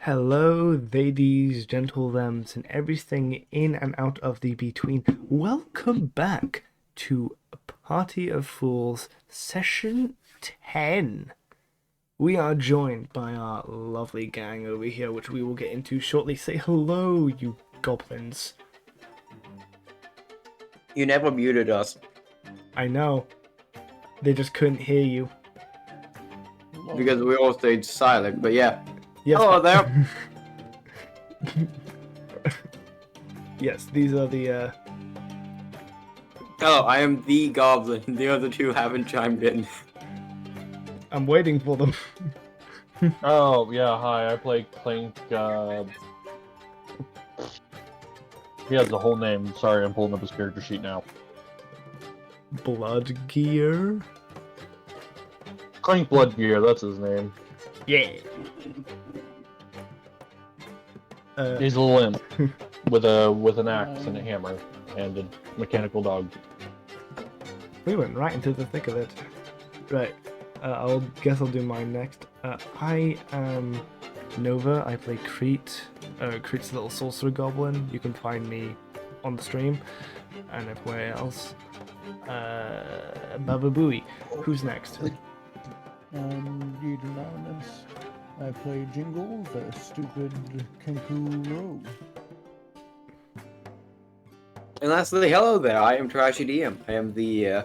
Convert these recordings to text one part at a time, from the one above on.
Hello, ladies, gentlethems, and everything in and out of the between. Welcome back to Party of Fools Session 10. We are joined by our lovely gang over here, which we will get into shortly. Say hello, you goblins. You never muted us. I know. They just couldn't hear you. Because we all stayed silent, but yeah. Yes, Hello there. Yes, these are the, Hello, I am the goblin. The other two haven't chimed in. I'm waiting for them. Oh, yeah, hi, I play CLANK, he has the whole name. Sorry, I'm pulling up his character sheet now. BLOODGEAR? CLANK BLOODGEAR, that's his name. Yeah. He's a little imp with an axe and a hammer and a mechanical dog. We went right into the thick of it. Right. I'll do mine next. I am Novah. I play CRHYTT. CRHYTT's a little sorcerer goblin. You can find me on the stream and everywhere else. Baba Booey. Who's next? Yeetanonamous. I play JINGLE, the stupid kangaroo. And lastly, hello there. I am TrashyDM. I am the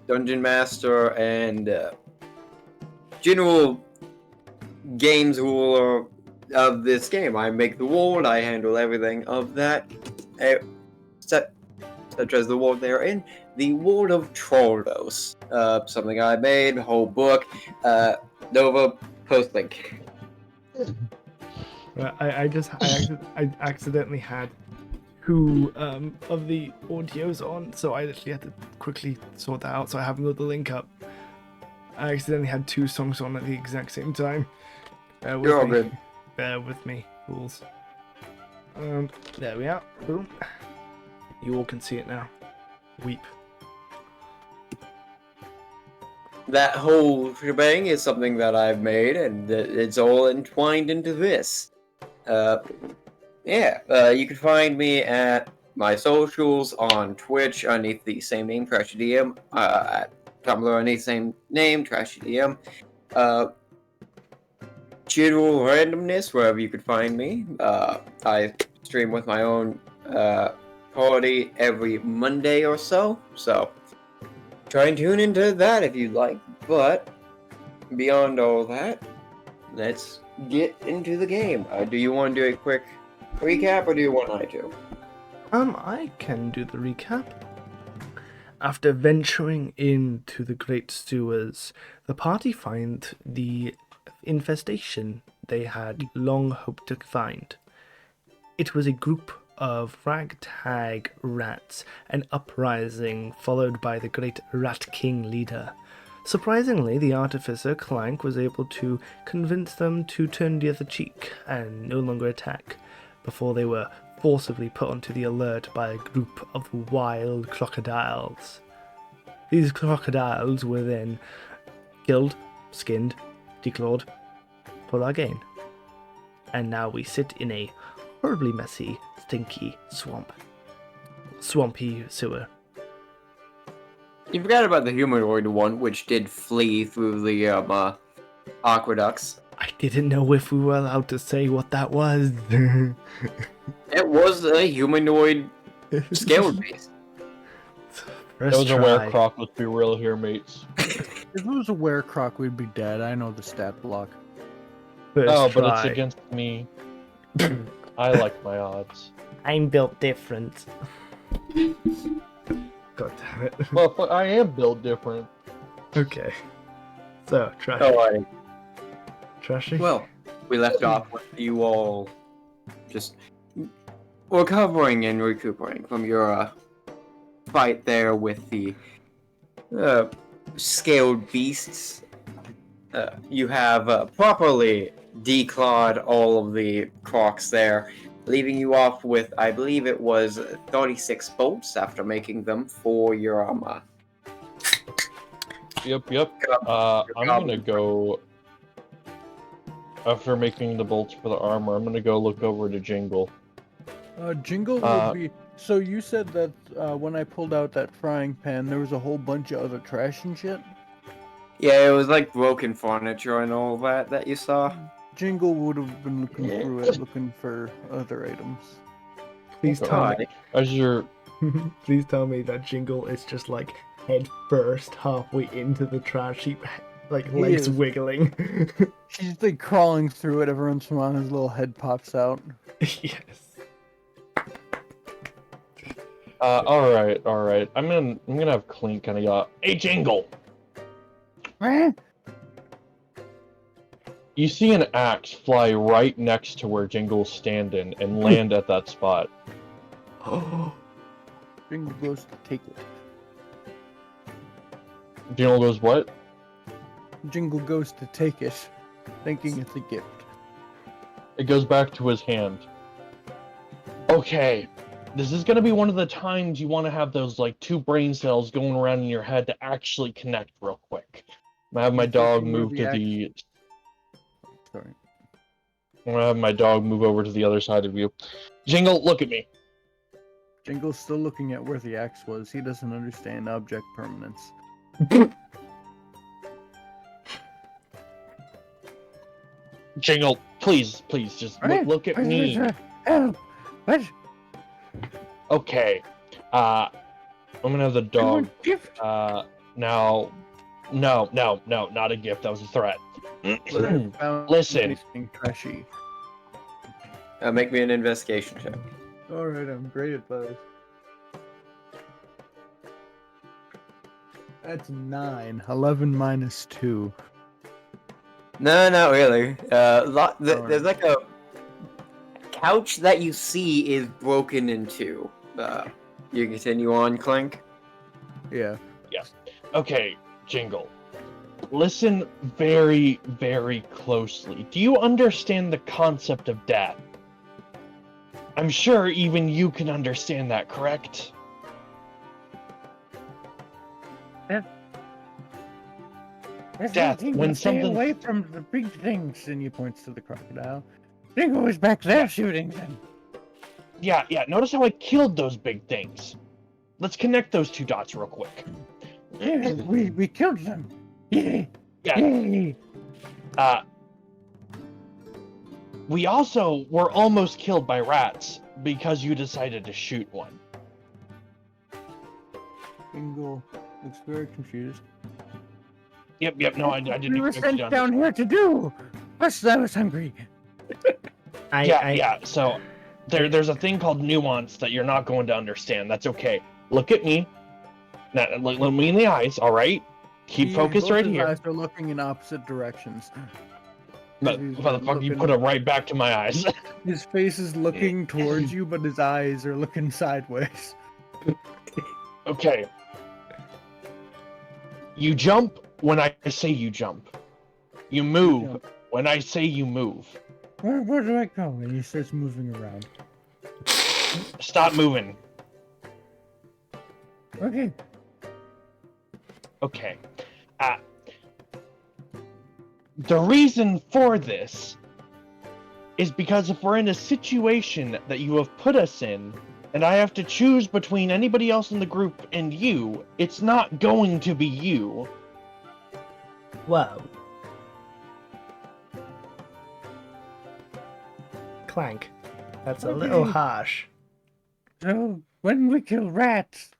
dungeon master and general games ruler of this game. I make the world. I handle everything of that, such as the world they're in. The world of Trollos. Something I made. Whole book. Novah. Post link. I accidentally had two of the audios on, so I literally had to quickly sort that out. So I haven't got the link up. I accidentally had two songs on at the exact same time. You're all good. Bear with me, fools. There we are. Boom. You all can see it now. Weep. That whole shebang is something that I've made, and it's all entwined into this. You can find me at my socials on Twitch underneath the same name, TrashyDM, at Tumblr underneath the same name, TrashyDM. General randomness, wherever you could find me. I stream with my own party every Monday or so, try and tune into that if you'd like. But beyond all that, let's get into the game. Do you want to do a quick recap, or do you want I to? I can do the recap. After venturing into the Great Sewers, the party find the infestation they had long hoped to find. It was a group of ragtag rats, an uprising followed by the great Rat King leader. Surprisingly, the artificer CLANK was able to convince them to turn the other cheek and no longer attack, before they were forcibly put onto the alert by a group of wild crocodiles. These crocodiles were then killed, skinned, declawed for our gain. And now we sit in a horribly messy, stinky swampy sewer. You forgot about the humanoid one, which did flee through the aqueducts. I didn't know if we were allowed to say what that was. It was a humanoid scaled beast. That was a werecroc, let's be real here, mates. If it was a werecroc, we'd be dead. I know the stat block. But it's against me. I like my odds. I'm built different. God damn it. Well, I am built different. Okay. So, Trashy. Oh, Trashy? well, we left off with you all just recovering and recuperating from your fight there with the scaled beasts. You have properly declawed all of the crocs there, leaving you off with, I believe it was 36 bolts after making them for your armor. Yep. I'm gonna go after making the bolts for the armor, I'm gonna go look over to Jingle. Jingle would be. So you said that when I pulled out that frying pan, there was a whole bunch of other trash and shit. Yeah, it was like broken furniture and all that you saw. Jingle would have been looking through it, looking for other items. Please Okay. tell me. As you're Please tell me that Jingle is just like head first halfway into the trash heap, like He legs is. wiggling. She's like crawling through it. Every once in a while, his little head pops out. Yes. all right. I'm gonna have Clink kind of yell, "Hey, Jingle!" You see an axe fly right next to where Jingle's standing and land at that spot. Oh. Jingle goes to take it. Jingle goes, "What?" Jingle goes to take it, thinking it's a gift. It goes back to his hand. Okay, this is gonna be one of the times you want to have those like two brain cells going around in your head to actually connect real quick. I'm gonna have my dog move to the. Sorry. I'm gonna have my dog move over to the other side of you. Jingle, look at me. Jingle's still looking at where the axe was. He doesn't understand object permanence. Jingle, please, just look at me. Help! What? Okay. I'm gonna have the dog. Gift? No, not a gift. That was a threat. Listen. Trashy. Make me an investigation check. Alright, I'm great at those. That's 9. 11 minus 2. No, not really. There's like a couch that you see is broken in two. You continue on, Clank. Yeah. Okay, Jingle. Listen very, very closely. Do you understand the concept of death? I'm sure even you can understand that, correct? Death, when Stay something... away from the big things, and he points to the crocodile. Jingle is back there shooting them. Yeah, notice how I killed those big things. Let's connect those two dots real quick. Yeah, we killed them. Yeah. We also were almost killed by rats because you decided to shoot one. Jingle looks very confused. Yep, no, I didn't We were expect you sent to down here to do. First, I was hungry. So there's a thing called nuance that you're not going to understand. That's okay. Look at me. Now, look me in the eyes, all right? Keep focused right here. His eyes are looking in opposite directions. Motherfucker, you put it right back to my eyes. His face is looking towards you, but his eyes are looking sideways. Okay. You jump when I say you jump. You move when I say you move. Where do I go? And he starts moving around. Stop moving. Okay. Okay. The reason for this is because if we're in a situation that you have put us in, and I have to choose between anybody else in the group and you, it's not going to be you. Whoa. Clank. That's a little harsh. So, when we kill rats...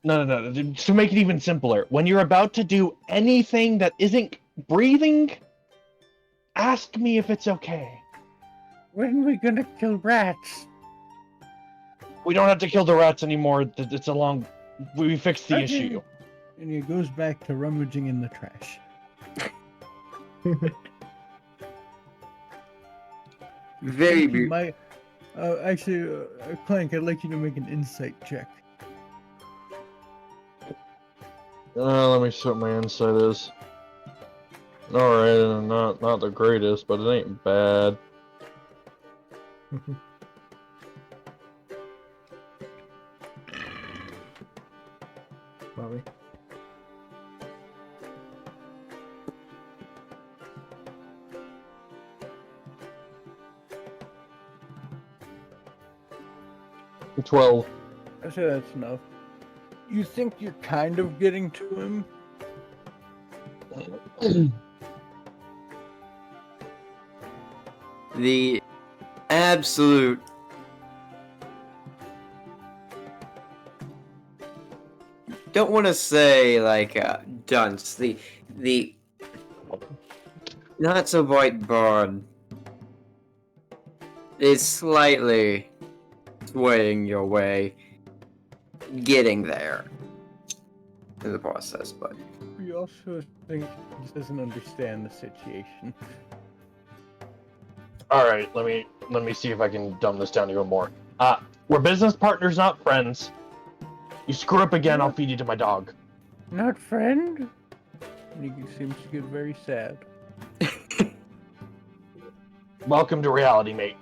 No. To make it even simpler, when you're about to do anything that isn't breathing, ask me if it's okay. When are we gonna kill rats? We don't have to kill the rats anymore. It's a long... We fixed the issue. And he goes back to rummaging in the trash. Very beautiful. Actually, Clank, I'd like you to make an insight check. Let me see what my insight is. Alright, not the greatest, but it ain't bad. Mommy. 12. I say that's enough. You think you're kind of getting to him? The absolute don't want to say like dunce. The not so bright bird is slightly swaying your way, getting there in the process, but You also think he doesn't understand the situation. All right, let me see if I can dumb this down even more. We're business partners, not friends. You screw up again, I'll feed you to my dog. Not friend? He seems to get very sad. Welcome to reality, mate.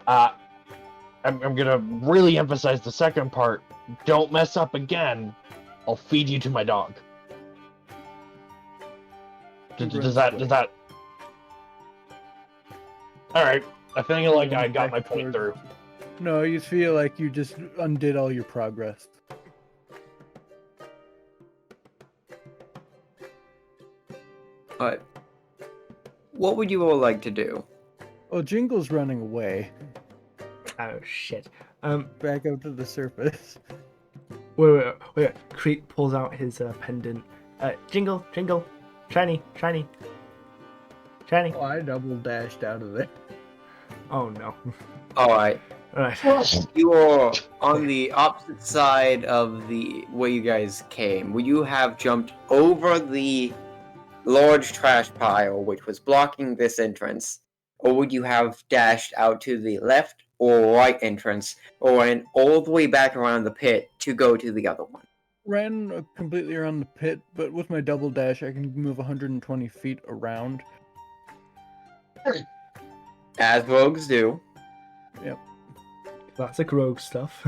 I'm gonna really emphasize the second part. Don't mess up again. I'll feed you to my dog. Does that? All right. I feel like I got my point through. No, you feel like you just undid all your progress. but what would you all like to do? Oh, Jingle's running away. Oh shit. Back up to the surface. Wait. CRHYTT pulls out his pendant. Jingle, shiny. Oh, I double dashed out of there. Oh no. Alright, Alright. you are on the opposite side of the where you guys came. Would you have jumped over the large trash pile which was blocking this entrance, or would you have dashed out to the left or right entrance, or went all the way back around the pit to go to the other one? Ran completely around the pit, but with my double dash, I can move 120 feet around. As rogues do. Classic rogue stuff.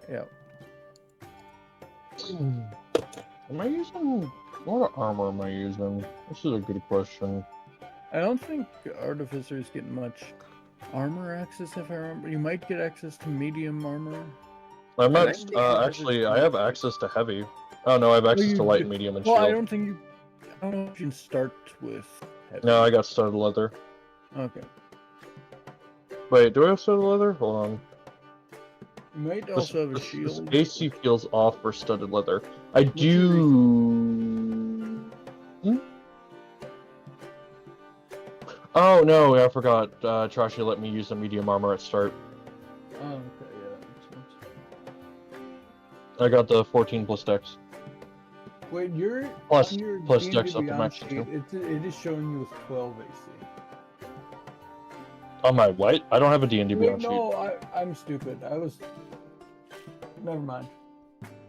Yeah. Am I using... What armor am I using? This is a good question. I don't think Artificers get much armor access, if I remember. You might get access to medium armor. I'm I not... think actually, I have access to heavy. Oh, no, I have access to light, medium, and Well, shield. I don't know if you can start with heavy. No, I got studded leather. Okay. Wait, do I have studded leather? Hold on. You might also have a This shield. AC feels off for studded leather. I What's your do... Oh, no, I forgot. Trashy let me use the medium armor at start. Oh, okay, yeah, that makes sense. I got the 14 plus dex. Wait, you're Plus- on your plus D&D dex up to Beyond max, sheet, too. it is showing you with 12 AC. On my what? I don't have a D&D Wait, Beyond sheet. no, I'm stupid. Never mind.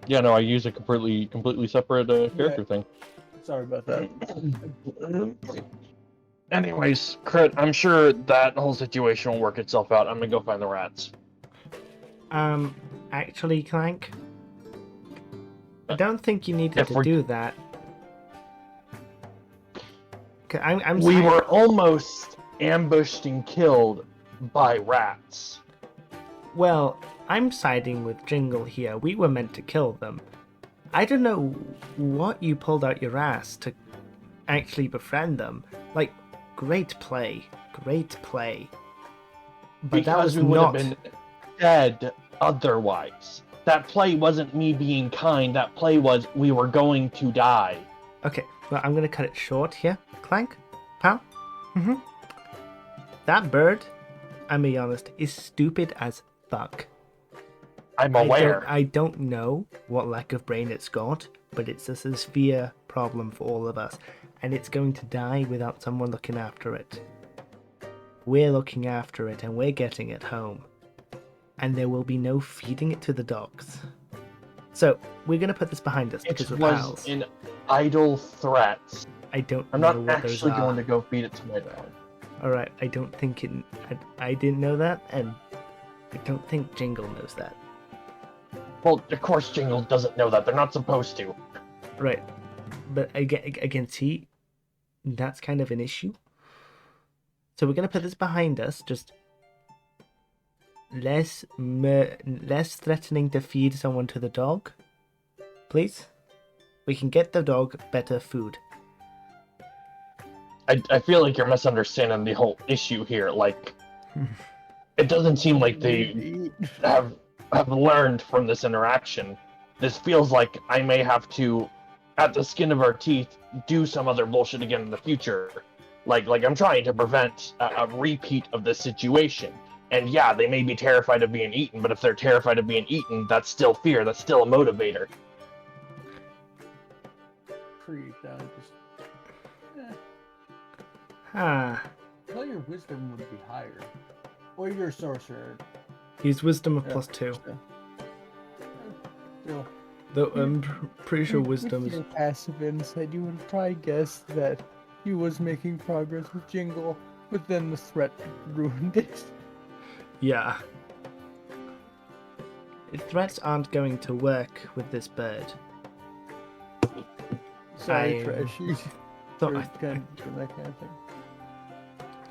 Yeah, no, I use a completely separate character thing. Sorry about that. Anyways, CRHYTT, I'm sure that whole situation will work itself out. I'm gonna go find the rats. Actually, Clank, I don't think you needed If to we're- do that. 'Cause I'm We sorry. were almost ambushed and killed by rats. Well, I'm siding with Jingle here. We were meant to kill them. I don't know what you pulled out your ass to actually befriend them. Like, great play. But that was we would not... have been dead otherwise. That play wasn't me being kind. That play was we were going to die. Okay, well, I'm gonna cut it short here. Clank? Pal? That bird, I'm being honest, is stupid as fuck. I'm aware. I don't know what lack of brain it's got, but it's a severe problem for all of us, and it's going to die without someone looking after it. We're looking after it, and we're getting it home. And there will be no feeding it to the dogs. So, we're going to put this behind us because It we're was pals. an idle threat. I don't I'm know not what those actually are. going to go feed it to my dog. Alright, I don't think it... I didn't know that, and I don't think Jingle knows that. Well, of course Jingle doesn't know that. They're not supposed to. Right. But again, see, that's kind of an issue. So we're going to put this behind us. Just less threatening to feed someone to the dog, please? We can get the dog better food. I feel like you're misunderstanding the whole issue here. Like, it doesn't seem like they have learned from this interaction. This feels like I may have to, at the skin of our teeth, do some other bullshit again in the future. Like I'm trying to prevent a repeat of this situation. And yeah, they may be terrified of being eaten, but if they're terrified of being eaten, that's still fear. That's still a motivator. Creep down. Just. Ah, Well, your wisdom would be higher. Or your sorcerer. he's wisdom of Yeah. +2. Still. Though I'm pretty sure With wisdom is. your passive insight, you would probably guess that he was making progress with Jingle, but then the threat ruined it. Yeah. Threats aren't going to work with this bird. Sorry, I- Trashy. So Or I, kind of that kind of thing.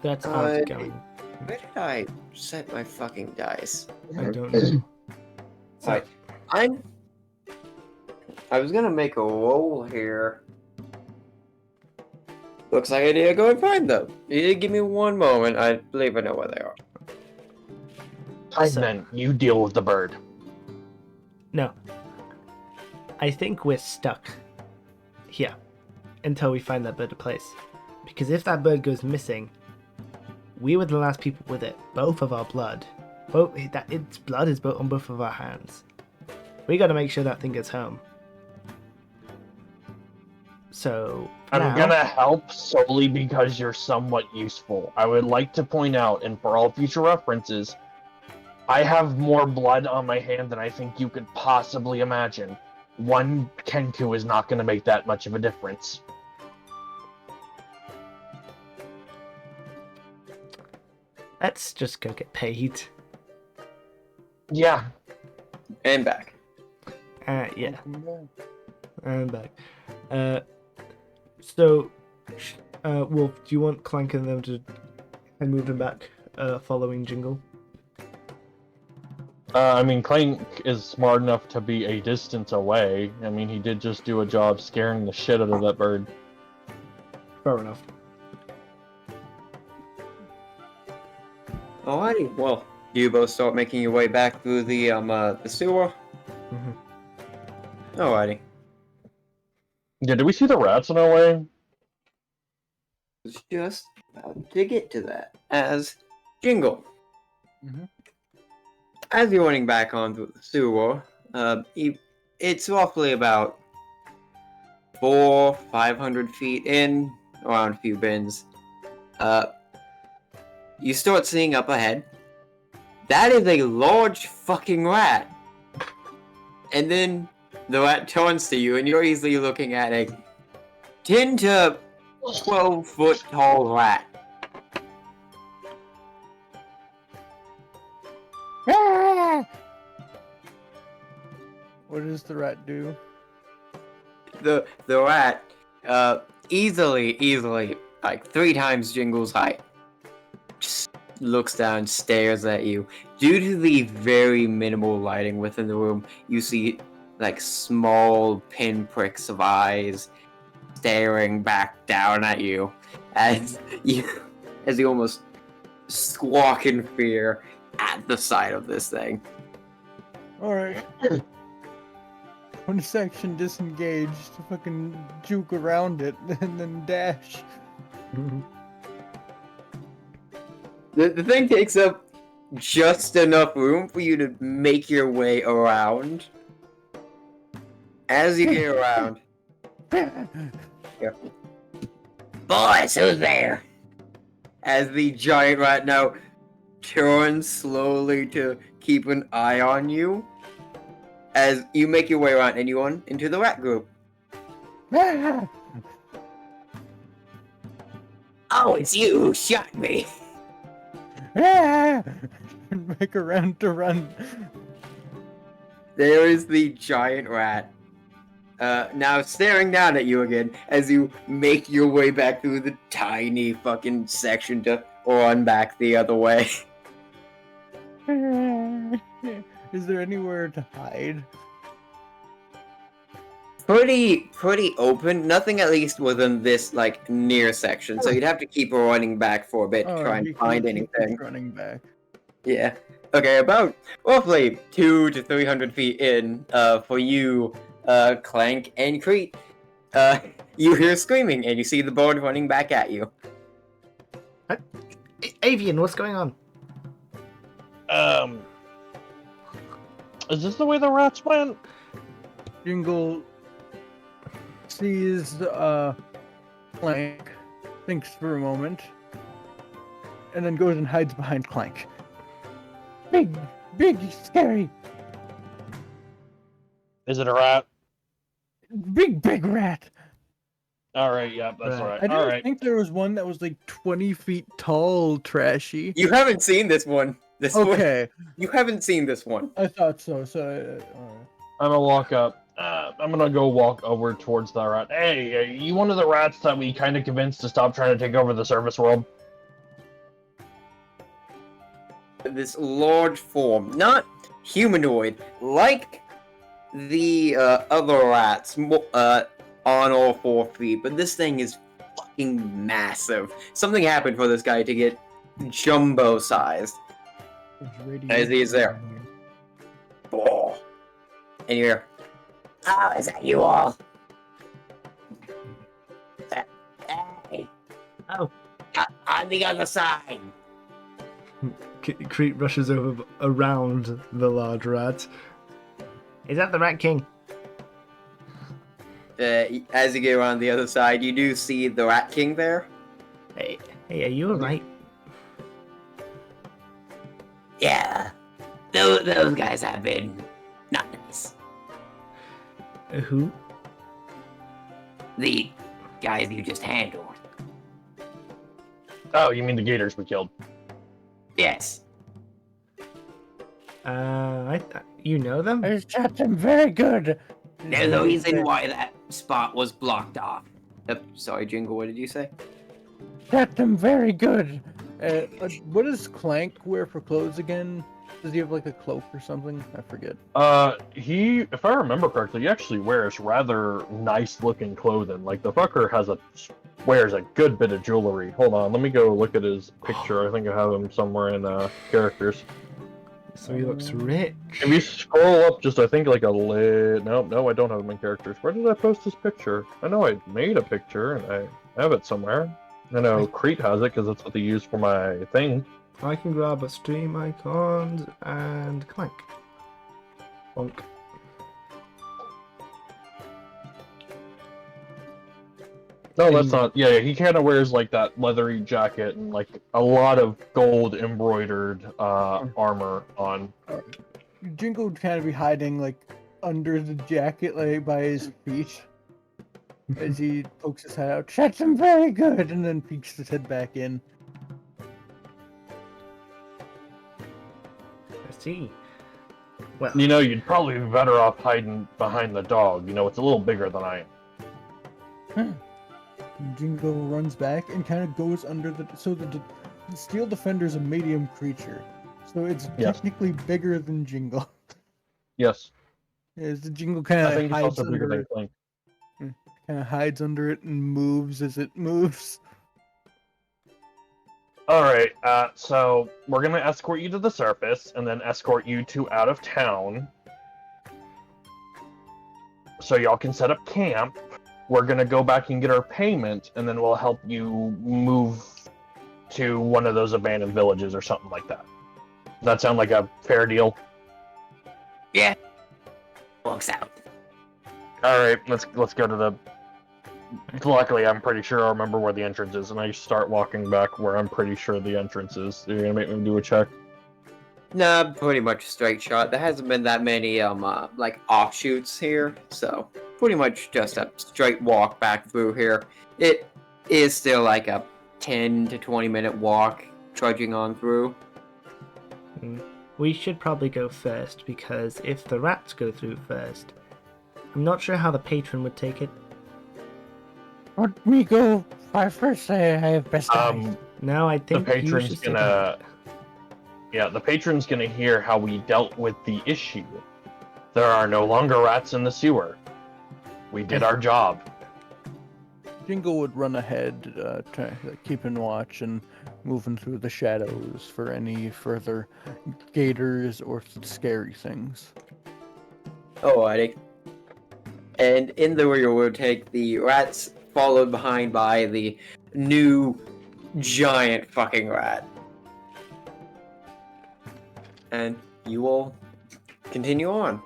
threats aren't Uh, going. Where did I set my fucking dice? I don't know. So, Alright, I was gonna make a roll here. Looks like I need to go and find them. You give me one moment. I believe I know where they are. Then you deal with the bird. no. I think we're stuck here until we find that bird a place. Because if that bird goes missing, we were the last people with it. Both of our blood. Its blood is on both of our hands. We gotta make sure that thing gets home. So I'm now- gonna help solely because you're somewhat useful. I would like to point out, and for all future references, I have more blood on my hand than I think you could possibly imagine. One Kenku is not gonna make that much of a difference. Let's just go get paid. Yeah, And back. Yeah, Welcome back. I'm back. So, Wolf, do you want Clank and them to move them back, following Jingle? I mean, Clank is smart enough to be a distance away. I mean, he did just do a job scaring the shit out of that bird. Fair enough. Alrighty. Well, you both start making your way back through the sewer. Mhm. Alrighty. Yeah, did we see the rats on our way? Was just about to get to that. As Jingle. Mhm. As you're running back onto the sewer, it's roughly about 500 feet in, around a few bins. You start seeing up ahead. That is a large fucking rat. And then the rat turns to you, and you're easily looking at a 10 to 12 foot tall rat. What does the rat do? The rat, easily, like 3 times Jingle's height. Just looks down, stares at you. Due to the very minimal lighting within the room, you see like small pinpricks of eyes staring back down at you as you almost squawk in fear at the sight of this thing. Alright. When section disengaged, to fucking juke around it and then dash. The thing takes up just enough room for you to make your way around. As you get around, boys, who's there? As the giant rat now turns slowly to keep an eye on you, as you make your way around anyone into the rat group. Oh, it's you who shot me. Make a round to run. There is the giant rat. Now staring down at you again as you make your way back through the tiny fucking section to run back the other way. Is there anywhere to hide? Pretty open. Nothing at least within this like near section. So you'd have to keep running back for a bit to try and find He anything. keeps running back. Yeah. Okay, about roughly 200 to 300 feet in, for you, Clank and CRHYTT, you hear screaming and you see the board running back at you. Avian, what's going on? Is this the way the rats went? Jingle sees Clank, thinks for a moment, and then goes and hides behind Clank. Big, scary, Is it a rat? big rat. All right, yeah, that's all right. I All didn't right. think there was one that was like 20 feet tall, Trashy. You haven't seen this one. Okay, You haven't seen this one. I thought so. I'm gonna walk up. I'm gonna go walk over towards the rat. Hey, are you one of the rats that we kind of convinced to stop trying to take over the service world? This large form, not humanoid, like the other rats, on all 4 feet, but this thing is fucking massive. Something happened for this guy to get jumbo-sized. As he is there. Oh. And you hear, "Oh, is that you all? Hey, Oh. on the other side." CRHYTT rushes over around the large rat. Is that the Rat King? As you get around the other side, you do see the Rat King there. Hey, are you alright? Yeah, those guys have been not nice. Who? The guys you just handled. Oh, you mean the Gators we killed? Yes. You know them? I shot them very good. There's a reason why that spot was blocked off. Sorry, Jingle, what did you say? Shot them very good. What does Clank wear for clothes again? Does he have like a cloak or something? I forget. He, if I remember correctly, he actually wears rather nice-looking clothing. Like the fucker wears a good bit of jewelry. Hold on, let me go look at his picture. I think I have him somewhere in characters. So he looks rich. If you scroll up, just I think like no, I don't have him in characters. Where did I post this picture? I know I made a picture and I have it somewhere. I know CRHYTT has it because that's what they use for my thing. I can grab a stream icons and Clank. Bonk. No, that's not. Yeah, he kind of wears like that leathery jacket and like a lot of gold embroidered armor on. Jingle would kind of be hiding like under the jacket, like by his feet, as he pokes his head out. Shot them very good, and then peeks his head back in. I see. Well, You know, you'd probably be better off hiding behind the dog. You know, it's a little bigger than I am. Jingle runs back and kind of goes under the. So the Steel Defender's a medium creature, so it's Yes. technically bigger than Jingle. Yes, As the Jingle I kind think of it's hides also bigger under than it, Clank. kind of hides under it and moves as it moves. All right, so we're gonna escort you to the surface and then escort you to out of town, so y'all can set up camp. We're gonna go back and get our payment, and then we'll help you move to one of those abandoned villages or something like that. Does that sound like a fair deal? Yeah. Works out. All right, let's go to the. Luckily, I'm pretty sure I remember where the entrance is, and I start walking back where I'm pretty sure the entrance is. You're gonna make me do a check. Nah, pretty much a straight shot. There hasn't been that many like offshoots here, so pretty much just a straight walk back through here. It is still like a 10 to 20 minute walk trudging on through. we should probably go first because if the rats go through first, I'm not sure how the patron would take it. Let me go first. I have best eyes. No, I The think you patron's should stick gonna. Yeah, the patron's gonna hear how we dealt with the issue. There are no longer rats in the sewer. We did our job. Jingle would run ahead, keeping watch and moving through the shadows for any further gators or scary things. Alrighty. And in the rear we'll take the rats, followed behind by the new giant fucking rat. And you will continue on.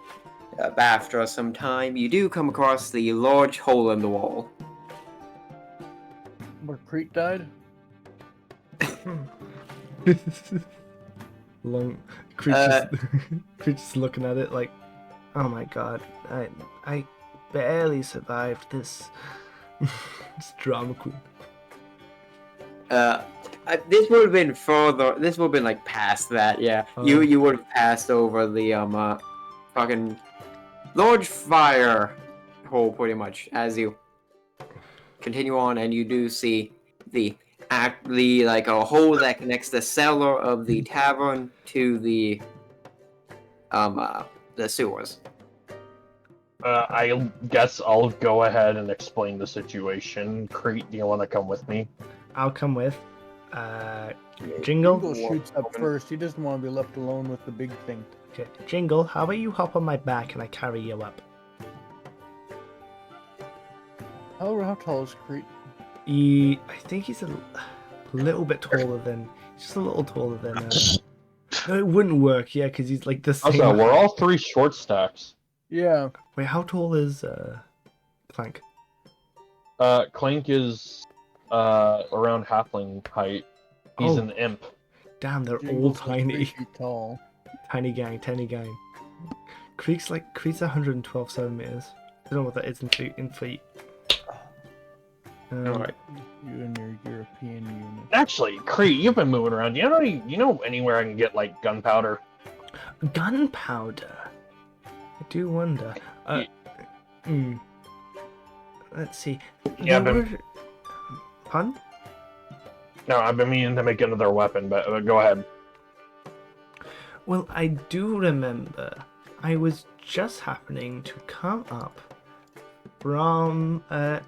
After some time, you do come across the large hole in the wall. Where CRHYTT died? Long creatures, creatures looking at it like, oh my god, I barely survived this. It's drama queen. This would have been further. This would have been like past that. Yeah, Oh. you would have passed over the fucking large fire hole pretty much as you continue on, and you do see the like a hole that connects the cellar of the tavern to the sewers. I guess I'll go ahead and explain the situation. CRHYTT, do you want to come with me? I'll come with. Jingle. Jingle shoots up first. He doesn't want to be left alone with the big thing. Okay. Jingle, how about you hop on my back and I carry you up? How tall is CRHYTT? I think he's a little bit taller than. Just a little taller than. No, it wouldn't work, yeah, because he's like the same. Also, we're all three short stacks. Yeah. Wait, how tall is CLANK? CLANK is around halfling height. He's Oh. an imp. Damn, they're all Jingle's 3 tiny. feet tall. Tiny gang, tiny gang. Creek's 112 centimeters. I don't know what that is in feet. Alright. You and your European unit. Actually, CRHYTT, you've been moving around. You know anywhere I can get like gunpowder? Gunpowder. I do wonder. Let's see. Yeah, There but- were- Pun? No, I've been meaning to make another weapon, but go ahead. Well, I do remember I was just happening to come up from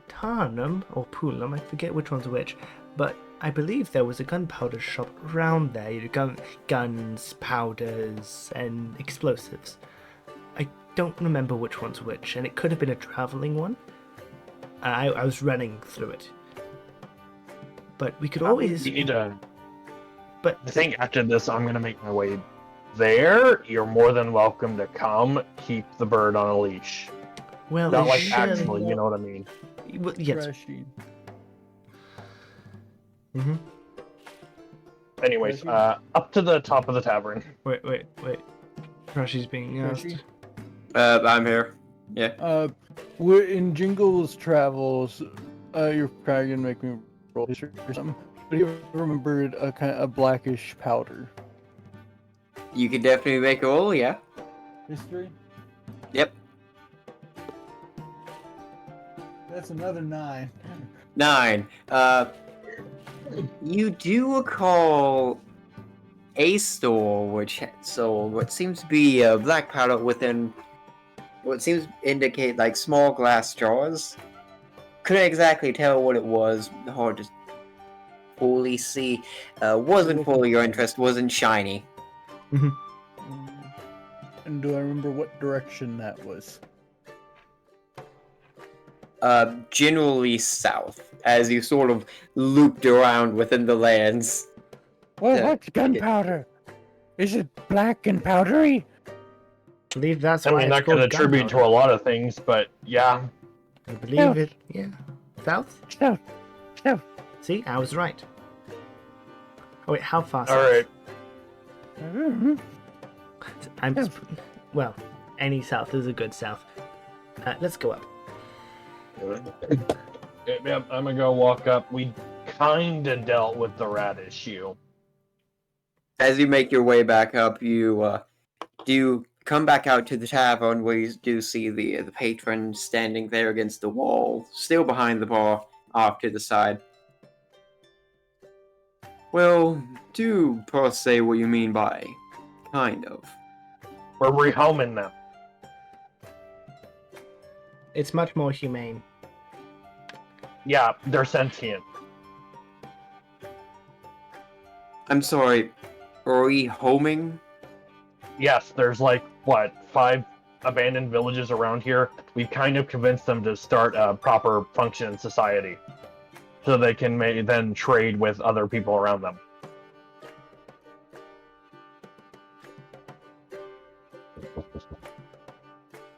Tarnum or Pulum, I forget which one's which, but I believe there was a gunpowder shop around there. Guns, powders, and explosives. I don't remember which one's which, and it could have been a traveling one. I was running through it. But we could always... You need to... But I think after this, I'm gonna make my way there. You're more than welcome to come. Keep the bird on a leash. well, Not like surely- actually, you know what I mean. Well, yes. Trashy. Mm-hmm. Anyways, up to the top of the tavern. Wait. Trashy's being asked. Trashy? I'm here. We're in Jingle's travels. You're probably gonna make me roll history or something. But he remembered a kind of blackish powder. You could definitely make a roll, yeah. History? Yep. That's another 9. 9. You do recall a store which sold what seems to be black powder within what seems to indicate like small glass jars. Couldn't exactly tell what it was. Hard to fully see. Wasn't fully your interest. Wasn't shiny. And do I remember what direction that was? Generally south, as you sort of looped around within the lands. Well, Yeah. what's gunpowder? Is it black and powdery? I believe that's I why mean, it's that could called attribute to a gunpowder. lot of things, but yeah. I believe it. Yeah. South? South. South. See, I was right. Oh wait, how far All south? right. Mhm. I'm well, any south is a good south. Let's go up. Yep, I'm gonna go walk up. We kinda dealt with the rat issue. As you make your way back up, you do come back out to the tavern where you do see the patron standing there against the wall, still behind the bar, off to the side. Well, do per se what you mean by kind of. We're rehoming them. It's much more humane. Yeah, they're sentient. I'm sorry, rehoming? Yes, there's like, what, 5 abandoned villages around here? We've kind of convinced them to start a proper function in society. So they can then trade with other people around them.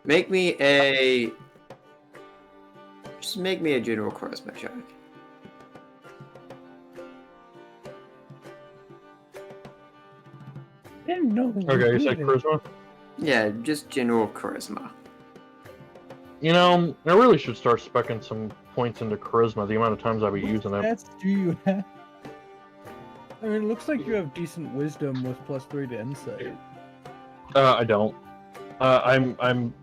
Make me a... Just make me a general charisma check. I didn't know we Okay, you do said this. charisma? Yeah, just general charisma. You know, I really should start speccing some points into charisma, the amount of times I've been using it. Stats do you have? I mean, it looks like you have decent wisdom with +3 to insight. I don't. I'm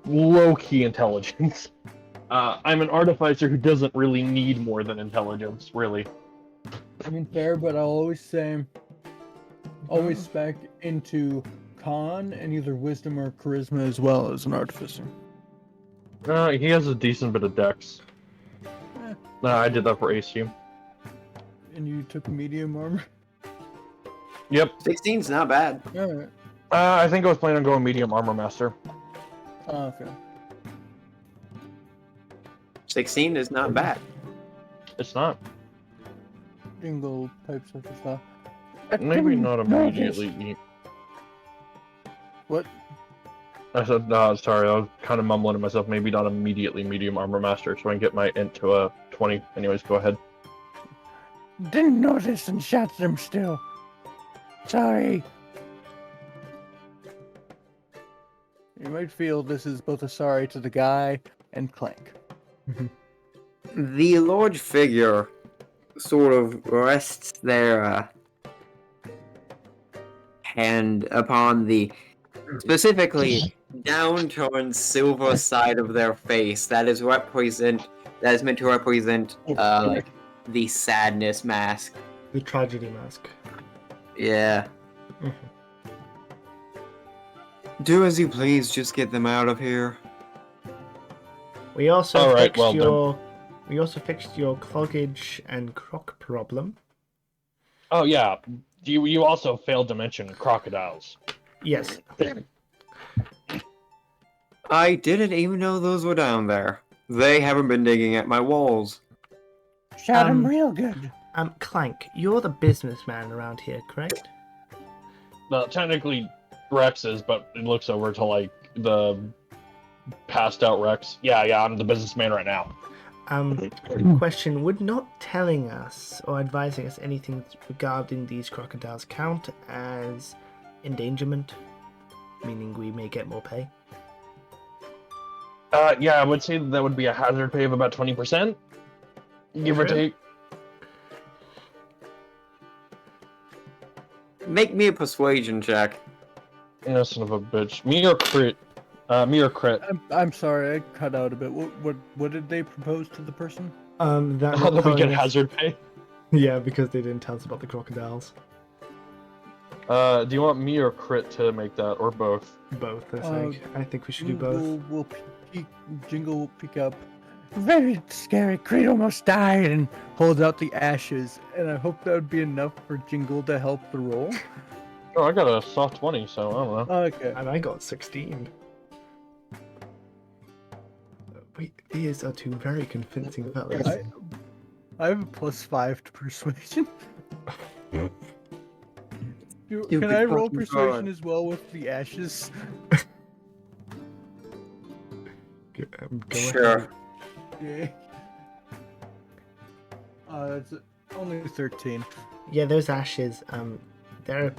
low-key intelligence. I'm an artificer who doesn't really need more than intelligence, really. I mean, fair, but I'll always say, always spec into con and either wisdom or charisma as well as an artificer. He has a decent bit of dex. I did that for AC. And you took medium armor? Yep. 16's not bad. Alright. I think I was planning on going medium armor master. Oh, okay. 16 is not bad. It's not. Jingle pipes up as well. Maybe not immediately. What? I said, sorry, I was kind of mumbling to myself. Maybe not immediately medium armor master, so I can get my int to a 20. Anyways, go ahead. Didn't notice and shot them still. Sorry. You might feel this is both a sorry to the guy and Clank. The large figure sort of rests their hand upon the specifically downturned silver side of their face that is meant to represent like the sadness mask. The tragedy mask. Yeah. Do as you please, just get them out of here. We also All right, fixed well your cloggage and croc problem. Oh, yeah. You also failed to mention crocodiles. Yes. I didn't even know those were down there. They haven't been digging at my walls. Shot him real good. Clank, you're the businessman around here, correct? Well, technically, Rex is, but it looks over to, like, the passed out Rex. Yeah, I'm the businessman right now. Question, would not telling us or advising us anything regarding these crocodiles count as endangerment? Meaning we may get more pay? Yeah, I would say that would be a hazard pay of about 20%, give or Sure. take. Make me a persuasion check. Yeah, son of a bitch. Me or crit? Me or crit? I'm sorry, I cut out a bit. What did they propose to the person? That How do we telling get us- hazard pay? Yeah, because they didn't tell us about the crocodiles. Do you want me or crit to make that, or both? Both, I think. I think we should do both. Jingle will pick up. Very scary. Creed almost died and holds out the ashes. And I hope that would be enough for Jingle to help the roll. Oh, I got a soft 20, so I don't know. Okay. And I got 16. Wait, these are two very convincing fellas. I have a +5 to persuasion. Can I roll fucking persuasion God. as well with the ashes? Go Sure. ahead. Yeah. It's only 13. Yeah, those ashes, they're a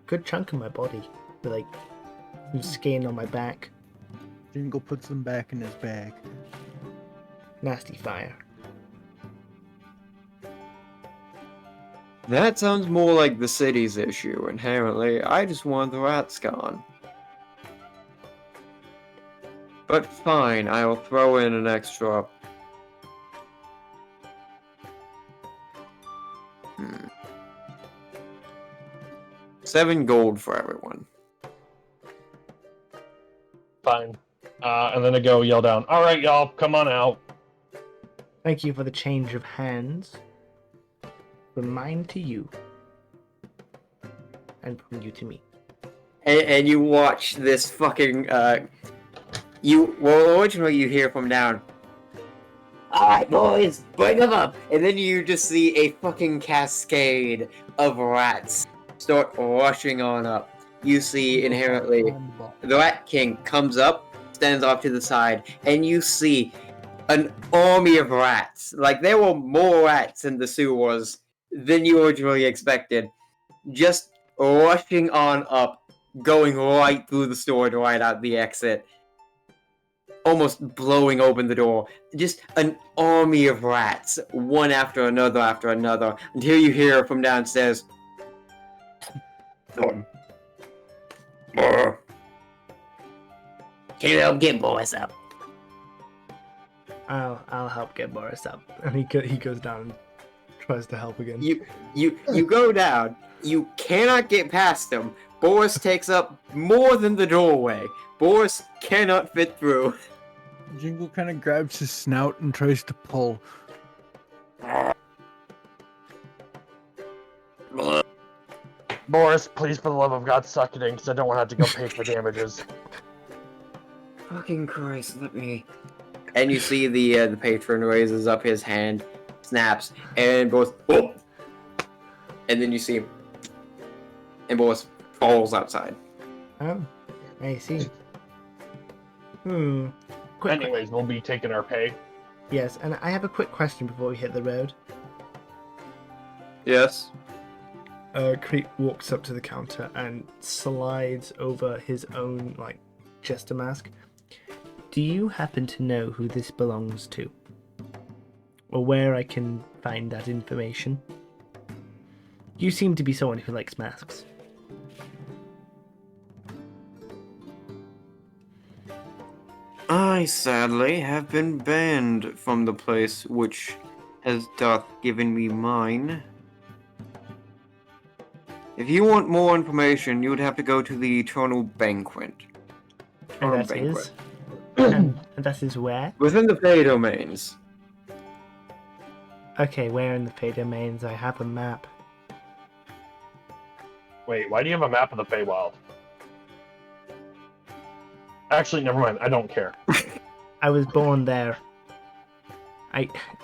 good chunk of my body. They're like some skin on my back. Jingle puts them back in his bag. Nasty fire. That sounds more like the city's issue, inherently. I just want the rats gone. But fine, I will throw in an extra... 7 gold for everyone. Fine. And then I go yell down, all right, y'all, come on out. Thank you for the change of hands. From mine to you. And from you to me. And you watch this fucking, originally you hear from down, alright boys, bring them up! And then you just see a fucking cascade of rats start rushing on up. You see inherently, the Rat King comes up, stands off to the side, and you see an army of rats. Like, there were more rats in the sewers than you originally expected. Just rushing on up, going right through the store to right out the exit. Almost blowing open the door. Just an army of rats, one after another, until you hear from downstairs. Can you help get Boris up? I'll help get Boris up. And he goes down and tries to help again. You go down. You cannot get past him. Boris takes up more than the doorway. Boris cannot fit through. Jingle kind of grabs his snout and tries to pull. Boris, please, for the love of God, suck it in, because I don't want to have to go pay for damages. Fucking Christ, let me... And you see the patron raises up his hand, snaps, and Boris... Oh! And then you see him. And Boris falls outside. Oh, I see. Anyways, we'll be taking our pay. Yes, and I have a quick question before we hit the road. Yes? CRHYTT walks up to the counter and slides over his own, like, jester mask. Do you happen to know who this belongs to? Or where I can find that information? You seem to be someone who likes masks. I sadly have been banned from the place which doth given me mine. If you want more information, you would have to go to the Eternal Banquet. And that is? And that is where? Within the Fey Domains. Okay, where in the Fey Domains? I have a map. Wait, why do you have a map of the Feywild? Actually, never mind. I don't care. I was born there.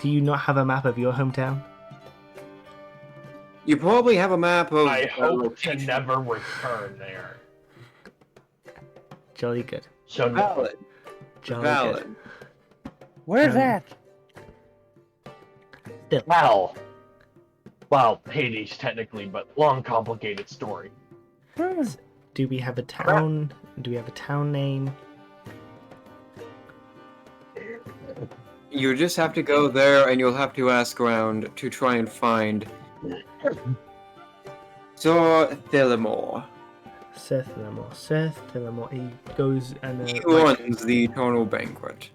Do you not have a map of your hometown? You probably have a map of... I hope to never return there. Jolly good. So no. Valid. Jolly Valid. Where's that? good. Well, Hades technically, but long, complicated story. Do we have a town? Do we have a town name? You just have to go there and you'll have to ask around to try and find... Sir Thilamore. Sir Thilamore. He goes and He runs the Eternal Banquet.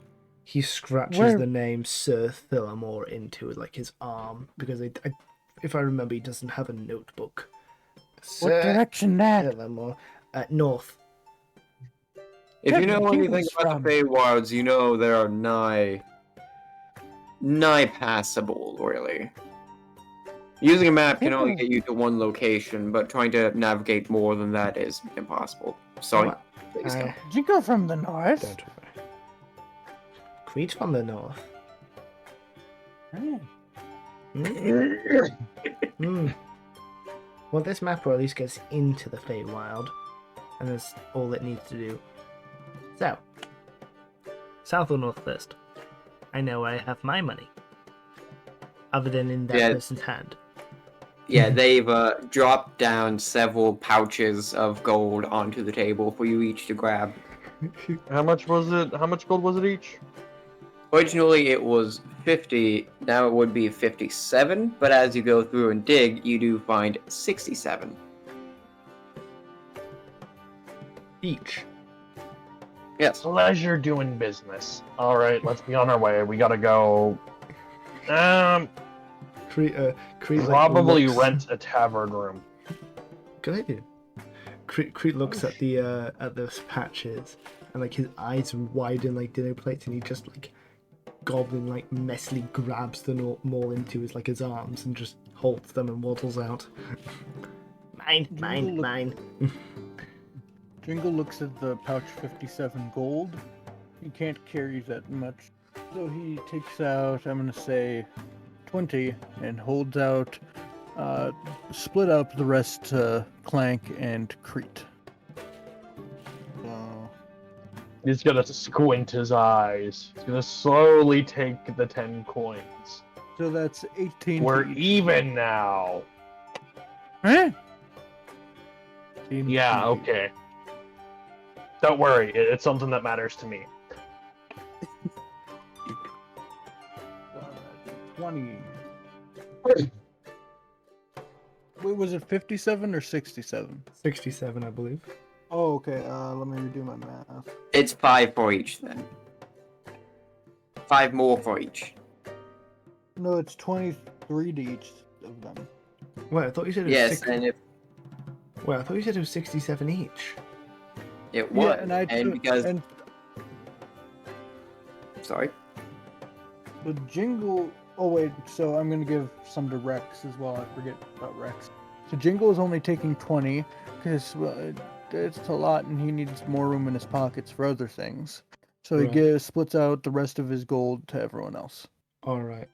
he scratches Where- the name Sir Thilamore into like his arm because if I remember, he doesn't have a notebook. What direction that? Thilamore, north. If Where you know did you anything was about the Feywilds, you know they are nigh passable, really. Using a map can only get you to one location, but trying to navigate more than that is impossible. Sorry. What? Please don't. Did you go from the north? Don't worry. CRHYTT from the north. Well, this map will at least gets into the Feywild, and that's all it needs to do. So, south or north first? I know I have my money, other than in that person's hand. Yeah, they've dropped down several pouches of gold onto the table for you each to grab. How much was it? How much gold was it each? Originally it was 50, now it would be 57, but as you go through and dig, you do find 67. Each. Yes. Pleasure doing business. All right, let's be on our way. We gotta go. CRHYTT Probably looks... rent a tavern room. Good idea. Crete looks at the patches, and like his eyes widen like dinner plates, and he just like goblin like messily grabs them all into his like his arms and just holds them and waddles out. Mine. Jingle looks at the pouch 57 gold. He can't carry that much. So he takes out, I'm going to say, 20 and holds out, split up the rest to Clank and CRHYTT. So, He's gonna squint his eyes. He's gonna slowly take the 10 coins. so that's 18 We're to each. even now. Huh? Yeah, okay. Don't worry, it's something that matters to me. 20. Wait, was it 57 or 67? 67, I believe. Oh, okay. Let me redo my math. It's 5 for each then. 5 more for each. No, it's 23 to each of them. Wait, I thought you said it was Yes, 60... and if Wait, I thought you said it was 67 each. it was, Yeah, and I and took, because and sorry, the Jingle. Oh wait, so I'm gonna give some to Rex as well. I forget about Rex. So Jingle is only taking 20 because it's a lot, and he needs more room in his pockets for other things. So Right. he splits out the rest of his gold to everyone else. All right.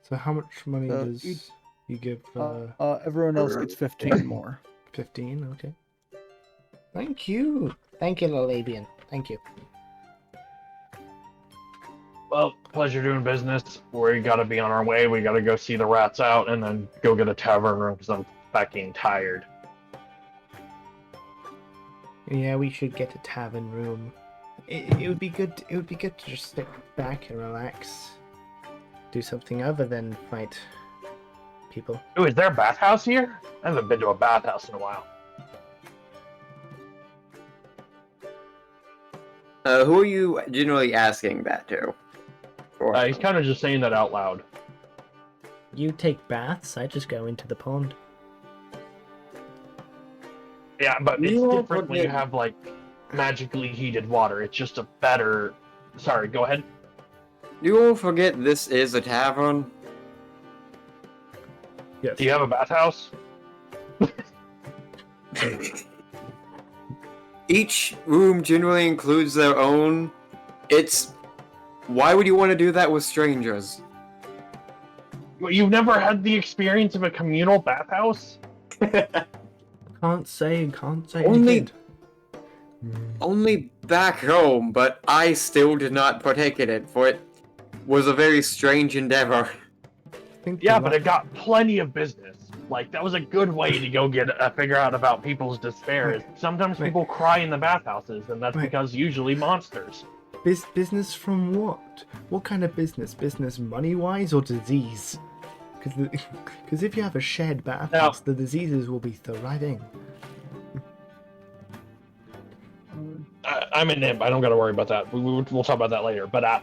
So how much money So does each- you give? Everyone else gets 15 more. 15. Okay. Thank you, Lalabian. Thank you. Well, pleasure doing business. We gotta be on our way. We gotta go see the rats out and then go get a tavern room because I'm fucking tired. Yeah, we should get a tavern room. It would be good. It would be good to just sit back and relax. Do something other than fight people. Ooh, is there a bathhouse here? I haven't been to a bathhouse in a while. who are you generally asking that to? Or, He's kind of just saying that out loud. You take baths. I just go into the pond. Yeah, but it's You won't different when you forget- have, like, magically heated water. It's just a better... Sorry, go ahead. you won't forget this is a tavern. Yes. Do you have a bathhouse? Each room generally includes their own. It's why would you want to do that with strangers? Well, you've never had the experience of a communal bathhouse? Can't say. I Only- did. Only back home, but I still did not partake in it, for it was a very strange endeavor. I think Yeah, the but it got plenty of business. Like, that was a good way to go get figure out about people's despair. Is sometimes Wait. people cry in the bathhouses, and that's Wait. because usually monsters. Business from what? What kind of business? Business money-wise or disease? Because if you have a shared bathhouse, the diseases will be thriving. I'm an imp. I don't got to worry about that. We'll talk about that later. But Ow.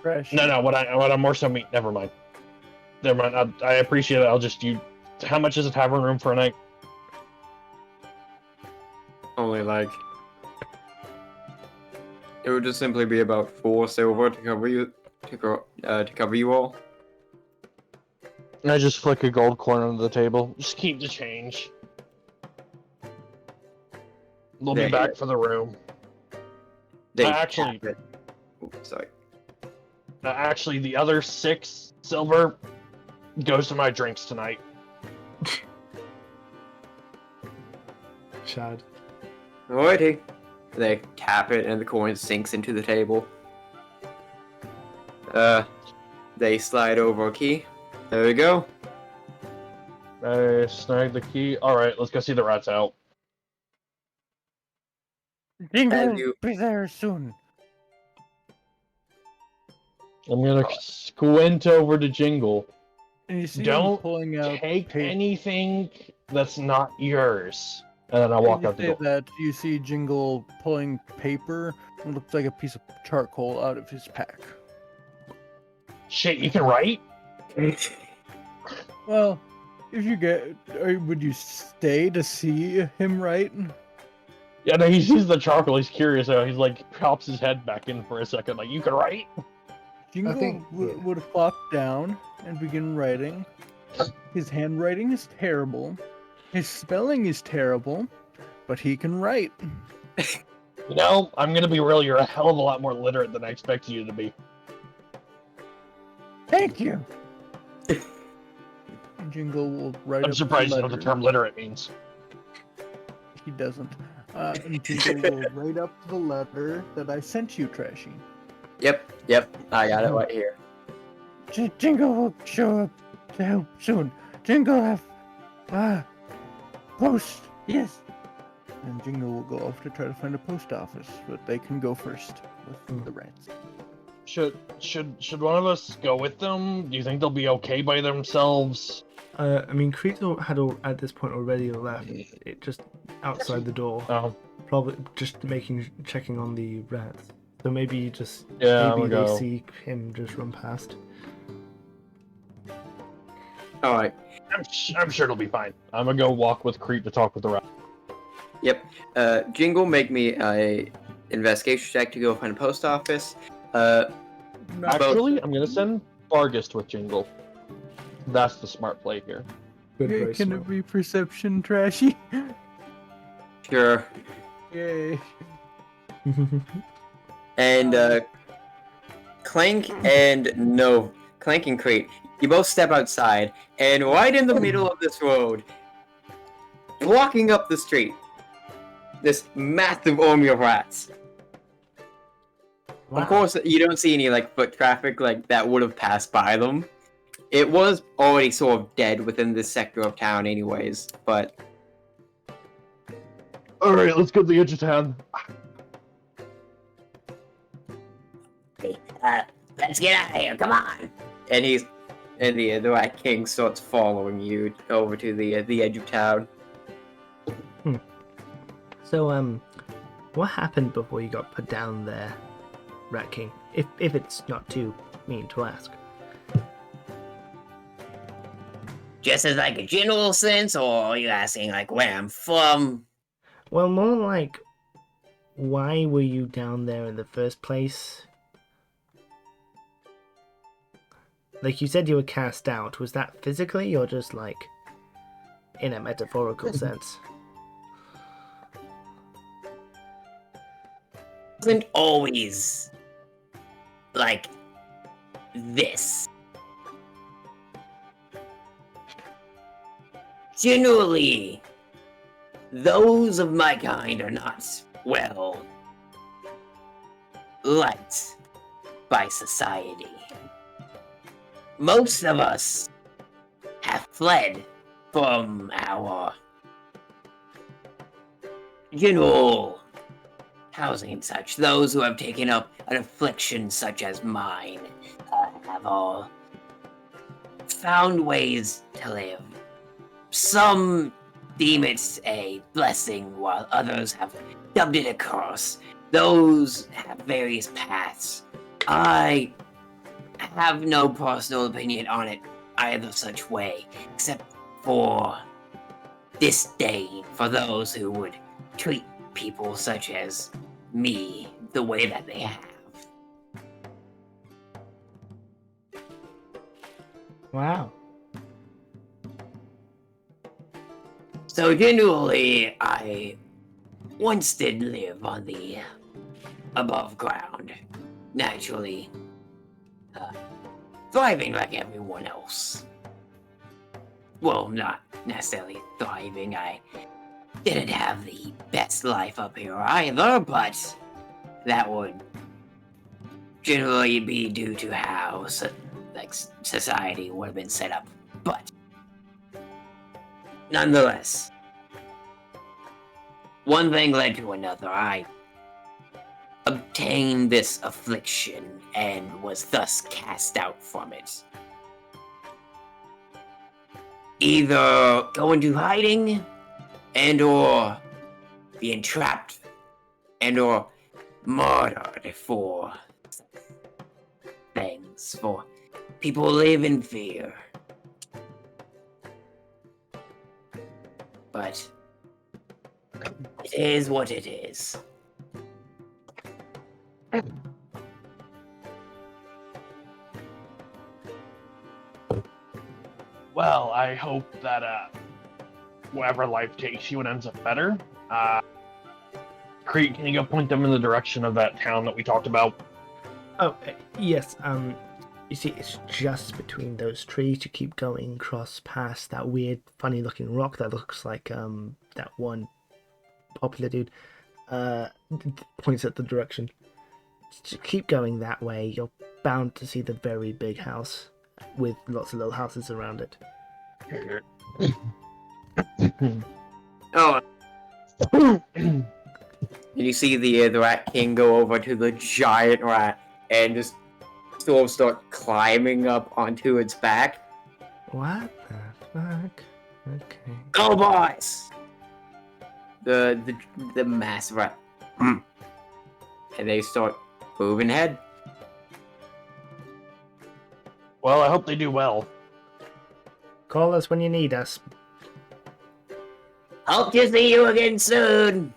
Fresh. no. What I'm more so mean. Never mind. I appreciate it. I'll just you. How much is a tavern room for a night? Only like it would just simply be about 4 silver to cover you to cover you all. I just flick a gold coin under the table. Just keep the change. We'll be There you back go. for the room. They Actually- cap it. Oops, sorry. Actually, the other 6 silver goes to my drinks tonight. Chad. Alrighty. They tap it and the coin sinks into the table. They slide over a key. There we go. I snag the key. Alright, let's go see the rats out. Jingle, you- be there soon. I'm gonna squint over to Jingle. And you see him Don't pulling out Take paper. anything that's not yours. And then I walk You out the say door. that you see Jingle pulling paper and looks like a piece of charcoal out of his pack. Shit, you can write? Well, If you get, or would you stay to see him write? Yeah, no, he sees the charcoal. He's curious. So he's like pops his head back in for a second. Like, you can write. Jingle think- yeah. would flop down and begin writing. His handwriting is terrible. His spelling is terrible, but he can write. You know, I'm gonna be real. You're a hell of a lot more literate than I expected you to be. Thank you. Jingle will write I'm up surprised the you know what the letter. term literate means. He doesn't. And Jingle will write up the letter that I sent you, Trashy. Yep, I got it right here. Jingle will show up to help soon. Jingle have post, yes. And Jingle will go off to try to find a post office, but they can go first with the rats. Should one of us go with them? Do you think they'll be okay by themselves? I mean, CRHYTT had at this point already left. It just outside the door, Oh, probably just checking on the rats. So maybe just yeah, maybe we'll they go. see him just run past. All right. I'm sure it'll be fine. I'm gonna go walk with CRHYTT to talk with the rat. Yep. Jingle, make me a investigation check to go find a post office. Actually, I'm gonna send Vargas with Jingle. That's the smart play here. Good, very Can smart. it be perception, Trashy? Sure. Yay. And Clank and CRHYTT, you both step outside, and right in the middle of this road, blocking up the street, this massive army of rats. Wow. Of course, you don't see any like foot traffic like that would have passed by them. It was already sort of dead within this sector of town, anyways. But All right, let's go to the edge of town. let's get out of here! Come on! And the Rat King starts following you over to the edge of town. So, what happened before you got put down there, Rat King? If it's not too mean to ask. Just as like a general sense, or are you asking like where I'm from? Well, more like, why were you down there in the first place? Like, you said you were cast out. Was that physically, or just like in a metaphorical sense? Wasn't always like this. Generally, those of my kind are not, well, liked by society. Most of us have fled from our general housing and such. Those who have taken up an affliction such as mine have all found ways to live. Some deem it a blessing, while others have dubbed it a curse. Those have various paths. I have no personal opinion on it either such way, except for disdain for those who would treat people such as me the way that they have. Wow. So generally, I once did live on the above ground, naturally thriving like everyone else. Well, not necessarily thriving. I didn't have the best life up here either, but that would generally be due to how society would have been set up. But nonetheless, one thing led to another. I obtained this affliction and was thus cast out from it. Either go into hiding and or be entrapped and or murdered for things, for people live in fear. but it is what it is. Well, I hope that whatever life takes you, it ends up better. Crete, can you go point them in the direction of that town that we talked about? Oh, yes. You see, it's just between those trees. You keep going, cross past that weird, funny-looking rock that looks like that one popular dude. Points at the direction. Just keep going that way. You're bound to see the very big house with lots of little houses around it. Oh. And you see the Rat King go over to the giant rat and just sort of start climbing up onto its back. What the fuck? Okay. Go, boys! The mass rat. And they start moving ahead. Well, I hope they do well. Call us when you need us. Hope to see you again soon!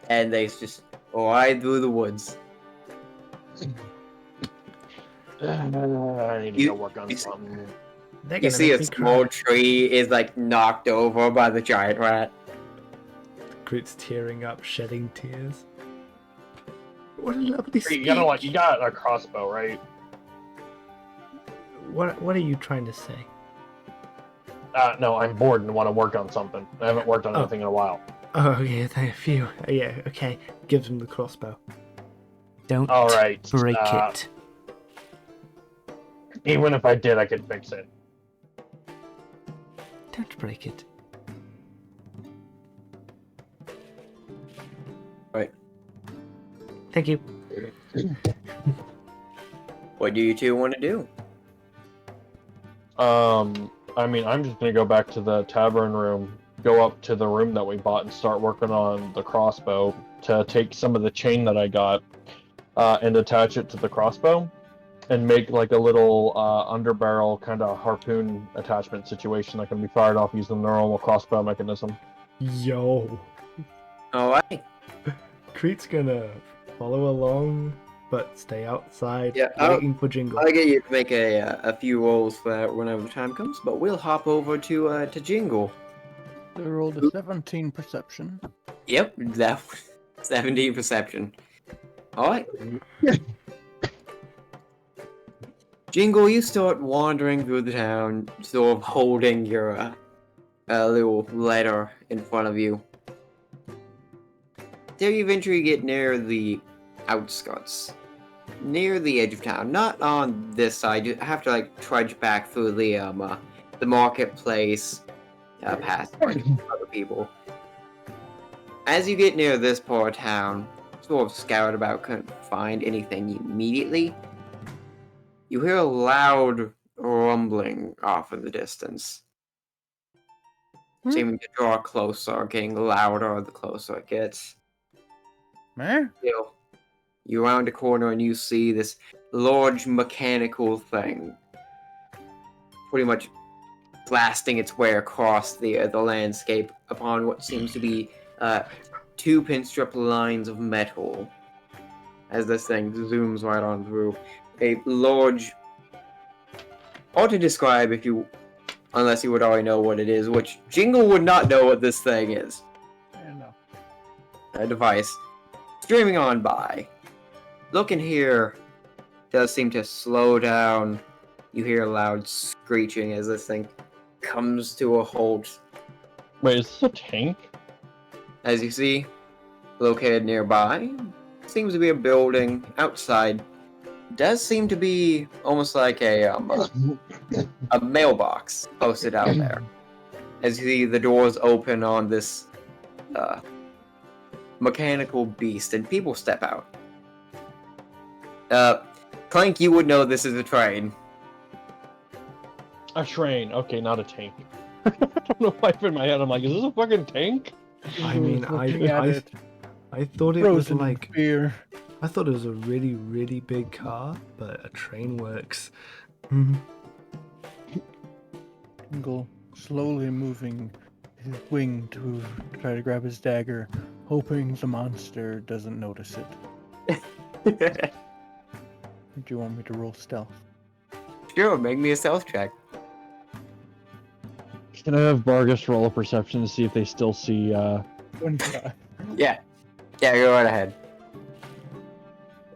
And they just ride through the woods. I need to go work on something. You see a small tree is like knocked over by the giant rat. Groot's tearing up, shedding tears. What a lovely speech. You got a crossbow, right? What are you trying to say? No, I'm bored and want to work on something. I haven't worked on anything in a while. Oh, yeah, thank you. Yeah, okay. Gives him the crossbow. Don't Alright, break it. Even if I did, I could fix it. Don't break it. Right. Thank you. What do you two want to do? I mean, I'm just gonna go back to the tavern room, go up to the room that we bought and start working on the crossbow to take some of the chain that I got and attach it to the crossbow and make like a little underbarrel kind of harpoon attachment situation that can be fired off using the normal crossbow mechanism. Yo. Alright. Crete's gonna follow along, but stay outside, Yeah, waiting for Jingle. I'll get you to make a few rolls for that whenever the time comes, but we'll hop over to Jingle. They rolled a 17 perception. Yep, that 17 perception. Alright. Jingle, you start wandering through the town, sort of holding your little letter in front of you. There you eventually get near the outskirts. Near the edge of town. Not on this side, you have to like trudge back through the marketplace, past a bunch of other people. As you get near this part of town, sort of scoured about, couldn't find anything immediately. You hear a loud rumbling off in the distance. Seeming to draw closer, getting louder the closer it gets. Eh? You round a corner and you see this large mechanical thing pretty much blasting its way across the landscape upon what seems to be two pinstrip lines of metal as this thing zooms right on through. A large, hard to describe unless you would already know what it is, which Jingle would not know what this thing is. I know. A device streaming on by. Looking here does seem to slow down. You hear a loud screeching as this thing comes to a halt. Wait, is this a tank? As you see, located nearby, seems to be a building outside. Does seem to be almost like a mailbox posted out there. As you see the doors open on this mechanical beast, and people step out. Clank, you would know this is a train. A train. Okay, not a tank. I don't know why in my head I'm like, is this a fucking tank? I mean, Looking at it, I thought it was frozen in like... fear. I thought it was a really, really big car, but a train works. Mhm. Jingle slowly moving his wing to try to grab his dagger, hoping the monster doesn't notice it. Do you want me to roll stealth? Sure, make me a stealth check. Can I have Vargas roll a perception to see if they still see 25. Yeah. Yeah, go right ahead.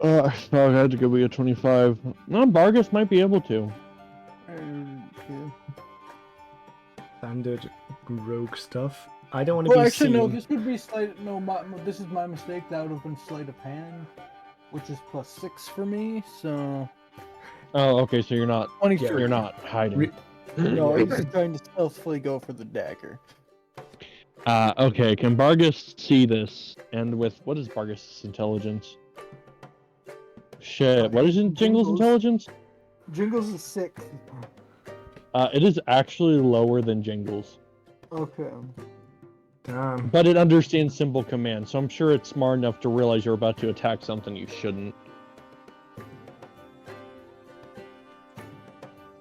I had to give me a 25. No, Vargas might be able to. Standard rogue stuff. I don't want to Well, be actually, seen. no. This would be sleight. No, this is my mistake. That would have been sleight of hand, which is +6 for me. So Oh, okay, so you're not 23. you're not hiding. No, he's just trying to stealthily go for the dagger. Okay, can Vargas see this? And with what is Vargas' intelligence? Shit, what is in Jingle's intelligence? Jingles is 6. It is actually lower than Jingle's. Okay. Damn. But it understands simple commands, so I'm sure it's smart enough to realize you're about to attack something you shouldn't.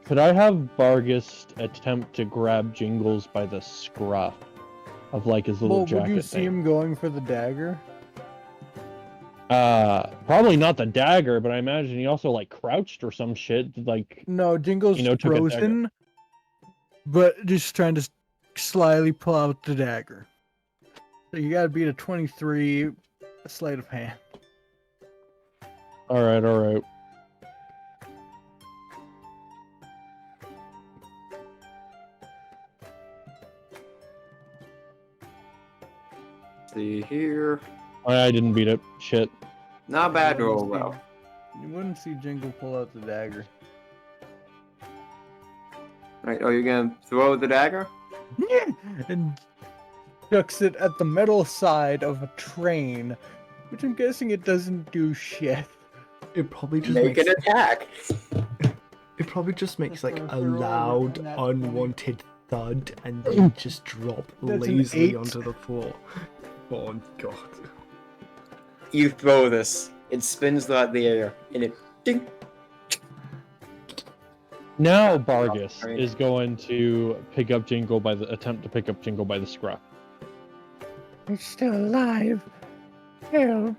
Could I have Vargas attempt to grab Jingles by the scruff of like his little Well, jacket would you see thing? him going for the dagger? Probably not the dagger, but I imagine he also like crouched or some shit. Like, No, Jingle's You know, took a dagger. frozen, but just trying to slyly pull out the dagger. So you gotta beat a 23, a sleight of hand. all right. See here. I didn't beat it. Shit. Not a bad roll, though. You wouldn't see Jingle pull out the dagger. Right, are you gonna throw the dagger? And chucks it at the metal side of a train, which I'm guessing it doesn't do shit. It probably just Make makes an attack. it probably just makes like That's a a roll loud, on that unwanted thud, and then just drop That's an lazily 8. onto the floor. Oh god. You throw this. It spins throughout the air, and it ding. Now Vargas Right. is going to pick up Jingle by the scruff. It's still alive. Help.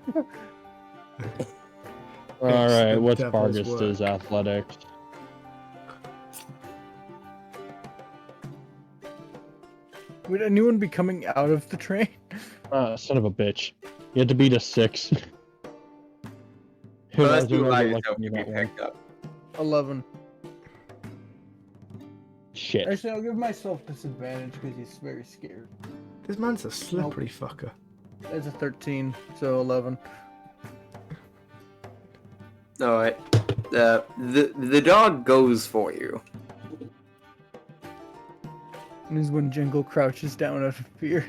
All right, the what's devil's Vargas' work. athletics? Would anyone be coming out of the train? Son of a bitch. You had to beat a 6. Who Well, that's knows, too who knows high what yourself lucky to be that one. picked up. 11. Shit. Actually, I'll give myself disadvantage because he's very scared. This man's a slippery fucker. That's a 13, so 11. Alright. The dog goes for you. And this is when Jingle crouches down out of fear.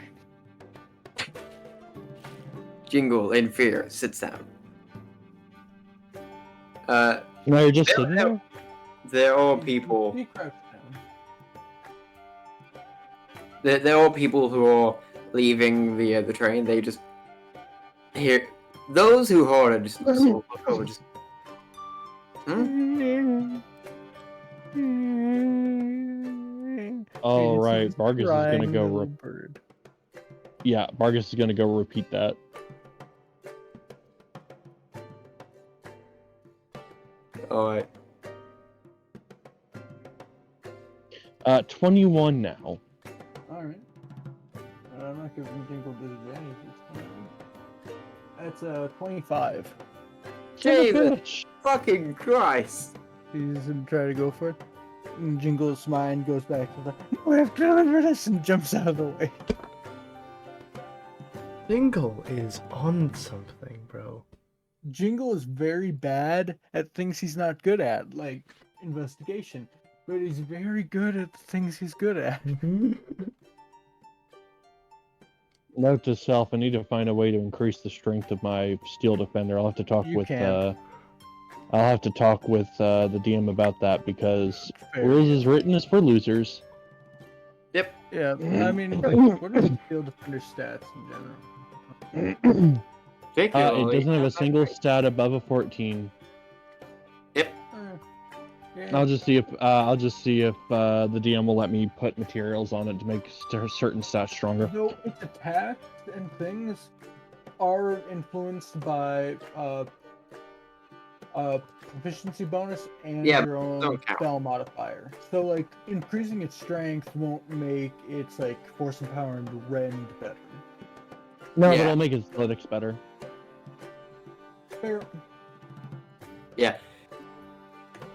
Jingle, in fear, sits down. No, you're just There- sitting there? There are people. He crouched down. There are people who are leaving the train. They just hear those who heard it just sort of look over. Just Oh, And it's right. this Vargas is gonna crying go. little bird. Yeah, Vargas is gonna go repeat that. alright. 21 now. Alright. I'm not giving Jingle disadvantage this time. That's a 25. Son of a Jesus bitch. fucking Christ! He's gonna try to go for it. And Jingle's mind goes back to the we have to deliver this and jumps out of the way. Jingle is on something, bro. Jingle is very bad at things he's not good at, like investigation. But he's very good at the things he's good at. Note to self: I need to find a way to increase the strength of my steel defender. I'll have to talk You with. can. I'll have to talk with the DM about that because Fair. rules is written is for losers. Yep. Yeah, I mean, what are Steel Defender stats in general? Particularly, It doesn't have a single stat above a 14. Yep. I'll just see if the DM will let me put materials on it to make certain stats stronger. No, its attacks and things are influenced by proficiency bonus and Yeah, your own don't count. spell modifier. So like increasing its strength won't make its like force and power and rend better. No, but Yeah. it'll make athletics better. Fair. Yeah.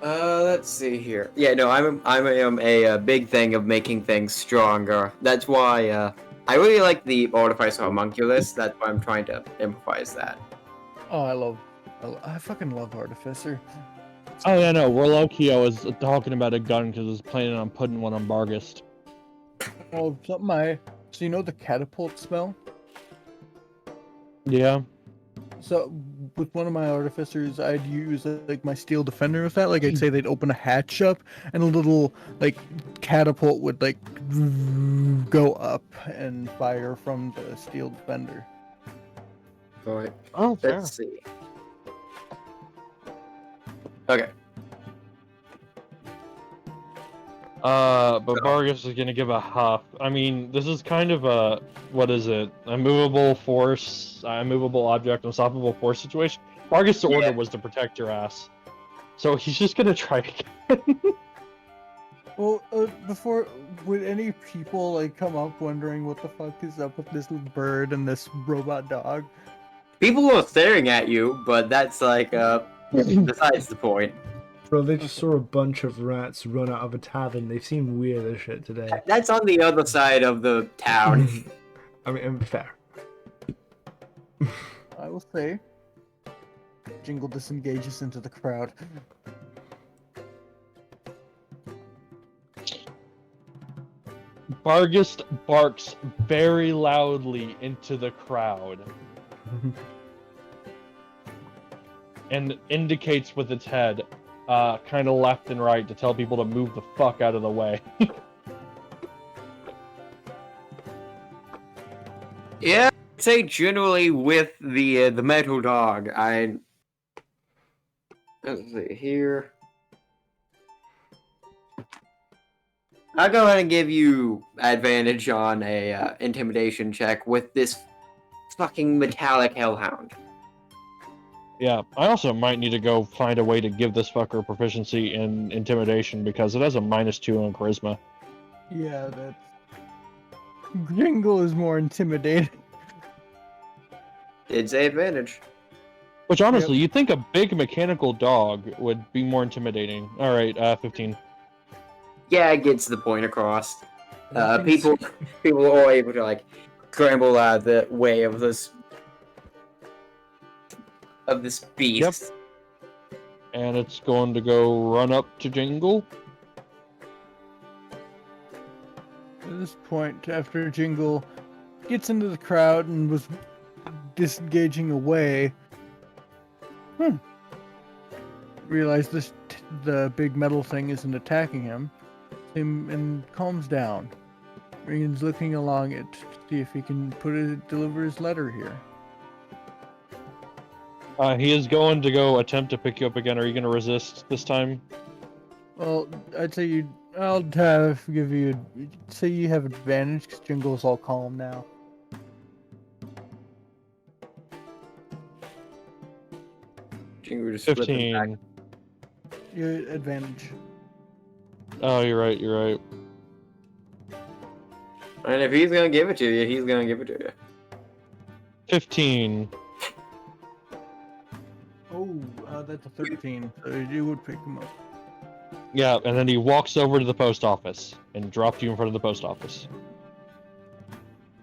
Let's see here. Yeah, no, I am a big thing of making things stronger. That's why I really like the Artificer Homunculus. That's why I'm trying to improvise that. Oh, I fucking love Artificer. Oh yeah, no, Warlockio is talking about a gun because he's planning on putting one on Bargist. Oh, so you know the catapult spell? Yeah. So with one of my artificers, I'd use like my steel defender with that. Like I'd say they'd open a hatch up, and a little like catapult would like go up and fire from the steel defender. Alright, Oh, fair. let's see. Okay. But Bargist is gonna give a huff. I mean, this is kind of a what is it? A movable force, a movable object, unstoppable force situation. Bargist's order was to protect your ass, so he's just gonna try again. Well, before would any people like come up wondering what the fuck is up with this bird and this robot dog? People are staring at you, but that's like besides the point. Bro, they just saw a bunch of rats run out of a tavern. They seem weird as shit today. That's on the other side of the town. I mean, fair. I will say, Jingle disengages into the crowd. Bargist barks very loudly into the crowd and indicates with its head, kind of left and right, to tell people to move the fuck out of the way. Yeah, I'd say generally with the metal dog, let's see here. I'll go ahead and give you advantage on a intimidation check with this fucking metallic hellhound. Yeah, I also might need to go find a way to give this fucker proficiency in intimidation because it has a -2 on charisma. Yeah, that's. Jingle is more intimidating. It's an advantage. Which honestly, you'd think a big mechanical dog would be more intimidating. Alright, 15. Yeah, it gets the point across. People are able to like scramble out of the way of this beast. Yep. And it's going to go run up to Jingle. At this point, after Jingle gets into the crowd and was disengaging away, realized the big metal thing isn't attacking him, and calms down. Regan's looking along it to see if he can deliver his letter here. He is going to go attempt to pick you up again. Are you going to resist this time? Well, I'd say say you have advantage because Jingle's all calm now. Jingle just flipping back. 15. Your advantage. Oh, you're right. And if he's gonna give it to you, he's gonna give it to you. 15. Oh, that's a 13. So you would pick him up. Yeah, and then he walks over to the post office and dropped you in front of the post office.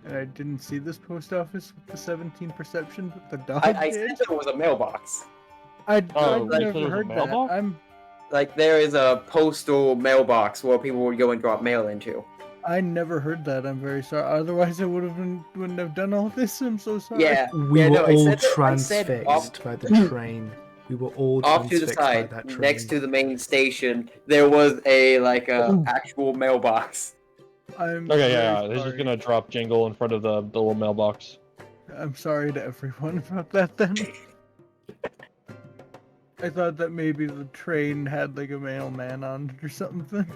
And I didn't see this post office with the 17 perception, but the dog I did. said there was a mailbox. I'd Oh, you said never it was a heard that. mailbox? Like there is a postal mailbox where people would go and drop mail into. I never heard that. I'm very sorry. Otherwise, I wouldn't have done all this. I'm so sorry. Yeah, We yeah, were no, I all said transfixed by the train. We were all off to the transfixed by side, that train. next to the main station, there was a actual mailbox. I'm Okay, very yeah, he's just sorry. gonna drop Jingle in front of the little mailbox. I'm sorry to everyone about that then. I thought that maybe the train had like a mailman on it or something.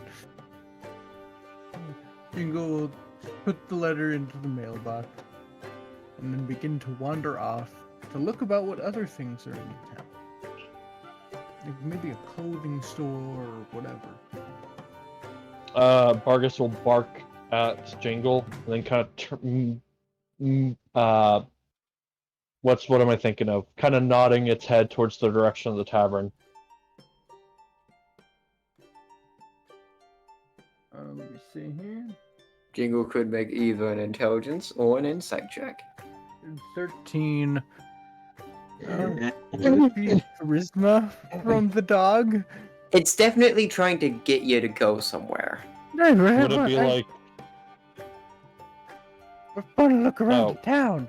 Jingle will put the letter into the mailbox and then begin to wander off to look about what other things are in the town. Like maybe a clothing store or whatever. Vargas will bark at Jingle, and then kind of what am I thinking of? Kind of nodding its head towards the direction of the tavern. Let me see here. Jingle could make either an intelligence or an insight check. 13. Would it be charisma from the dog? It's definitely trying to get you to go somewhere. Would it be like, We're going to look around Oh. the town.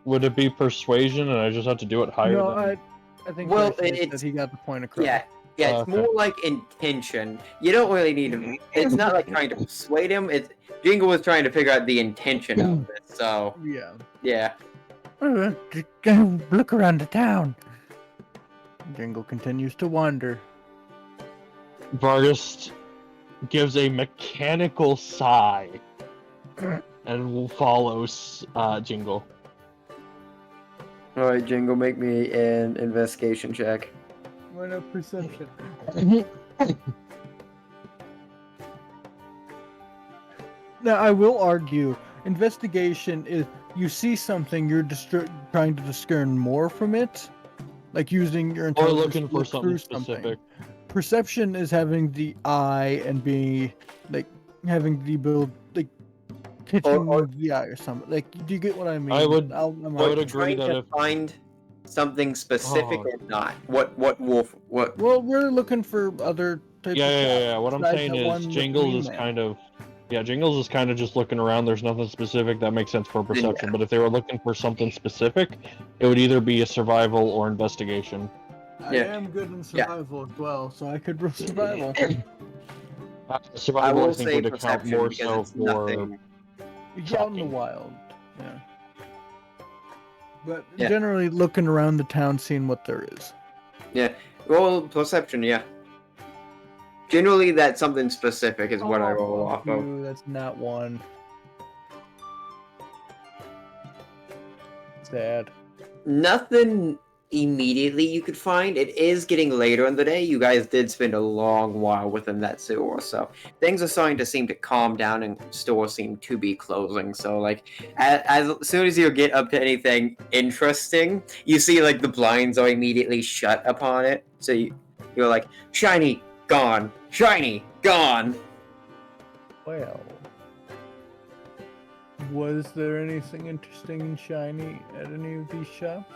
would it be persuasion, and I just have to do it higher No, than? I think Well, Trashy said it's- he got the point across. Yeah, it's Okay. more like intention. You don't really need to. It's not like trying to persuade him. It's Jingle was trying to figure out the intention of it. So Yeah. yeah, Go look around the town. Jingle continues to wander. Vargas gives a mechanical sigh and follows Jingle. all right, Jingle, make me an investigation check. Why not perception? Now, I will argue, investigation is you see something, you're trying to discern more from it, like using your Or intelligence looking to for look something through specific. Perception is having the eye and being like having the ability, like catching the eye or something. Like, do you get what I mean? I would- I'm I would like, agree Trying that to if find something specific Oh. or not. What wolf? What? well, we're looking for other types Yeah, of yeah, stuff yeah. What I'm besides saying that is one with the Jingles is wingman. kind of, Jingles is kind of just looking around. There's nothing specific that makes sense for perception. But if they were looking for something specific, it would either be a survival or investigation. I Yeah. am good in Yeah. survival as well, so I could roll survival. I Survival, I, will think, say would account perception more because so it's for. nothing. Yeah, out in the Shocking. wild. Yeah. But Yeah. generally looking around the town, seeing what there is. Yeah. Roll perception. Yeah. Generally, that something specific is what I roll off of. Ooh, that's not one. Sad. Nothing immediately you could find. It is getting later in the day. You guys did spend a long while within that sewer, so things are starting to seem to calm down and stores seem to be closing. So like as soon as you get up to anything interesting, you see like the blinds are immediately shut upon it. So you're like, shiny, gone, shiny, gone. Well. Was there anything interesting and shiny at any of these shops?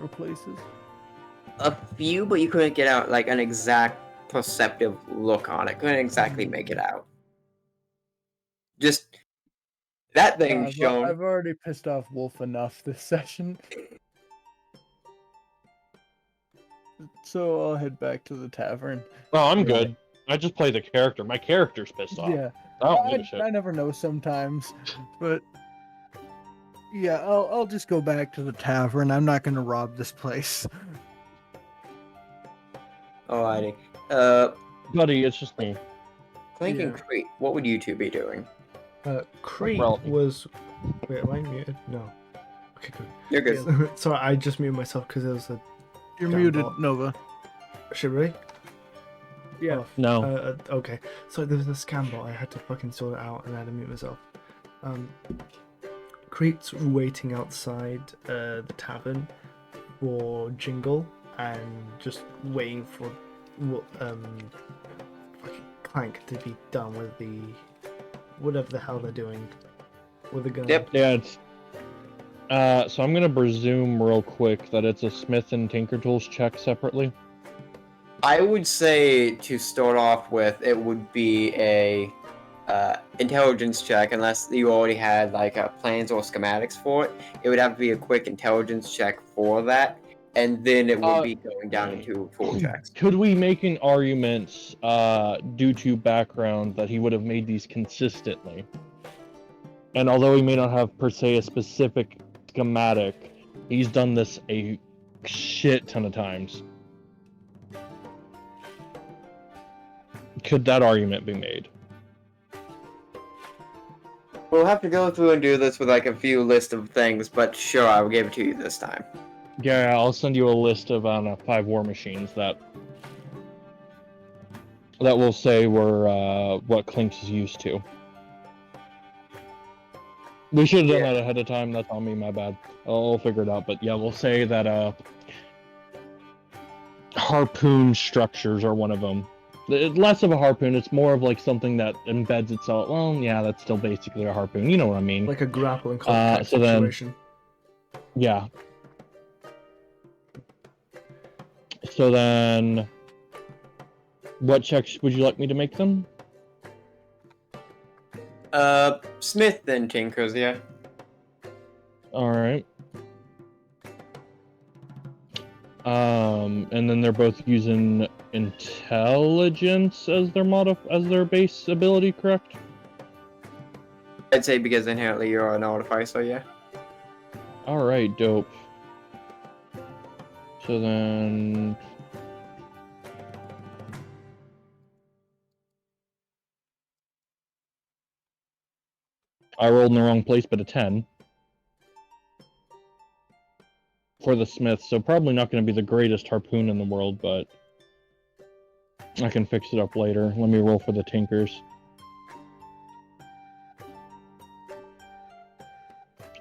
Or places? A few, but you couldn't get out like an exact perceptive look on it. Couldn't exactly make it out. Just that thing shown. I've already pissed off Wolf enough this session. So I'll head back to the tavern. Oh, I'm Yeah. good. I just play the character. My character's pissed off. Yeah. I don't give a shit. I never know sometimes, but yeah, I'll just go back to the tavern. I'm not gonna rob this place. Alrighty. Buddy, it's just me. Clank and Yeah. CRHYTT, what would you two be doing? CRHYTT Relative. was. Wait, am I muted? No. Okay, good. You're good. Sorry, I just muted myself because it was a. You're Down muted, bot. Nova. Shit, really? Yeah. Oh, No. okay. So there was a scam bot. I had to fucking sort it out and I had to mute myself. CRHYTT's waiting outside the tavern for Jingle and just waiting for fucking Clank to be done with the whatever the hell they're doing with the gun. Yep. Yeah, it's. So I'm gonna presume real quick that it's a Smith and Tinker Tools check separately. I would say to start off with, it would be a intelligence check, unless you already had like plans or schematics for it. It would have to be a quick intelligence check for that, and then it would be going down into full checks. Could we make an argument, due to background, that he would have made these consistently? And although he may not have per se a specific schematic, he's done this a shit ton of times. Could that argument be made? We'll have to go through and do this with like a few list of things, but sure, I will give it to you this time. Yeah, I'll send you a list of 5 war machines that will say were what Clinks is used to. We should have done that ahead of time. That's on me, my bad. I'll figure it out. But yeah, we'll say that harpoon structures are one of them. It's less of a harpoon. It's more of like something that embeds itself. Well, yeah, that's still basically a harpoon. You know what I mean? Like a grappling hook type so then- situation. Yeah. So then, what checks would you like me to make them? Smith then Tinkers, yeah. All right. And then they're both using intelligence as their base ability, correct? I'd say because inherently you're an artificer, yeah. All right, dope. So then, I rolled in the wrong place, but a 10 for the Smith. So probably not going to be the greatest harpoon in the world, but I can fix it up later. Let me roll for the Tinkers.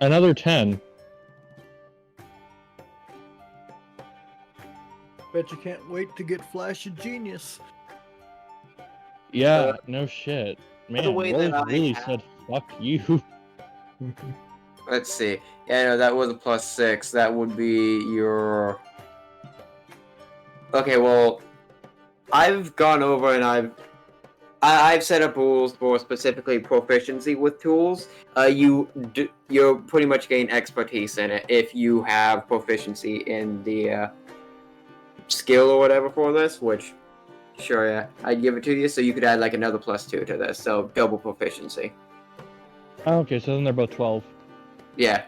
Another 10. Bet you can't wait to get Flash of Genius. Yeah, no shit. Man, way Rose that I really have- said fuck you. Let's see. Yeah, no, that was a +6. That would be your... Okay, well, I've gone over and I've set up rules for specifically proficiency with tools. You'll pretty much gain expertise in it if you have proficiency in the skill or whatever for this, which, sure, yeah, I'd give it to you, so you could add like another +2 to this, so double proficiency. Oh, okay, so then they're both 12. Yeah.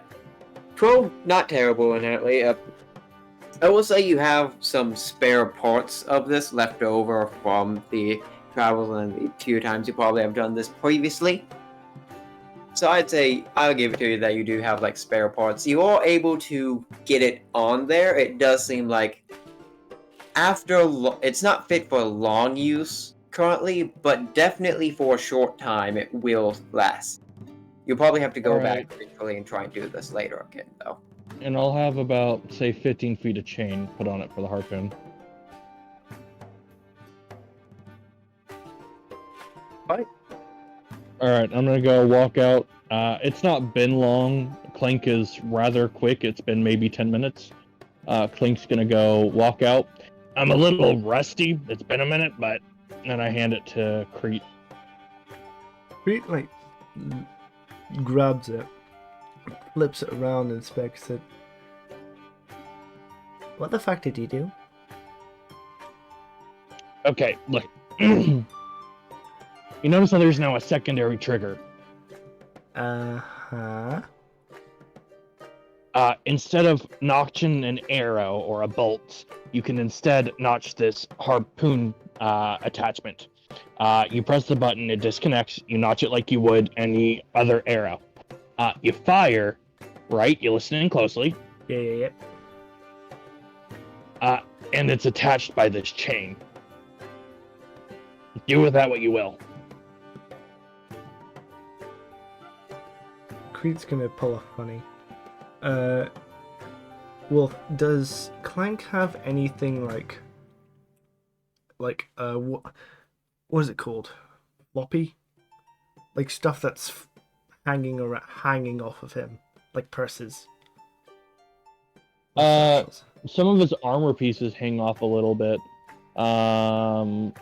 12, not terrible inherently. I will say you have some spare parts of this left over from the travels and the 2 times you probably have done this previously. So I'd say I'll give it to you that you do have like spare parts. You are able to get it on there. It does seem like it's not fit for long use currently, but definitely for a short time it will last. You'll probably have to go Alright. back briefly and try and do this later again, though. And I'll have about, say, 15 feet of chain put on it for the harpoon. Right. Alright, I'm gonna go walk out. It's not been long. Clank is rather quick. It's been maybe 10 minutes. Clank's gonna go walk out. I'm a little rusty. It's been a minute, but... then I hand it to CRHYTT. CRHYTT, like, grabs it, flips it around, inspects it. What the fuck did you do? Okay, look. You notice how there's now a secondary trigger. Uh-huh. Instead of notching an arrow or a bolt, you can instead notch this harpoon attachment. You press the button, it disconnects, you notch it like you would any other arrow. You fire, right? You're listening closely. Yeah. And it's attached by this chain. Do with that what you will. CRHYTT's gonna pull a funny. Well, does Clank have anything like what is it called? Floppy? Like stuff that's hanging off of him, like purses. Satchels. Some of his armor pieces hang off a little bit. No,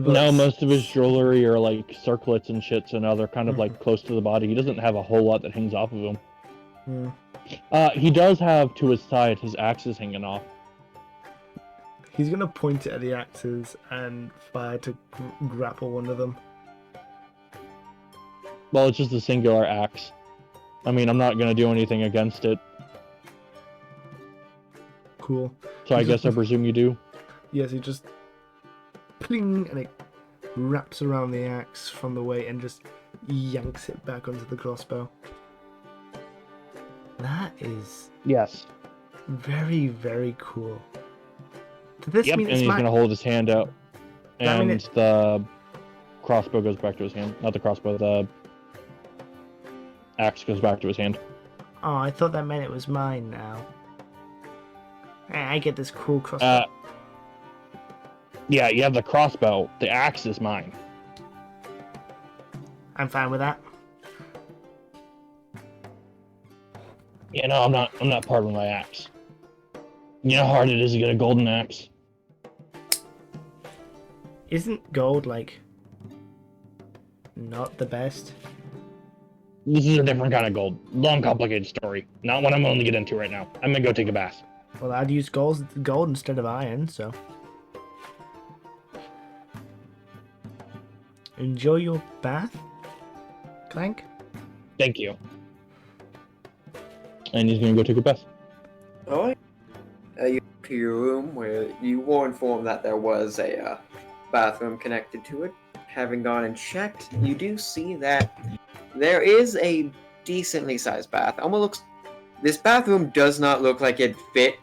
but No, most of his jewelry are like circlets and shit, so now they're kind of like close to the body. He doesn't have a whole lot that hangs off of him. Hmm. He does have to his side his axes hanging off. He's gonna point it at the axes and fire to grapple one of them. Well, it's just a singular axe. I mean, I'm not gonna do anything against it. cool. So I guess I presume you do. Yes, he just pling, and it wraps around the axe from the way and just yanks it back onto the crossbow. That is Yes. very, very cool. Does this Yep, mean and it's he's my... gonna hold his hand out, That mean and the crossbow goes back to his hand. Not the crossbow, the axe goes back to his hand. Oh, I thought that meant it was mine now. I get this cool crossbow. Yeah, you have the crossbow. The axe is mine. I'm fine with that. Yeah, no, I'm not part of my axe. You know how hard it is to get a golden axe? Isn't gold, like, not the best? This is a different kind of gold. Long, complicated story. Not one I'm willing to get into right now. I'm gonna go take a bath. Well, I'd use gold instead of iron, so... Enjoy your bath, Clank? Thank you. And he's gonna go take a bath. Alright. You to your room where you were informed that there was a bathroom connected to it. Having gone and checked, you do see that there is a decently sized bath. This bathroom does not look like it fit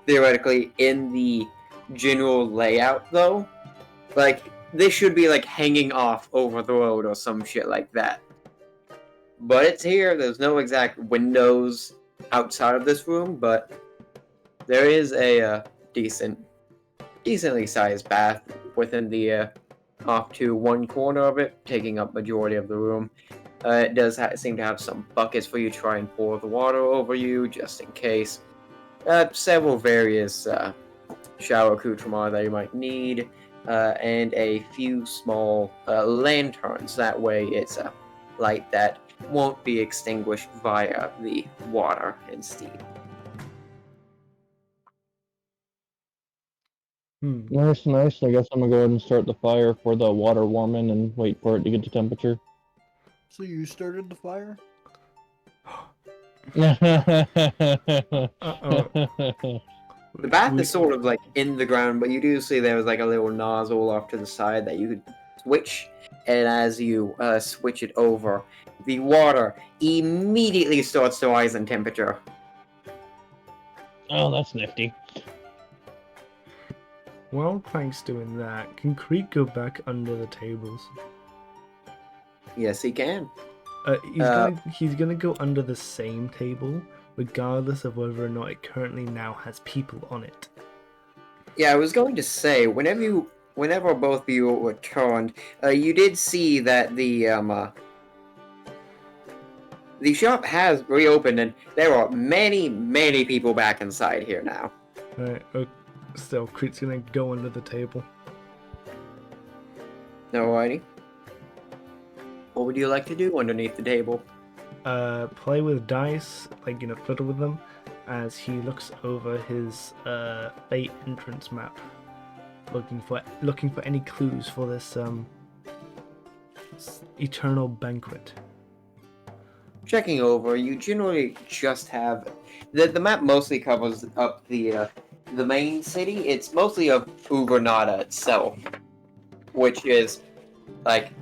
theoretically in the general layout though. Like, this should be like hanging off over the road or some shit like that. But it's here. There's no exact windows outside of this room, but there is a decently sized bath within the off to one corner of it, taking up majority of the room. It does seem to have some buckets for you to try and pour the water over you, just in case. Several various shower accoutrements that you might need, and a few small lanterns. That way it's a light that won't be extinguished via the water and steam. Nice, nice. I guess I'm gonna go ahead and start the fire for the water warming and wait for it to get to temperature. So you started the fire? The bath is sort of like in the ground, but you do see there was like a little nozzle off to the side that you could switch, and as you switch it over, the water immediately starts to rise in temperature. Oh, that's nifty. While Clank's doing that, can Creek go back under the tables? Yes, he can. He's gonna go under the same table, regardless of whether or not it currently now has people on it. Yeah, I was going to say, whenever both of you returned, you did see that the shop has reopened, and there are many people back inside here now. Right, still, Creek's gonna go under the table. Alrighty. What would you like to do underneath the table? Play with dice, like, fiddle with them, as he looks over his fate entrance map, looking for any clues for this eternal banquet. Checking over, you generally just have the map mostly covers up the main city. It's mostly of Uvernada itself, which is like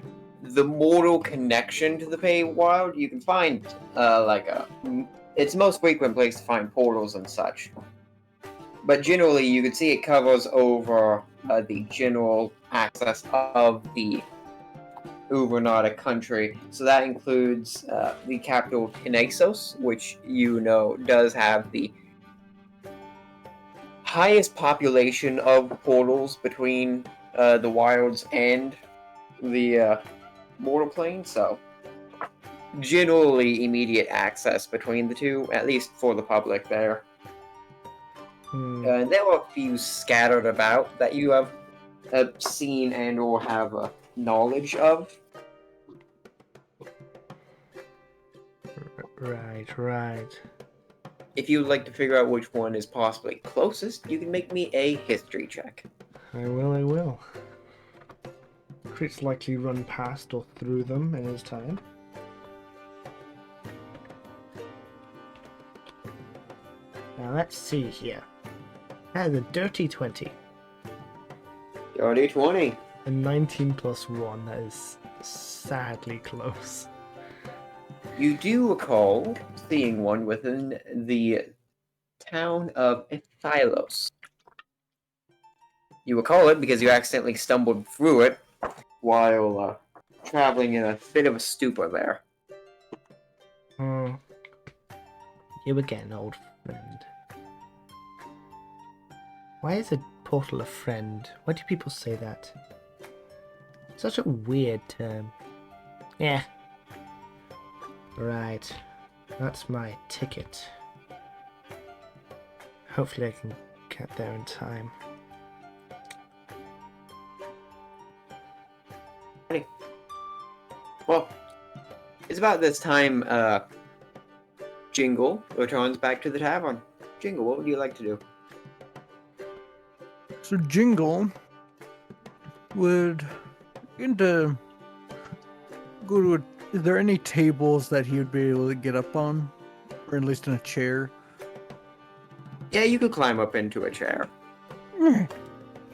the mortal connection to the Feywild. You can find it's the most frequent place to find portals and such. But generally, you can see it covers over the general access of the Uvernada country. So that includes the capital Knessos, which does have the highest population of portals between the wilds and the mortal plane. So generally immediate access between the two, at least for the public there. There are a few scattered about that you have seen and or have knowledge of. Right. If you'd like to figure out which one is possibly closest, you can make me a history check. I will. Crit's likely run past or through them in his time. Now let's see here. That is a dirty 20. Dirty 20. A 19 plus 1. That is sadly close. You do recall seeing one within the town of Ethylos. You recall it because you accidentally stumbled through it while traveling in a bit of a stupor there. Oh. You again, old friend. Why is a portal a friend? Why do people say that? Such a weird term. Yeah. Right. That's my ticket. Hopefully I can get there in time. Well, it's about this time Jingle returns back to the tavern. Jingle, what would you like to do? So Jingle would begin to go to is there any tables that he would be able to get up on? Or at least in a chair? Yeah, you could climb up into a chair.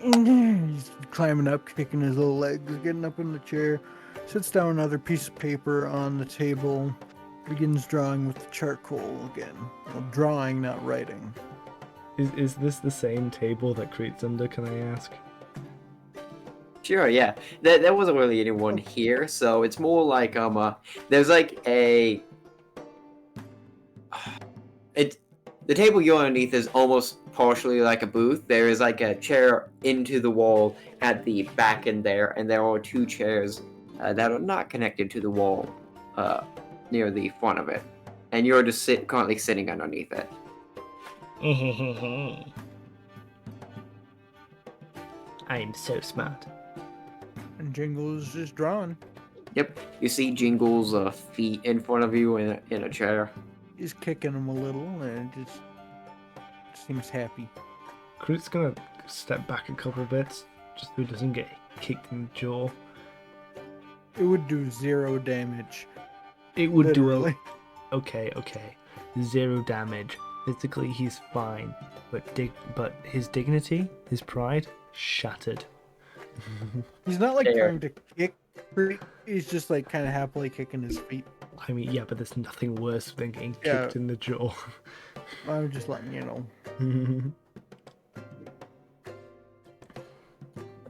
He's climbing up, kicking his little legs, getting up in the chair, sits down another piece of paper on the table, begins drawing with the charcoal again. Well, drawing, not writing. Is this the same table that CRHYTT's under, can I ask? Sure, yeah. There wasn't really anyone here, so it's more like there's like a the table you're underneath is almost partially like a booth. There is like a chair into the wall at the back end there, and there are two chairs that are not connected to the wall near the front of it. And you're just currently sitting underneath it. I'm so smart. And Jingle is just drawing. Yep, you see Jingle's feet in front of you in a chair. He's kicking him a little, and it just seems happy. CRHYTT's gonna step back a couple bits, just so he doesn't get kicked in the jaw. It would do 0 damage. It would Literally. do okay. 0 damage. Physically, he's fine, but his dignity, his pride, shattered. He's not like There. trying to kick. He's just like kind of happily kicking his feet. I mean, yeah, but there's nothing worse than getting kicked Yeah. in the jaw. I'm just letting you know.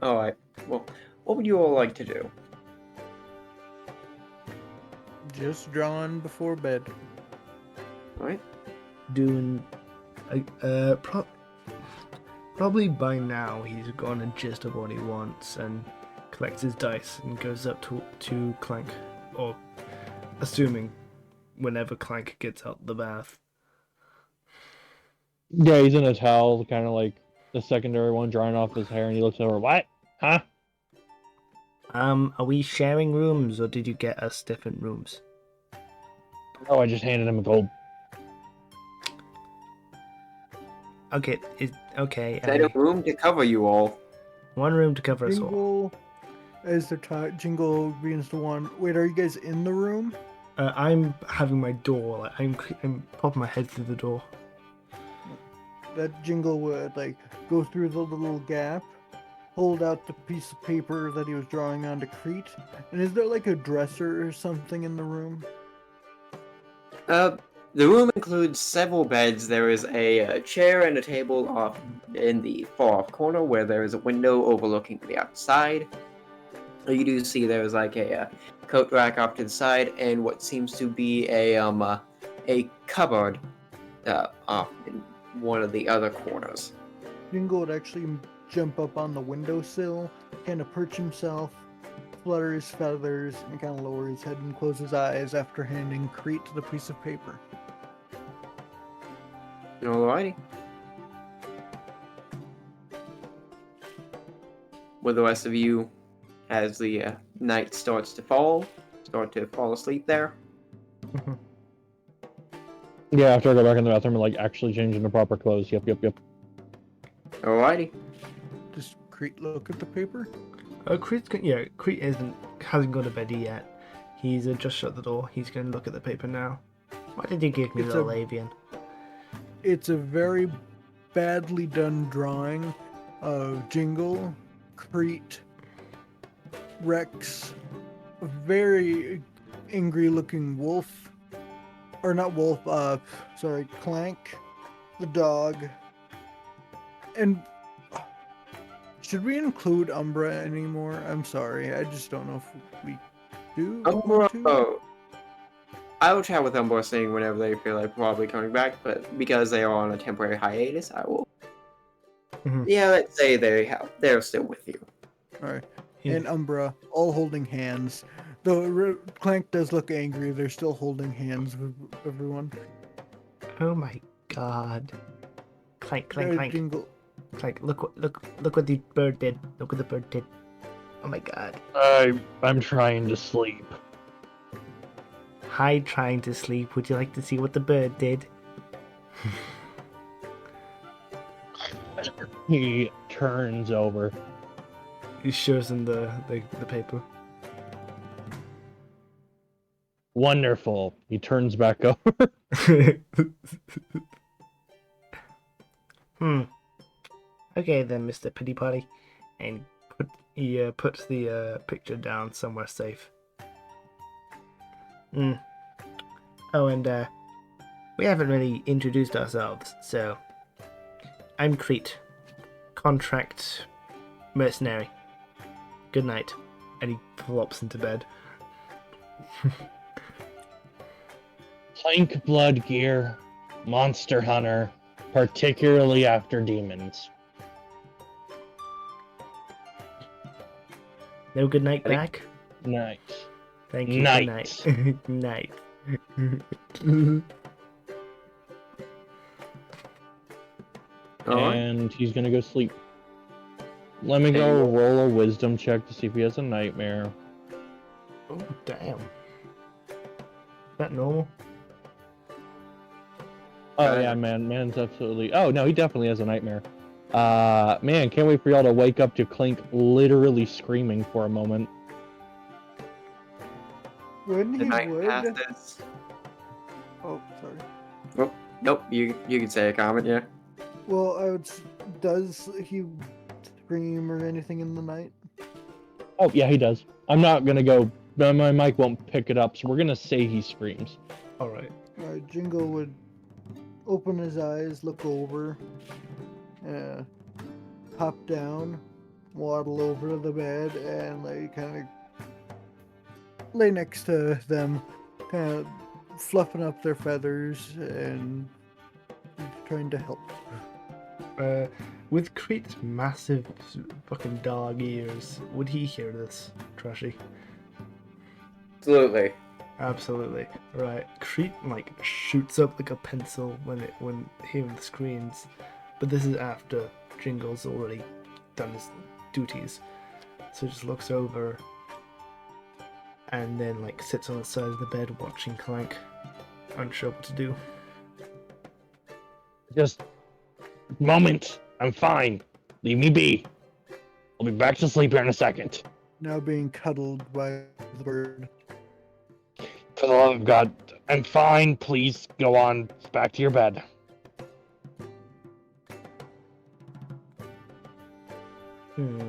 Alright, well, what would you all like to do? Just drawing before bed. Alright? Doing, probably by now he's gone and gist of what he wants and collects his dice and goes up to Clank, or assuming whenever Clank gets out the bath. Yeah, he's in a towel, kind of like the secondary one, drying off his hair, and he looks over. What? Huh? Are we sharing rooms, or did you get us different rooms? Oh, I just handed him a gold. Okay, okay. Is that a room to cover you all? One room to cover us all. Jingle, as they're Jingle begins to one. Wait, are you guys in the room? I'm having my door. Like, I'm popping my head through the door. That Jingle would like go through the little gap, hold out the piece of paper that he was drawing onto CRHYTT. And is there like a dresser or something in the room? The room includes several beds. There is a chair and a table off in the far off corner where there is a window overlooking the outside. You do see there is like a coat rack off to the side and what seems to be a cupboard off in one of the other corners. Jingle would actually jump up on the windowsill, kind of perch himself, flutter his feathers, and kind of lower his head and close his eyes after handing CRHYTT the piece of paper. Alrighty. With the rest of you, as the night starts to fall asleep there. Yeah, after I go back in the bathroom and like actually change into proper clothes. Yep. Alrighty. Does CRHYTT look at the paper? CRHYTT hasn't gone to bed yet. He's just shut the door. He's going to look at the paper now. Why did you give me It's little avian? It's a very badly done drawing of Jingle, CRHYTT, Rex, a very angry looking wolf, or not wolf, sorry, Clank, the dog, and should we include Umbra anymore? I'm sorry, I just don't know if we do want to. Oh, I will chat with Umbra saying whenever they feel like probably coming back, but because they are on a temporary hiatus, I will. Mhm. Yeah, let's say they're still with you. Alright, Yeah. and Umbra, all holding hands. Though Clank does look angry, they're still holding hands with everyone. Oh my god. Clank, clank, clank. Jingle. Clank, look what the bird did. Look what the bird did. Oh my god. I'm trying to sleep. Hi, trying to sleep. Would you like to see what the bird did? He turns over. He shows him the paper. Wonderful. He turns back over. Okay then, Mr. Pity Potty. And he puts the picture down somewhere safe. Oh, and we haven't really introduced ourselves, so I'm CRHYTT, contract mercenary. Good night. And he flops into bed. Clank BLOODGEAR, monster hunter, particularly after demons. No good night I think- back? Nice. Thank you. Night. Good night. Alright. And he's gonna go sleep. Let me go roll a wisdom check to see if he has a nightmare. Oh, damn. Is that normal? Oh yeah, man's absolutely. Oh no, he definitely has a nightmare. Man, can't wait for y'all to wake up to Clank literally screaming for a moment. When The he night would. passes. Oh, sorry. Oh, nope. You can say a comment, yeah. Well, does he scream or anything in the night? Oh yeah, he does. I'm not gonna go. My mic won't pick it up, so we're gonna say he screams. Alright. Jingle would open his eyes, look over, hop down, waddle over to the bed, and kind of lay next to them, kind of fluffing up their feathers and trying to help. With CRHYTT's massive fucking dog ears, would he hear this, Trashy? Absolutely. Absolutely. Right. CRHYTT shoots up like a pencil when hearing the screams, but this is after Jingle's already done his duties. So he just looks over and then sits on the side of the bed watching Clank, unsure what to do. Just moment. I'm fine. Leave me be. I'll be back to sleep here in a second. Now being cuddled by the bird. For the love of God, I'm fine. Please go on back to your bed.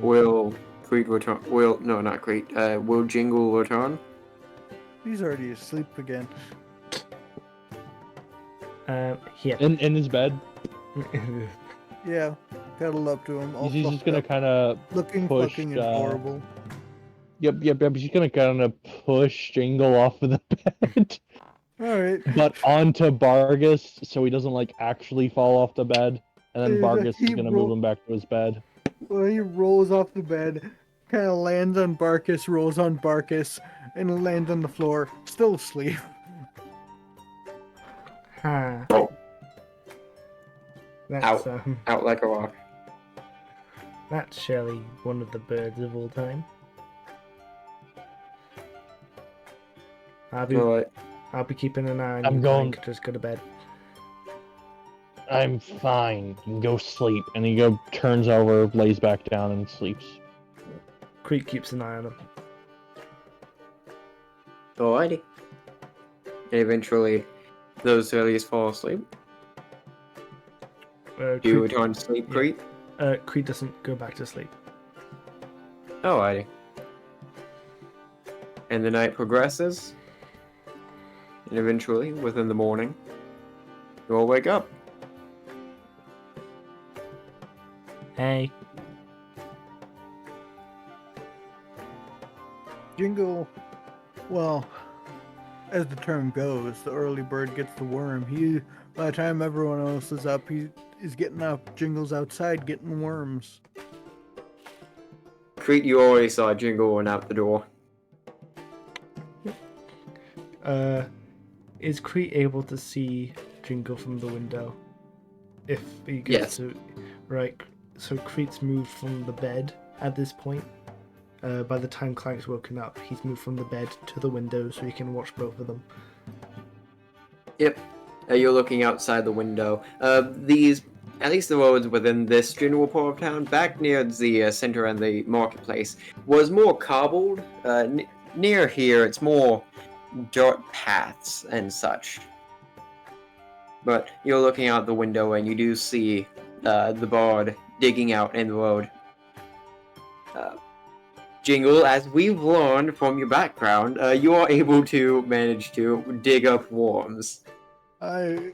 Will CRHYTT return? No, not CRHYTT. Will Jingle return? He's already asleep again. Yeah. In his bed. Yeah, cuddled up to him. All He's just fluffed gonna up, kind of looking push, fucking adorable. Yep. He's gonna kind of push Jingle off of the bed, All right. but onto Bargus, so he doesn't actually fall off the bed. And then Dude, Bargus he is gonna move him back to his bed. Well, he rolls off the bed, kind of lands on Barkus, rolls on Barkus, and lands on the floor, still asleep. Huh. That's Out. Out like a rock. that's surely one of the birds of all time. Alright. I'll be keeping an eye on I'm you, going- Clank. Just go to bed. I'm fine. You can go sleep. And he turns over, lays back down, and sleeps. CRHYTT keeps an eye on him. Alrighty. And eventually, those earliest fall asleep. Do you return to sleep, yeah. CRHYTT? CRHYTT doesn't go back to sleep. Alrighty. And the night progresses. And eventually, within the morning, you all wake up. Hey. Jingle, well, as the term goes, the early bird gets the worm. By the time everyone else is up, he is getting up. Jingle's outside getting worms. CRHYTT, you already saw Jingle run out the door. Is CRHYTT able to see Jingle from the window? If he goes Yes. to... Right, so CRHYTT's moved from the bed at this point. By the time Clank's woken up, he's moved from the bed to the window so he can watch both of them. Yep. You're looking outside the window. At least the roads within this general part of town, back near the center and the marketplace, was more cobbled. Near here, it's more dirt paths and such. But you're looking out the window and you do see the bard digging out in the road. Jingle, as we've learned from your background, you are able to manage to dig up worms. I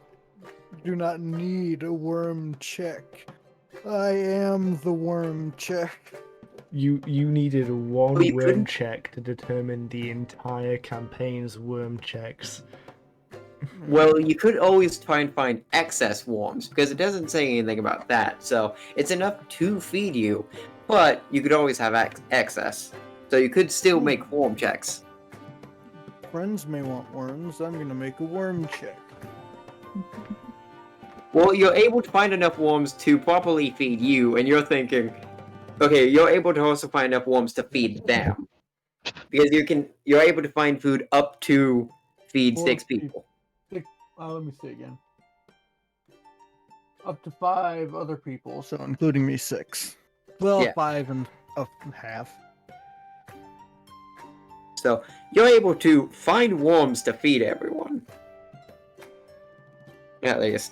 do not need a worm check. I am the worm check. You needed one you worm couldn't- check to determine the entire campaign's worm checks. Well, you could always try and find excess worms, because it doesn't say anything about that, so it's enough to feed you, but you could always have excess. So you could still make worm checks. Friends may want worms. I'm gonna make a worm check. Well, you're able to find enough worms to properly feed you, and you're thinking, okay, you're able to also find enough worms to feed them. Because you're able to find food up to feed 6 people. Let me see again. Up to 5 other people, so including me 6. Well, Yeah. 5 and a half. So you're able to find worms to feed everyone. At least.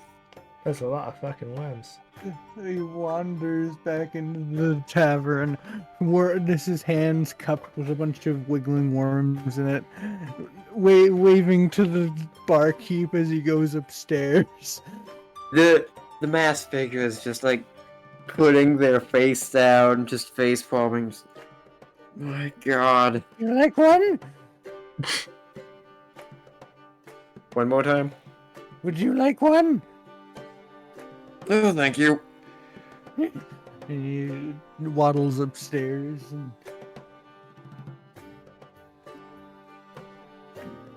That's a lot of fucking worms. He wanders back into the tavern. This is hands cupped with a bunch of wiggling worms in it, waving to the barkeep as he goes upstairs. The masked figure is just like putting their face down, just face palming. My God. You like one? One more time. Would you like one? Oh, thank you. And he waddles upstairs and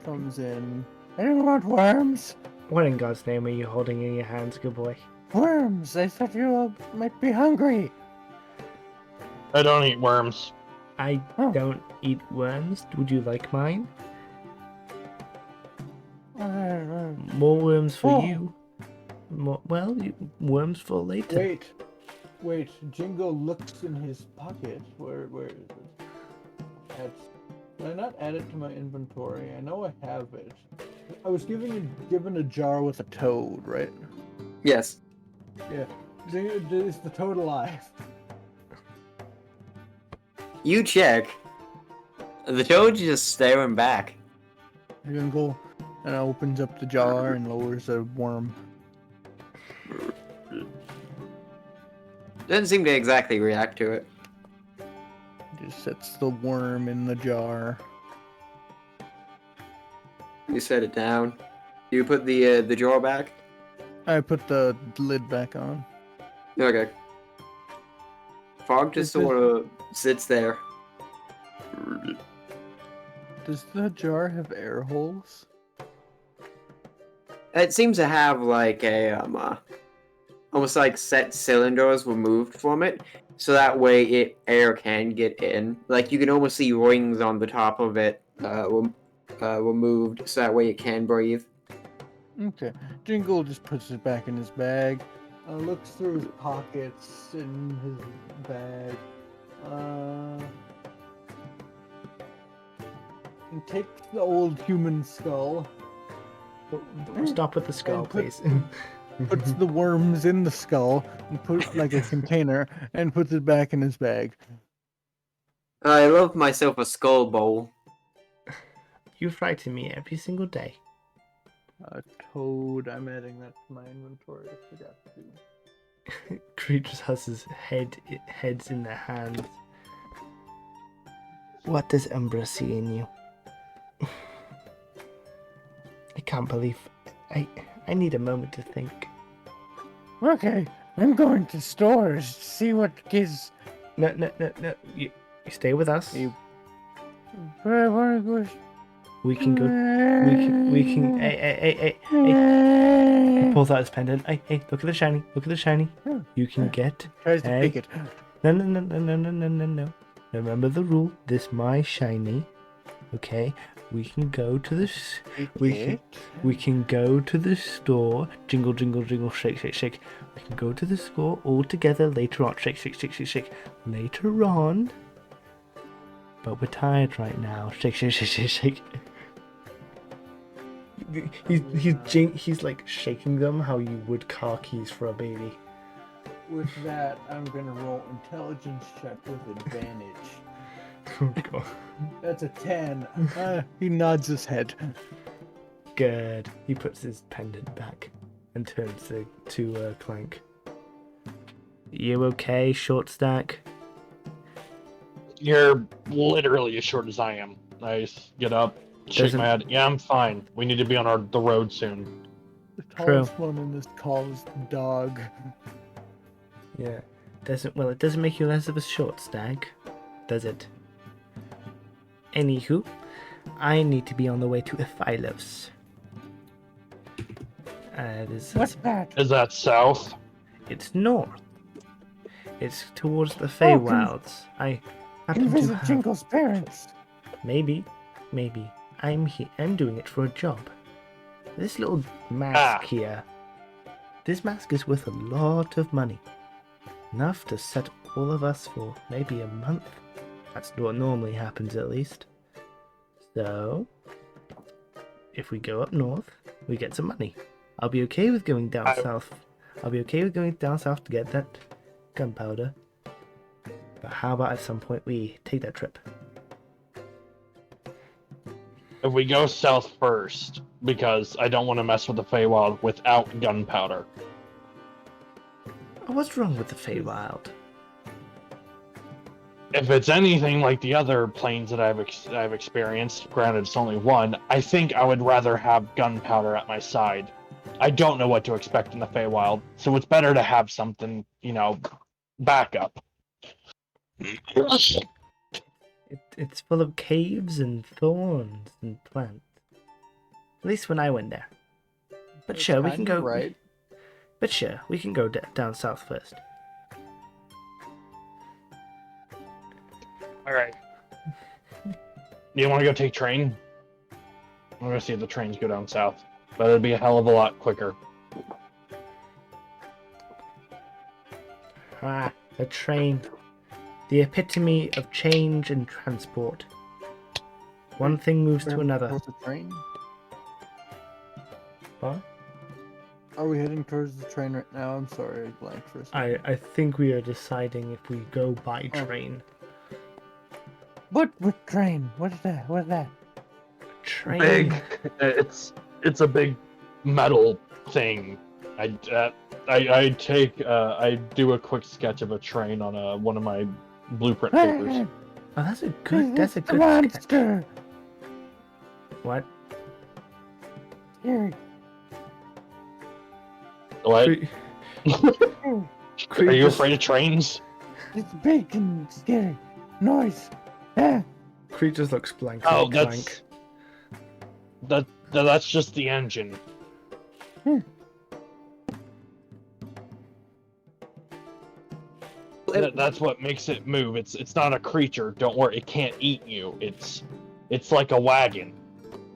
comes in. Anyone want worms? What in God's name are you holding in your hands, good boy? Worms! I thought you might be hungry. I don't eat worms. I Oh. don't eat worms. Would you like mine? More worms for Oh. you. Worms for later. Wait. Jingo looks in his pocket. Where is it? Did I not add it to my inventory? I know I have it. I was given a jar with a toad, right? Yes. Yeah. Is the toad alive? You check. The toad's just staring back. Jingle opens up the jar and lowers a worm. Doesn't seem to exactly react to it. Just sets the worm in the jar. You set it down. You put the jar back. I put the lid back on. Okay. Fog just Is this- sort of sits there. Does the jar have air holes? It seems to have like a almost like set cylinders removed from it, so that way air can get in. Like you can almost see rings on the top of it removed, so that way it can breathe. Okay. Jingle just puts it back in his bag. Looks through his pockets in his bag. And takes the old human skull. Stop with the skull, And put- please. puts the worms in the skull and put like a container and puts it back in his bag. I love myself a skull bowl. You frighten me every single day. Toad. I'm adding that to my inventory. I forgot to. Creatures has his heads in their hands. What does Umbra see in you? I can't believe I need a moment to think. Okay, I'm going to stores to see what gives. No. You stay with us. But I want to go. We can go. We can. Hey. Pulls out his pendant. Hey. Look at the shiny. Look at the shiny. You can get. Tries to pick it. No. Remember the rule. This my shiny. Okay. We can go to the. We can go to the store. Jingle, shake. We can go to the store all together later on. Shake. Later on. But we're tired right now. Shake. He's like shaking them how you would car keys for a baby. With that, I'm gonna roll intelligence check with advantage. Oh god. That's a 10. He nods his head. Good. He puts his pendant back and turns to Clank. You okay, short stack? You're literally as short as I am. I get up, shake my head. Yeah, I'm fine. We need to be on the road soon. The tallest one in this call is the dog. Yeah. It doesn't make you less of a short stack, does it? Anywho, I need to be on the way to Ephilos. What's that? Is that south? It's north. It's towards the Feywilds. I happen Can to visit have... Jingle's parents. Maybe. I'm doing it for a job. This little mask here. This mask is worth a lot of money. Enough to set all of us for maybe a month. That's what normally happens, at least. So, if we go up north, we get some money. I'll be okay with going down south. I'll be okay with going down south to get that gunpowder. But how about at some point we take that trip? If we go south first, because I don't want to mess with the Feywild without gunpowder. What's wrong with the Feywild? If it's anything like the other planes that I've experienced, granted it's only one, I think I would rather have gunpowder at my side. I don't know what to expect in the Feywild, so it's better to have something, backup. It's full of caves and thorns and plants. At least when I went there. But sure, we can go. Right. But sure, we can go down south first. Alright. Do you want to go take train? I'm gonna see if the trains go down south. But it'd be a hell of a lot quicker. Ah, a train. The epitome of change and transport. One thing moves to another. Towards the train? What? Are we heading towards the train right now? I'm sorry, I blanked for a second. I think we are deciding if we go by train. What train? What is that? Train. Big. It's a big metal thing. I do a quick sketch of a train on one of my blueprint papers. Oh, that's a good sketch. Monster. What? Scary. What? Cre- Are you afraid of trains? It's big and scary. Noise. Creatures looks blank. Oh, Clank. that's just the engine. That's what makes it move. It's not a creature. Don't worry, it can't eat you. It's like a wagon.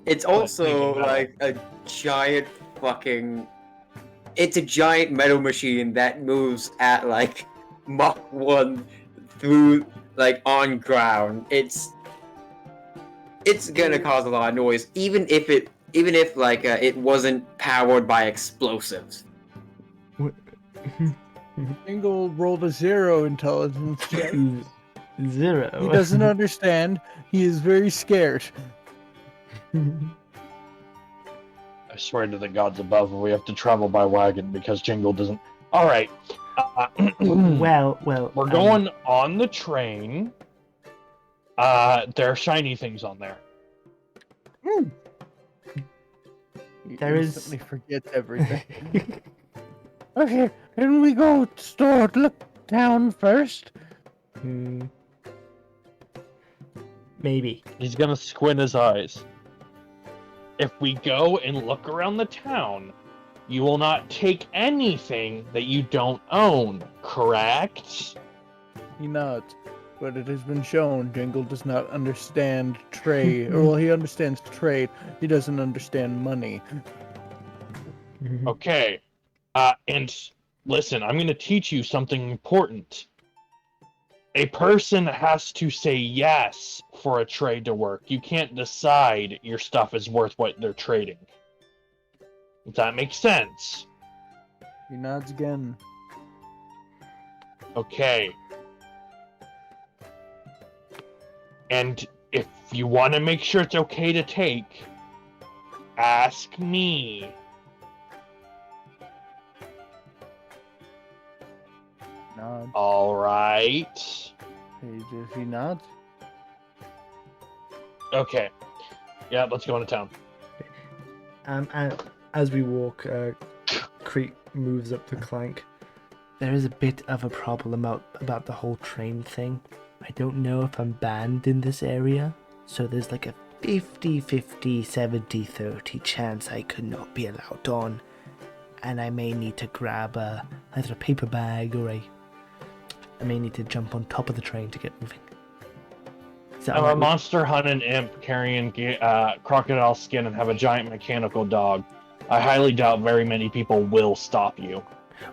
It's also like a giant fucking... It's a giant metal machine that moves at like Mach 1 through like on ground. It's gonna cause a lot of noise, even if it wasn't powered by explosives. Jingle rolled a 0 intelligence check. 0. He doesn't understand. He is very scared. I swear to the gods above, we have to travel by wagon because Jingle doesn't. All right. well, we're going on the train. There are shiny things on there. He There is- instantly forgets everything. Okay, can we go look down first? Maybe. He's gonna squint his eyes. If we go and look around the town, you will not take anything that you don't own, correct? He nods. But it has been shown Jingle does not understand trade. Well, he understands trade. He doesn't understand money. Okay. And listen, I'm gonna teach you something important. A person has to say yes for a trade to work. You can't decide your stuff is worth what they're trading. Does that make sense? He nods again. Okay. And if you want to make sure it's okay to take, ask me. Nods. All right. He nods. Okay. Yeah, let's go into town. And as we walk, CRHYTT moves up to Clank. There is a bit of a problem about the whole train thing. I don't know if I'm banned in this area, so there's like a 50-50, 70-30 chance I could not be allowed on, and I may need to grab either a paper bag or I may need to jump on top of the train to get moving. So I'm a monster hunting imp carrying crocodile skin and have a giant mechanical dog. I highly doubt very many people will stop you.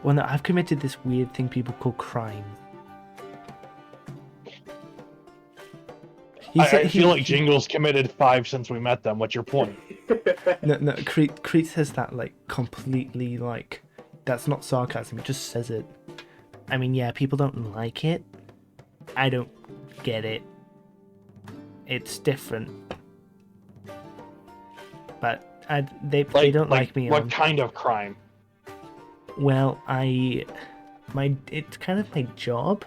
Well, no, I've committed this weird thing people call crime. I feel like Jingle's committed 5 since we met them. What's your point? No, CRHYTT says that like completely like that's not sarcasm. He just says it. I mean, yeah, people don't like it. I don't get it. It's different, but they don't like me. What kind of crime? Well, it's kind of my job.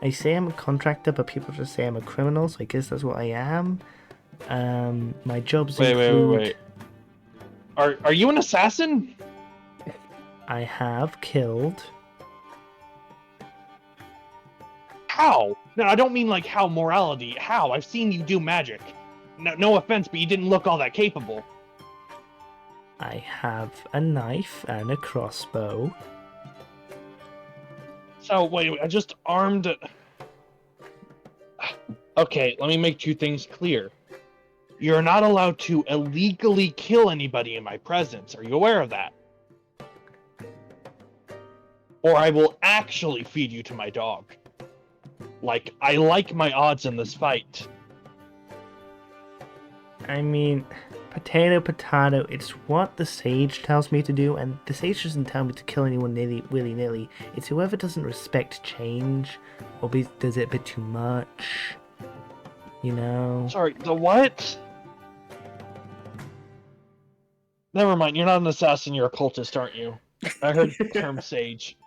I say I'm a contractor, but people just say I'm a criminal, so I guess that's what I am. My jobs include... Wait. Are you an assassin? I have killed... How? No, I don't mean like how morality. How? I've seen you do magic. No offense, but you didn't look all that capable. I have a knife and a crossbow. So, wait, I just armed... Okay, let me make 2 things clear. You're not allowed to illegally kill anybody in my presence. Are you aware of that? Or I will actually feed you to my dog. Like, I like my odds in this fight. I mean, potato, it's what the sage tells me to do, and the sage doesn't tell me to kill anyone willy-nilly. It's whoever doesn't respect change, or does it a bit too much, you know? Sorry, the what? Never mind, you're not an assassin, you're a cultist, aren't you? I heard the term sage.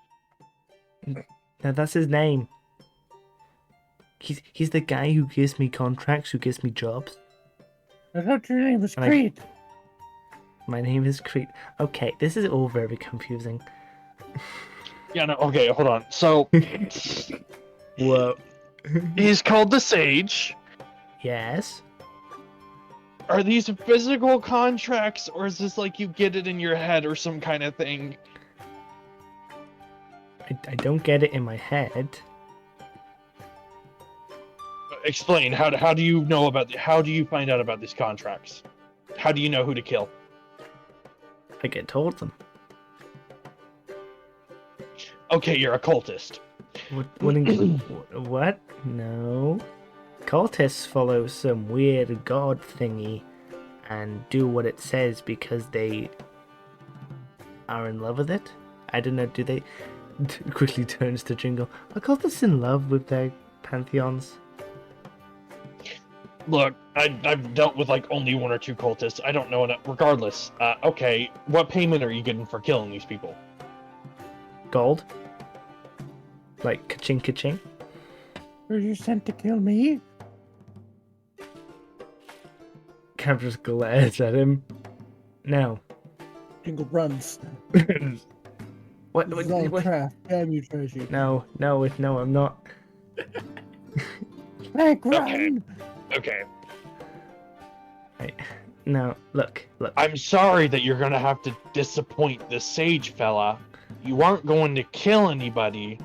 No, that's his name. He's the guy who gives me contracts, who gives me jobs. I thought your name was CRHYTT. My name is CRHYTT. Okay, this is all very confusing. Yeah, no, okay, hold on. So, Whoa. he's called the Sage. Yes? Are these physical contracts, or is this like you get it in your head or some kind of thing? I don't get it in my head. Explain. How do you know about how do you find out about these contracts? How do you know who to kill? I get told them. Okay, you're a cultist. What? No. Cultists follow some weird god thingy and do what it says because they are in love with it. I don't know, do they... Quickly turns to Jingle. Are cultists in love with their pantheons? Look, I've dealt with like only 1 or 2 cultists. I don't know enough. Regardless, okay, what payment are you getting for killing these people? Gold? Like, ka-ching, ka-ching? Were you sent to kill me? Cam just glares at him. No. Jingle runs. What? This is all What? trap. Damn you, Trashy. No, I'm not. Clank, run! Okay. Right. No, look. I'm sorry that you're gonna have to disappoint this sage fella. You aren't going to kill anybody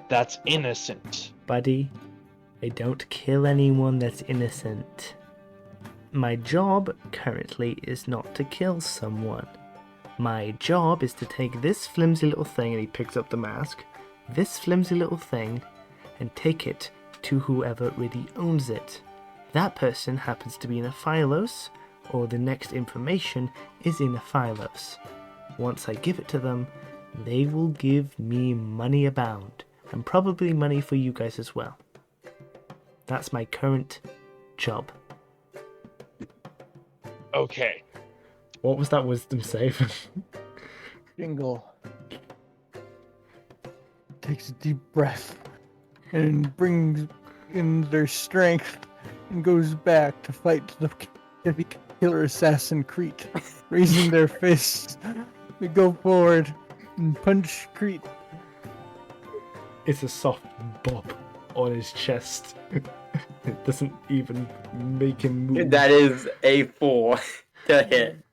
that's innocent. Buddy, I don't kill anyone that's innocent. My job currently is not to kill someone. My job is to take this flimsy little thing, and he picks up the mask, this flimsy little thing, and take it to whoever really owns it. That person happens to be in a Phylos, or the next information is in a Phylos. Once I give it to them, they will give me money abound, and probably money for you guys as well. That's my current job. Okay. What was that wisdom save? Jingle takes a deep breath and brings in their strength and goes back to fight the heavy killer assassin CRHYTT, raising their fists. They go forward and punch CRHYTT. It's a soft bop on his chest. It doesn't even make him move. That is a 4 to hit.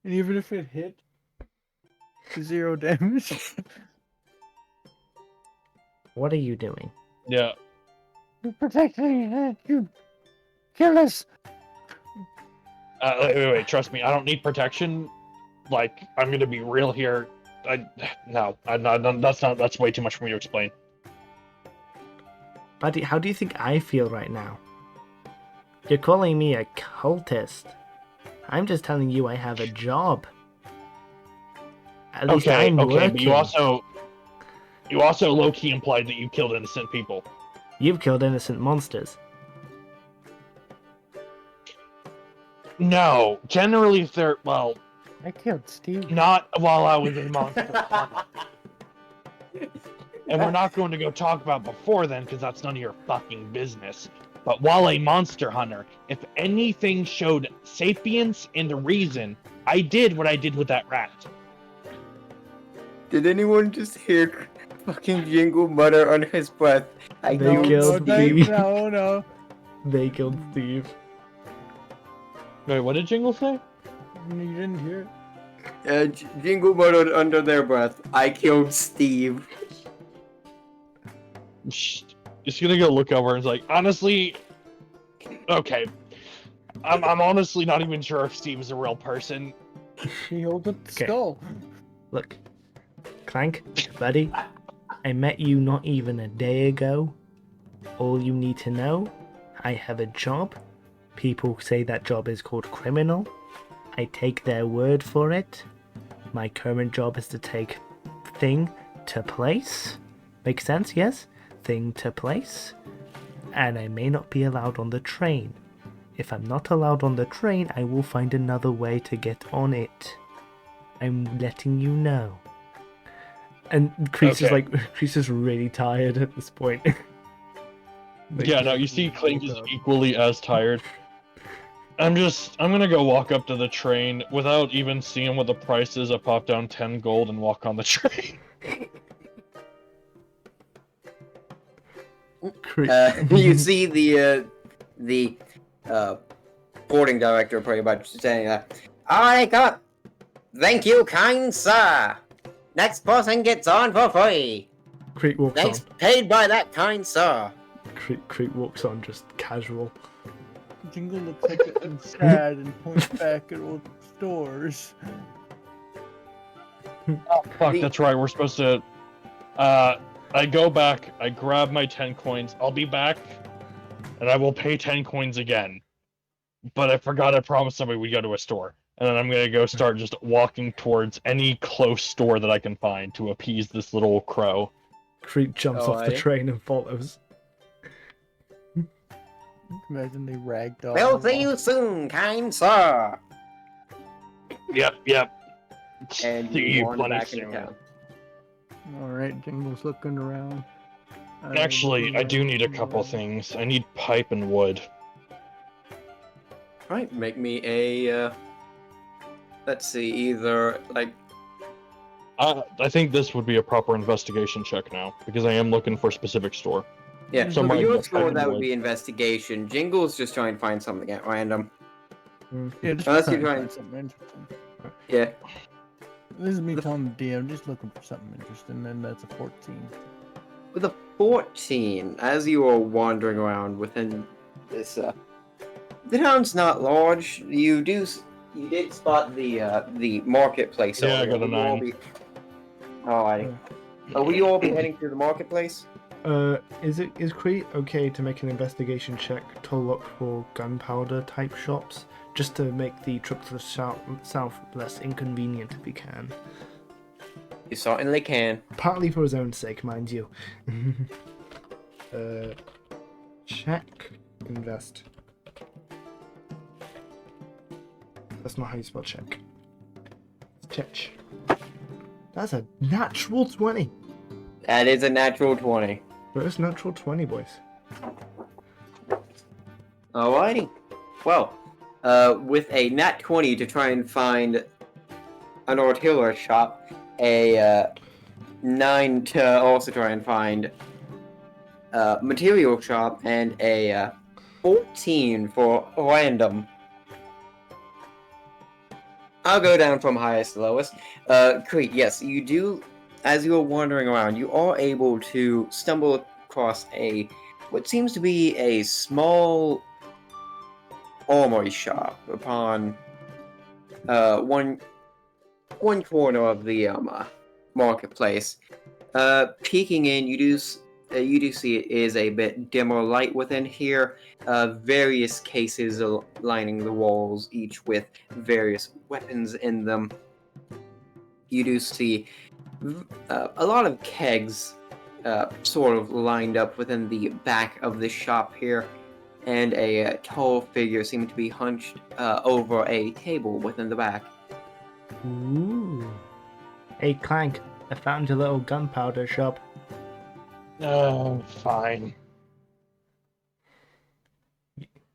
And even if it hit, 0 damage. What are you doing? Yeah. You protect me, you kill us. Wait, trust me, I don't need protection. Like, I'm gonna be real here. That's way too much for me to explain. Buddy, how do you think I feel right now? You're calling me a cultist. I'm just telling you I have a job. At least I'm working. But you also low-key implied that you killed innocent people. You've killed innocent monsters. No, generally if they're, well, I killed Steve. not while I was a monster. And we're not going to go talk about before then, because that's none of your fucking business. But while a monster hunter, if anything showed sapience and reason, I did what I did with that rat. Did anyone just hear fucking Jingle mutter under his breath? I They know killed Steve. me. No. They killed Steve. Wait, what did Jingle say? You didn't hear it. Jingle muttered under their breath, I killed Steve. Just gonna go look over and it's like, honestly, okay. I'm honestly not even sure if Steve is a real person. He holds up the Okay. skull. Look, Clank, buddy, I met you not even a day ago. All you need to know, I have a job. People say that job is called criminal. I take their word for it. My current job is to take thing to place. Makes sense, yes? Thing to place. And I may not be allowed on the train. If I'm not allowed on the train, I will find another way to get on it. I'm letting you know. And Kreese Okay. Kreese is really tired at this point. Like, Yeah, no, you see Clank is equally as tired. I'm gonna go walk up to the train without even seeing what the price is. I pop down 10 gold and walk on the train. You see the boarding director pretty much saying, Alright, up. Thank you, kind sir. Next person gets on for free. Creek walks Thanks on. paid by that kind sir. Creek walks on just casual. Jingle looks like it's sad and points back at old stores. Oh, fuck, that's right, we're supposed to... I go back, I grab my 10 coins, I'll be back, and I will pay 10 coins again. But I forgot I promised somebody we'd go to a store. and then I'm gonna go start just walking towards any close store that I can find to appease this little crow. CRHYTT jumps off the Alrighty. train and follows. Imagine they ragdoll. We'll see you soon, kind sir. Yep. And See you you wander plenty back into soon. town. Alright, Jingle's looking around. Actually, I do need a couple things. I need pipe and wood. Right, make me a, let's see, either, like, I think this would be a proper investigation check now, because I am looking for a specific store. yeah, So for my your pipe score, and that would wood. be investigation. Jingle's just trying to find something at random. Yeah, just Unless trying you're to trying- find something interesting. Yeah. This is me telling the DM, just looking for something interesting, and that's a 14. With a 14, as you are wandering around within this, the town's not large. You did spot the marketplace. Yeah, I earlier. got a Will you all 9. be- Alrighty. Will you all be heading to the marketplace? Is CRHYTT okay to make an investigation check to look for gunpowder type shops, just to make the trip to the south less inconvenient if he can? You certainly can. Partly for his own sake, mind you. Check, invest. That's not how you spell check. It's check. That's a natural 20. That is a natural 20. First natural 20, boys. Alrighty. Well, with a nat 20 to try and find an artillery shop, a 9 to also try and find a material shop, and a 14 for random. I'll go down from highest to lowest. CRHYTT, yes, you do, as you're wandering around, you are able to stumble across what seems to be a small armory shop upon one corner of the marketplace. Peeking in, you do see it is a bit dimmer light within here. Various cases are lining the walls, each with various weapons in them. You do see a lot of kegs sort of lined up within the back of the shop here, and a tall figure seeming to be hunched over a table within the back. Ooh. Hey, Clank, I found your little gunpowder shop. Fine.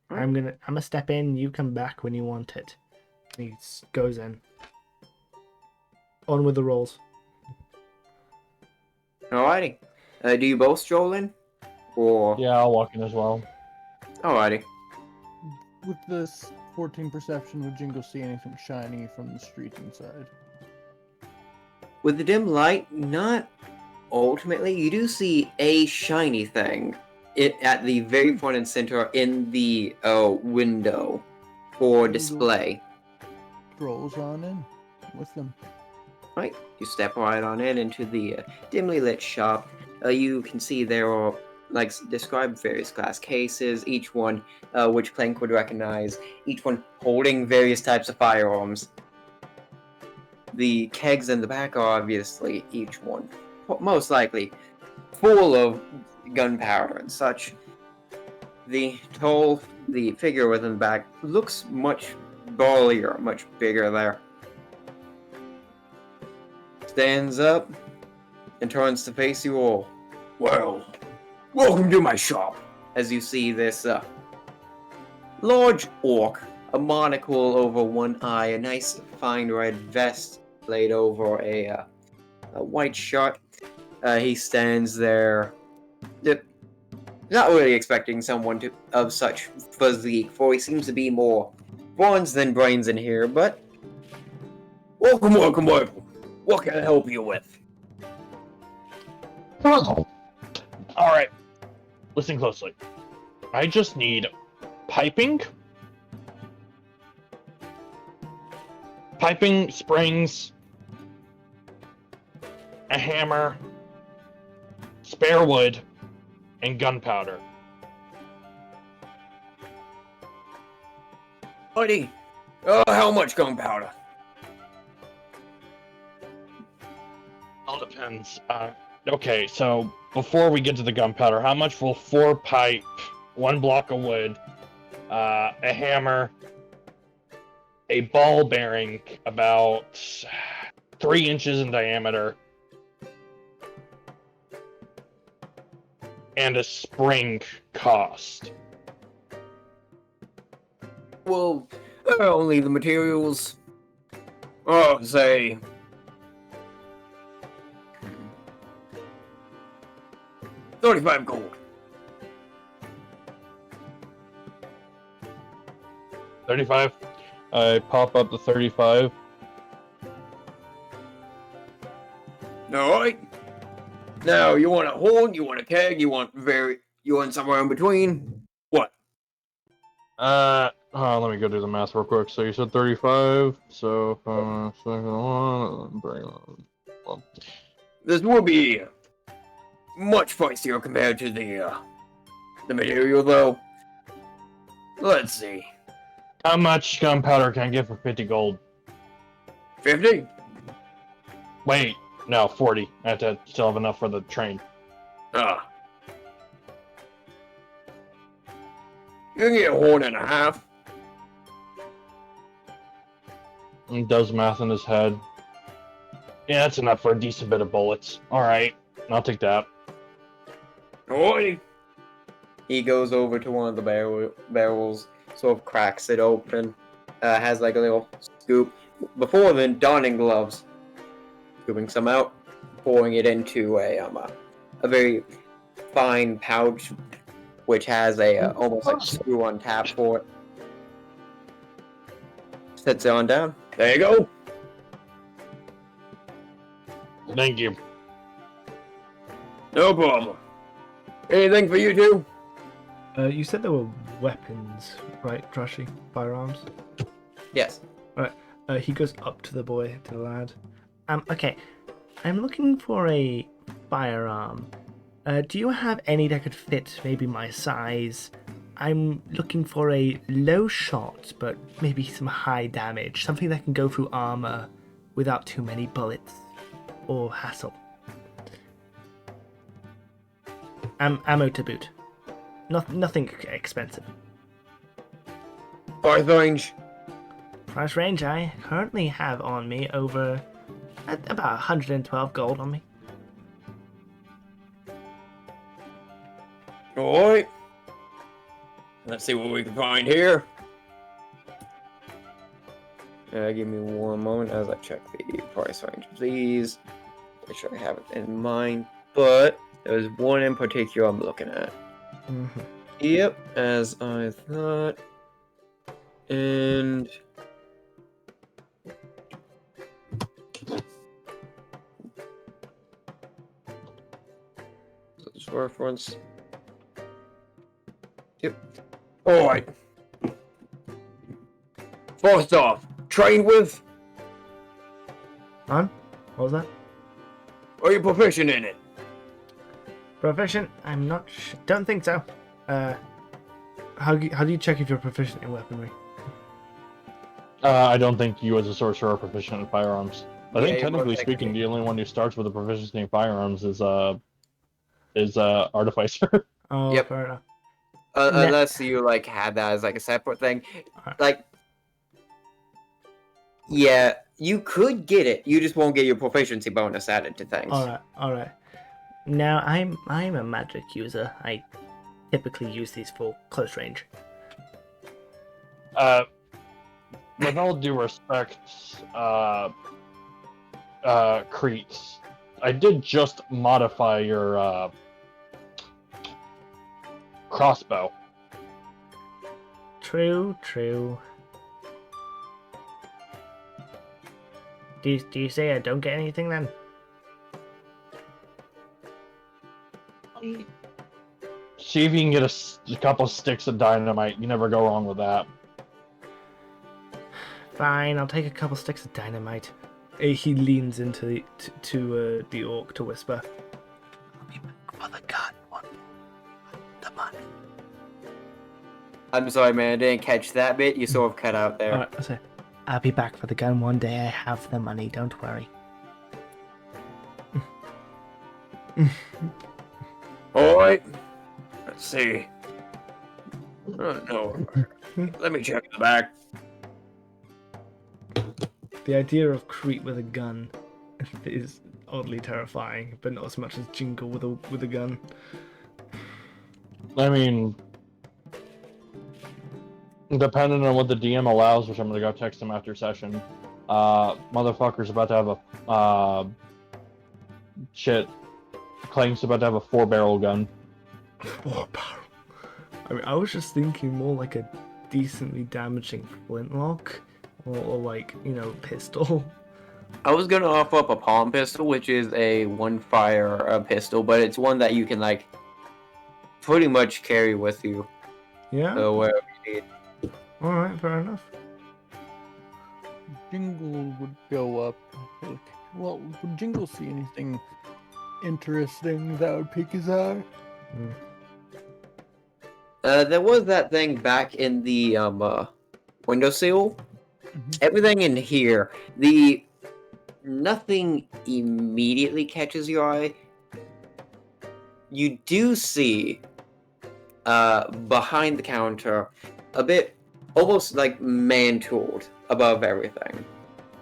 I'm gonna step in, you come back when you want it. He goes in. On with the rolls. Alrighty. Do you both stroll in? Or... Yeah, I'll walk in as well. Alrighty. With this 14 perception, would Jingle see anything shiny from the street inside? With the dim light, not ultimately. You do see a shiny thing at the very front and center in the window for display. Strolls on in with them. Right, you step right on into the dimly lit shop. You can see there are, like described, various glass cases, each one which Clank would recognize, each one holding various types of firearms. The kegs in the back are obviously each one, most likely, full of gunpowder and such. The figure within the back looks much burlier, much bigger there. Stands up and turns to face you all. Well, welcome to my shop. As you see this large orc, a monocle over one eye, a nice fine red vest laid over a white shirt. He stands there, not really expecting someone of such physique, for he seems to be more bronze than brains in here, but welcome. What can I help you with? Alright. Listen closely. I just need piping, springs, a hammer, spare wood, and gunpowder. Alrighty. How much gunpowder? All depends. Okay, so before we get to the gunpowder, how much will 4 pipe, 1 block of wood, a hammer, a ball bearing about 3 inches in diameter, and a spring cost? Well, only the materials. Say 35 gold. 35. I pop up the 35. Alright. Now, you want a horn, you want a keg, you want somewhere in between? What? Let me go do the math real quick. So you said 35. So, second one, bring on. Well, This will be much pricier compared to the material, though. Let's see. how much gunpowder can I get for 50 gold? 50? Wait, no, 40. I have to still have enough for the train. Ah. You can get a horn and a half. He does math in his head. Yeah, that's enough for a decent bit of bullets. Alright, I'll take that. Alrighty. He goes over to one of the barrels, sort of cracks it open, has like a little scoop. Before then, donning gloves, scooping some out, pouring it into a very fine pouch, which has a almost like screw on tap for it. Sets it on down. There you go. Thank you. No problem. Anything for you two? You said there were weapons, right, Trashy? Firearms? Yes. He goes up to the boy, to the lad. Okay. I'm looking for a firearm. Do you have any that could fit maybe my size? I'm looking for a low shot, but maybe some high damage. Something that can go through armor without too many bullets or hassle. Ammo to boot. Nothing expensive. Price range. Price range I currently have on me over about 112 gold on me. Alright. Let's see what we can find here. Give me one moment as I check the price range of these. Make sure I have it in mind. But there's one in particular I'm looking at. Mm-hmm. Yep, as I thought. And this reference. Yep. Alright. First off, trained with? On? What was that? Are you proficient in it? Proficient? I'm not don't think so. How do you check if you're proficient in weaponry? I don't think you as a sorcerer are proficient in firearms. I think Yeah, technically most speaking, likely. the only one who starts with a proficiency in firearms is artificer. Oh, Yep. fair enough. Unless you like had that as like a separate thing. Alright. Like, yeah, you could get it. You just won't get your proficiency bonus added to things. Alright. Now I'm a magic user. I typically use these for close range. With all due respect, CRHYTT, I did just modify your crossbow. True. Do you say I don't get anything then? See if you can get a couple sticks of dynamite. You never go wrong with that. Fine, I'll take a couple sticks of dynamite. He leans into the orc to whisper. I'll be back for the gun. The money. I'm sorry, man. I didn't catch that bit. You sort of cut out there. Alright, I say. I'll be back for the gun one day. I have the money, don't worry. Alright. Let's see. Oh, no. Let me check the back. The idea of CRHYTT with a gun is oddly terrifying, but not as much as Jingle with a gun. I mean, depending on what the DM allows, which I'm gonna go text him after session, motherfucker's about to have a, shit, Clank's about to have a 4-barrel gun. 4-barrel. I mean, I was just thinking more like a decently damaging flintlock, or like, you know, pistol. I was gonna offer up a palm pistol, which is a one-fire pistol, but it's one that you can, like, pretty much carry with you. Yeah? So wherever you need. Alright, fair enough. Jingle would go up. Like, well, would Jingle see anything interesting that would pique his eye? There was that thing back in the windowsill. Everything in here, nothing immediately catches your eye. You do see behind the counter, a bit almost like mantled above everything,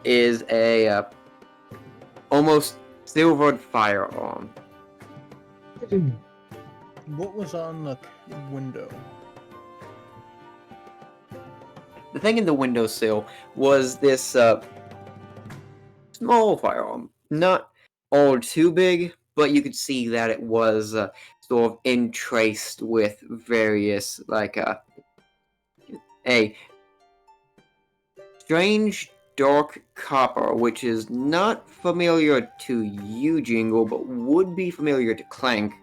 is a almost silvered firearm. What was on the window? The thing in the windowsill was this small firearm. Not all too big, but you could see that it was sort of entraced with various, like, a strange dark copper, which is not familiar to you, Jingle, but would be familiar to Clank.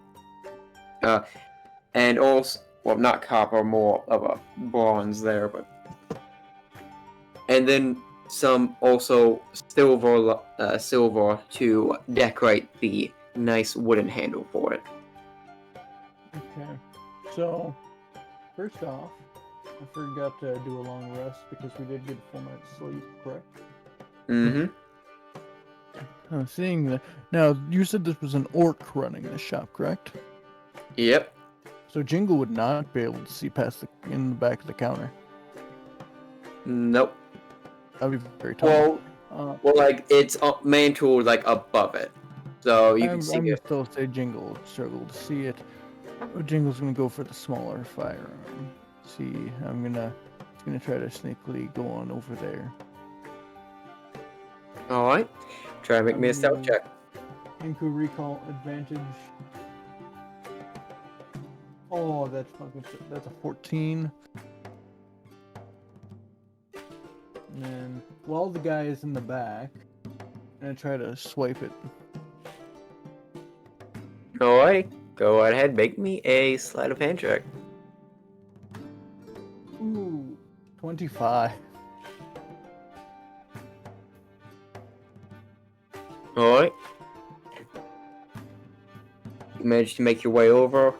And also, well, not copper, more of a bronze there, but... And then some also silver to decorate the nice wooden handle for it. Okay. So, first off, I forgot to do a long rest because we did get a full night's sleep, correct? Mm-hmm. I'm seeing that. Now, you said this was an orc running this shop, correct? Yep. So Jingle would not be able to see past in the back of the counter. Nope. That'd be very tall. Well, like, it's mantled, like, above it. So you can see I'm it. still say Jingle would struggle to see it. Jingle's gonna go for the smaller firearm. See, it's gonna try to sneakily go on over there. Alright. Try and make me a stealth check. Inku recall advantage. Oh, that's a 14. And then while the guy is in the back, I'm gonna try to swipe it. Alright. Go ahead, make me a sleight of hand check. Ooh, 25. Alright. You managed to make your way over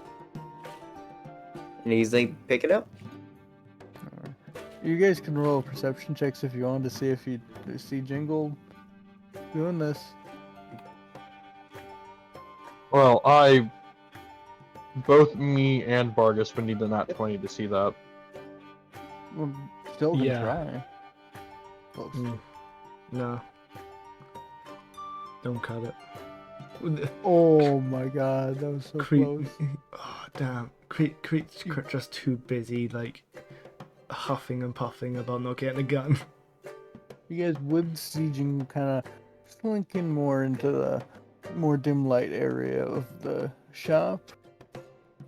and easily pick it up. You guys can roll perception checks if you want to see if you see Jingle doing this. Well, both me and Vargas would need the nat 20 to see that. Well, still can Yeah. try. Close. No. Don't cut it. Oh my god, that was so close. Oh, damn. CRHYTT's just too busy, like, huffing and puffing about not getting a gun. You guys would see Jingle kind of slinking more into the more dim light area of the shop.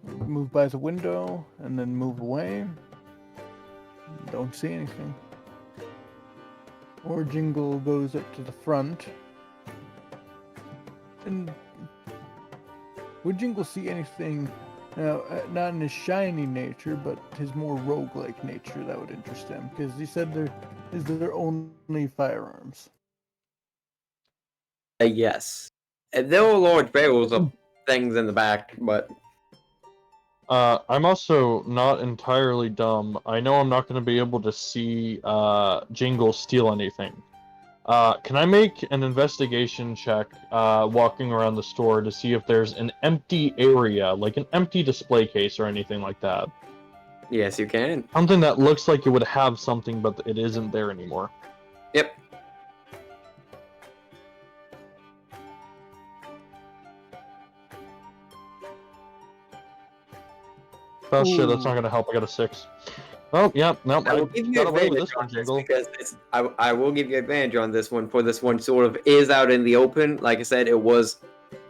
Move by the window and then move away. Don't see anything. Or Jingle goes up to the front. And would Jingle see anything, now, not in his shiny nature, but his more roguelike nature that would interest him? Because he said they're only firearms. Yes. And there were large barrels of things in the back, but I'm also not entirely dumb. I know I'm not going to be able to see Jingle steal anything. Can I make an investigation check walking around the store to see if there's an empty area, like an empty display case or anything like that? Yes, you can. Something that looks like it would have something, but it isn't there anymore. Yep. Oh shit, that's not Ooh. gonna help. I got a 6. Oh, yeah, no, I will I give you got away with advantage this one, on this Jingle. because I will give you advantage on this one, for this one sort of is out in the open. Like I said,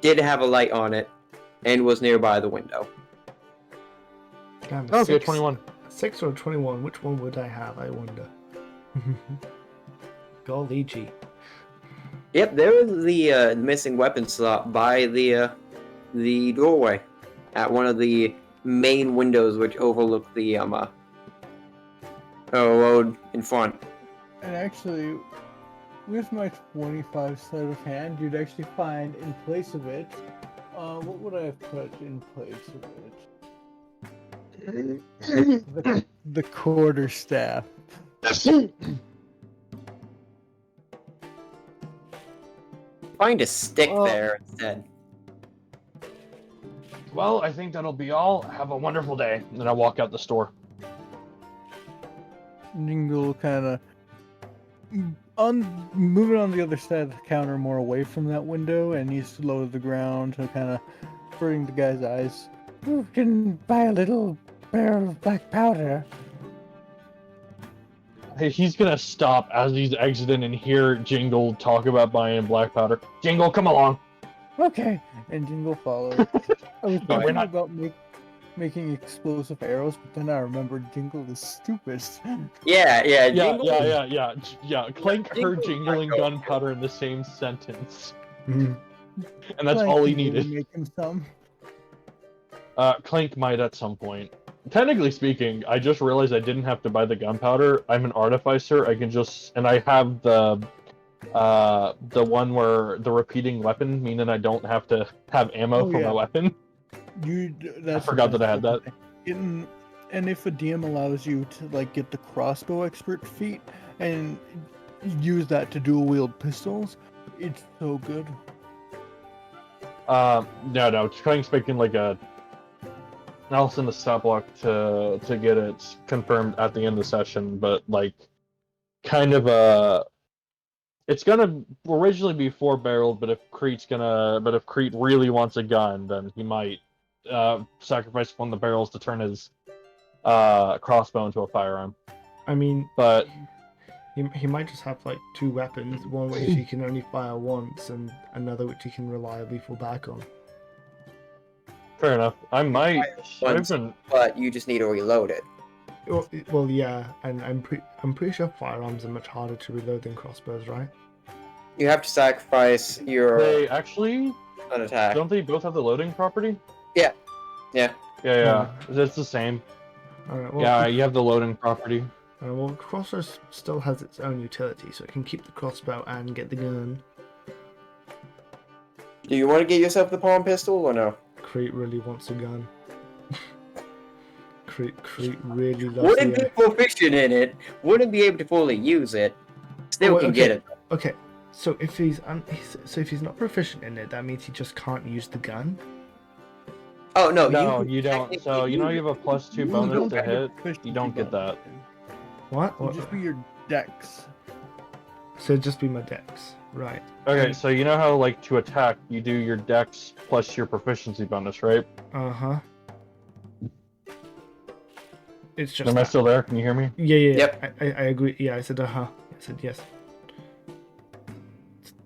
did have a light on it and was nearby the window. Damn, Oh, okay, six, 21. 6 or 21, which one would I have, I wonder? Golly gee. Yep, there is the missing weapon slot by the doorway at one of the main windows which overlook the road in front. And actually, with my 25 sleight of hand, you'd actually find in place of it, what would I have put in place of it? The quarterstaff. Find a stick Well- there instead. Well, I think that'll be all. Have a wonderful day. And then I walk out the store. Jingle kind of moving on the other side of the counter, more away from that window, and he's low to the ground, so kind of burning the guy's eyes. You can buy a little barrel of black powder. Hey, he's gonna stop as he's exiting and hear Jingle talk about buying black powder. Jingle, come along. Okay, and Jingle follows. I was No, we're thinking not- about making explosive arrows, but then I remembered Jingle is stupid. Yeah, Yeah, Jingle. yeah. Clank heard Jingle- jingling gunpowder in the same sentence, Mhm. and that's Like, all he you needed. Make him some. Clank might at some point. Technically speaking, I just realized I didn't have to buy the gunpowder. I'm an artificer. I can just, and I have the one where the repeating weapon, meaning I don't have to have ammo Oh, for yeah. my weapon. That's forgot that I had that. And if a DM allows you to like get the crossbow expert feat and use that to dual wield pistols, it's so good. No. Clank's making like a. I'll send a stop block to get it confirmed at the end of the session, but like, kind of a. It's gonna originally be 4-barreled, but if CRHYTT really wants a gun, then he might sacrifice one of the barrels to turn his crossbow into a firearm. I mean, But he might just have like 2 weapons, one which he can only fire once, and another which he can reliably fall back on. fair enough. I've Once, been but you just need to reload it. Well, yeah, and I'm pretty sure firearms are much harder to reload than crossbows, right? You have to sacrifice your they actually an attack. don't they both have the loading property? Yeah. Yeah. It's the same. Alright, well, Yeah, you have the loading property. well, crossbow still has its own utility, so it can keep the crossbow and get the gun. Do you want to get yourself the palm pistol or no? CRHYTT really wants a gun. CRHYTT really loves Wouldn't be the proficient in it. Wouldn't be able to fully use it. Still Oh, can okay. get it. Okay, so if he's not proficient in it, that means he just can't use the gun. Oh no, No, can you don't. technically So you know use you have a +2 You bonus don't to get your hit. proficiency You don't get bonus. that. What? It'll just be your dex. So it'd just be my dex, right? Okay, so you know how like to attack, you do your dex plus your proficiency bonus, right? Uh-huh. It's just Am I that. still there? Can you hear me? Yeah. Yep. I agree. Yeah, I said uh-huh. I said yes.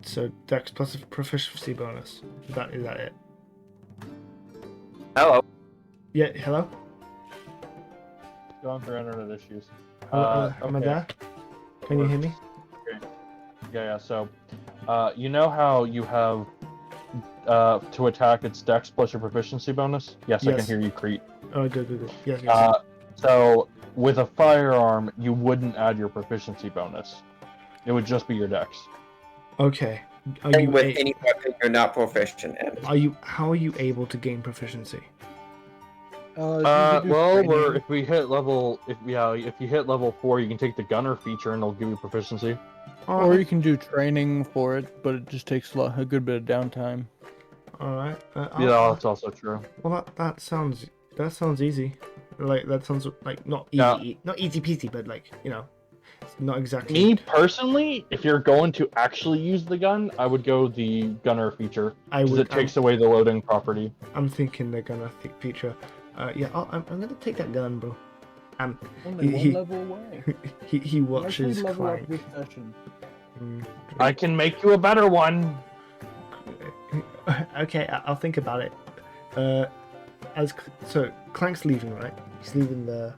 So dex plus a proficiency bonus. Is that it? Hello. Yeah, hello? Going through internet issues. Am I okay. there? Can you hear me? Yeah. So, you know how you have to attack its dex plus your proficiency bonus? Yes, I can Yes. hear you, CRHYTT. Oh, good. Yes. So with a firearm, you wouldn't add your proficiency bonus. It would just be your dex. Okay. Are And you with any weapon you're not proficient in. how are you able to gain proficiency? If we hit level, if you hit level 4, you can take the gunner feature and it'll give you proficiency. Or you can do training for it, but it just takes a good bit of downtime. All right. Yeah, that's also true. Well, that sounds easy. Like that sounds like not easy, not easy peasy, but like it's not exactly. Me personally, if you're going to actually use the gun, I would go the gunner feature because it takes away the loading property. I'm thinking the gunner feature. Yeah, I'm gonna take that gun, bro. Only one level away. he watches level up Clank. this session. I can make you a better one. Okay, I'll think about it. So Clank's leaving, right? He's leaving the.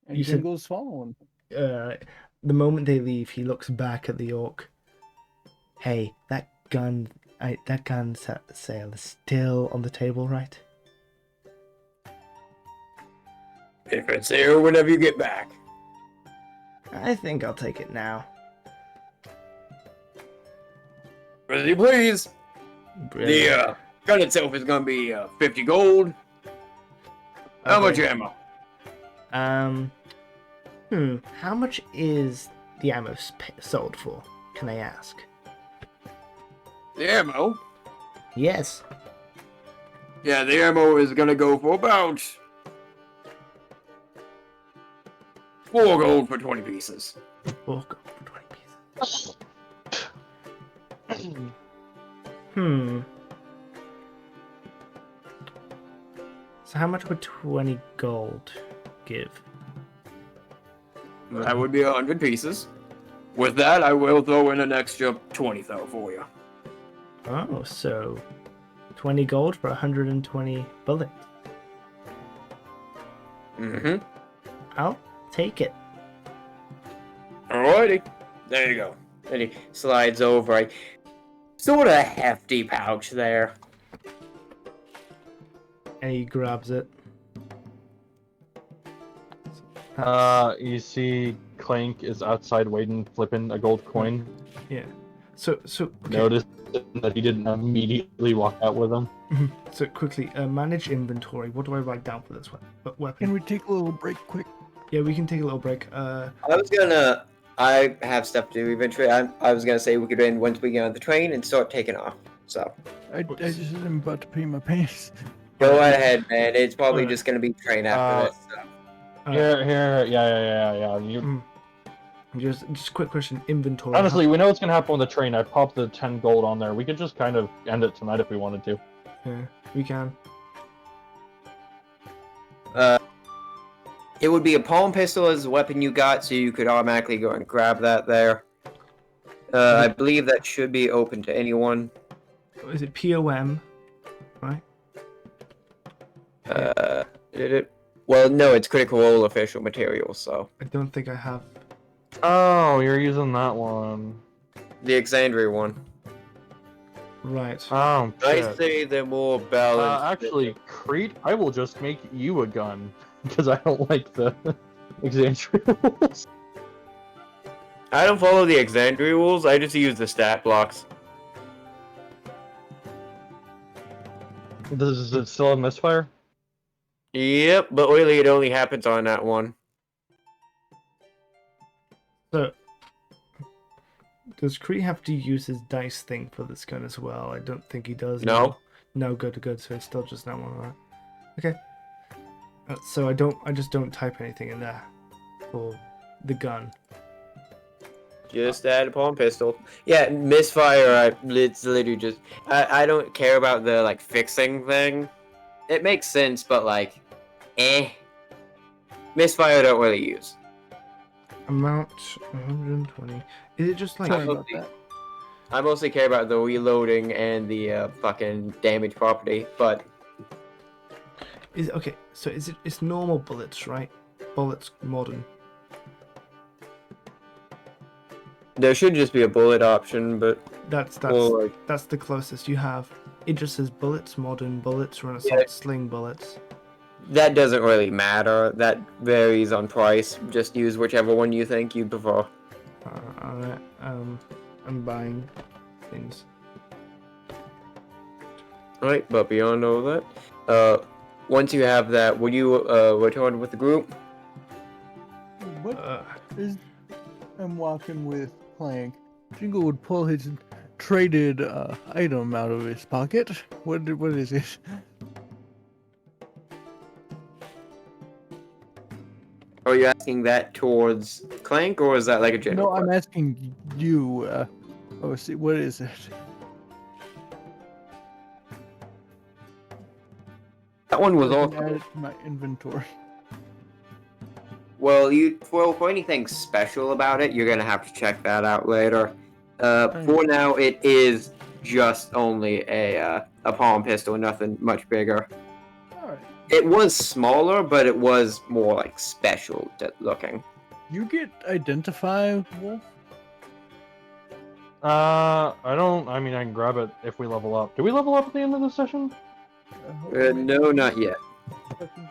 And Jingle's following. The moment they leave, he looks back at the orc. Hey, that gun sale is still on the table, right? If it's here whenever you get back. I think I'll take it now. Ready, please. Brilliant. The gun itself is gonna be 50 gold. How much ammo? How much is the ammo sold for? Can I ask? The ammo? Yes. Yeah, the ammo is gonna go for about 4 gold for 20 pieces. 4 gold for 20 pieces. So how much would 20 gold give? That would be 100 pieces. With that, I will throw in an extra 20 though for you. Oh, so 20 gold for 120 bullets. Mm-hmm. I'll take it. Alrighty. There you go. And he slides over a sort of hefty pouch there. And he grabs it. You see Clank is outside waiting, flipping a gold coin. Yeah. So okay. Notice that he didn't immediately walk out with him. So quickly, manage inventory. What do I write down for this weapon? Can we take a little break quick? Yeah, we can take a little break. I have stuff to do eventually. I was gonna say we could end once we get on the train and start taking off. So. I just am about to pee my pants. Go ahead, man. It's probably just gonna be train after this. So. Yeah. Just a quick question. Inventory. Honestly, we know what's gonna happen on the train. I popped the 10 gold on there. We could just kind of end it tonight if we wanted to. Yeah, we can. It would be a palm pistol as a weapon you got, so you could automatically go and grab that there. I believe that should be open to anyone. Is it POM? Right? Did it? Well, no, it's critical role official material, so. I don't think I have. Oh, you're using that one. The Exandria one. Right. Oh, shit. I say they're more balanced. Actually, CRHYTT, I will just make you a gun. Because I don't like the Exandria rules. I don't follow the Exandria rules, I just use the stat blocks. Does it still have misfire? Yep, but really it only happens on that one. So, does CRHYTT have to use his dice thing for this gun as well? I don't think he does. No. No, good. So it's still just that one, right? Okay. So I just don't type anything in there for the gun. Just add a palm pistol. Yeah, misfire, it's literally just... I don't care about the, like, fixing thing. It makes sense, but, like, Misfire I don't really use. Amount 120. Is it just like... Sorry about that. I mostly care about the reloading and the fucking damage property, but... Okay, so it's normal bullets, right? Bullets modern. There should just be a bullet option, but... That's the closest you have. It just says bullets, modern bullets, Renaissance sling bullets. That doesn't really matter. That varies on price. Just use whichever one you think you prefer. Alright, I'm buying things. Alright, but beyond all that, once you have that, will you return with the group? What Uh, is? I'm walking with Clank. Jingle would pull his traded item out of his pocket. What is it? Are you asking that towards Clank, or is that like a general? No, I'm question? asking you. Oh, see, what is it? That one was I can also. add it to my inventory. Well, for anything special about it, you're gonna have to check that out later. For now, it is just only a palm pistol, nothing much bigger. Alright. It was smaller, but it was more like special looking. You get identifiable? I mean, I can grab it if we level up. Do we level up at the end of the session? No, not yet.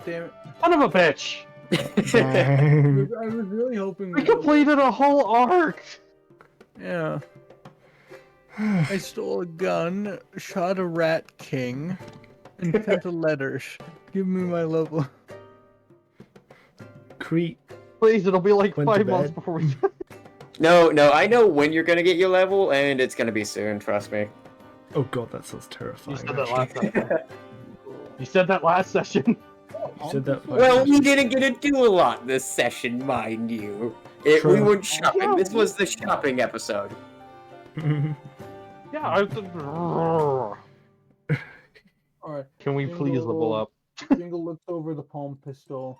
Damn it. Son of a bitch! I was really hoping We completed a whole arc! Yeah. I stole a gun, shot a rat king, and sent a letter. Give me my level. CRHYTT. Please, it'll be like Went to 5 months bed. before we... No, I know when you're gonna get your level, and it's gonna be soon, trust me. Oh god, that sounds You terrifying. said that actually. last session. You said that last session. You said that. Well, we didn't get to do a lot this session, mind you. We True. weren't shopping. This was the shopping episode. Yeah, I... Alright. Can we please Jingle- level up? Jingle looks over the palm pistol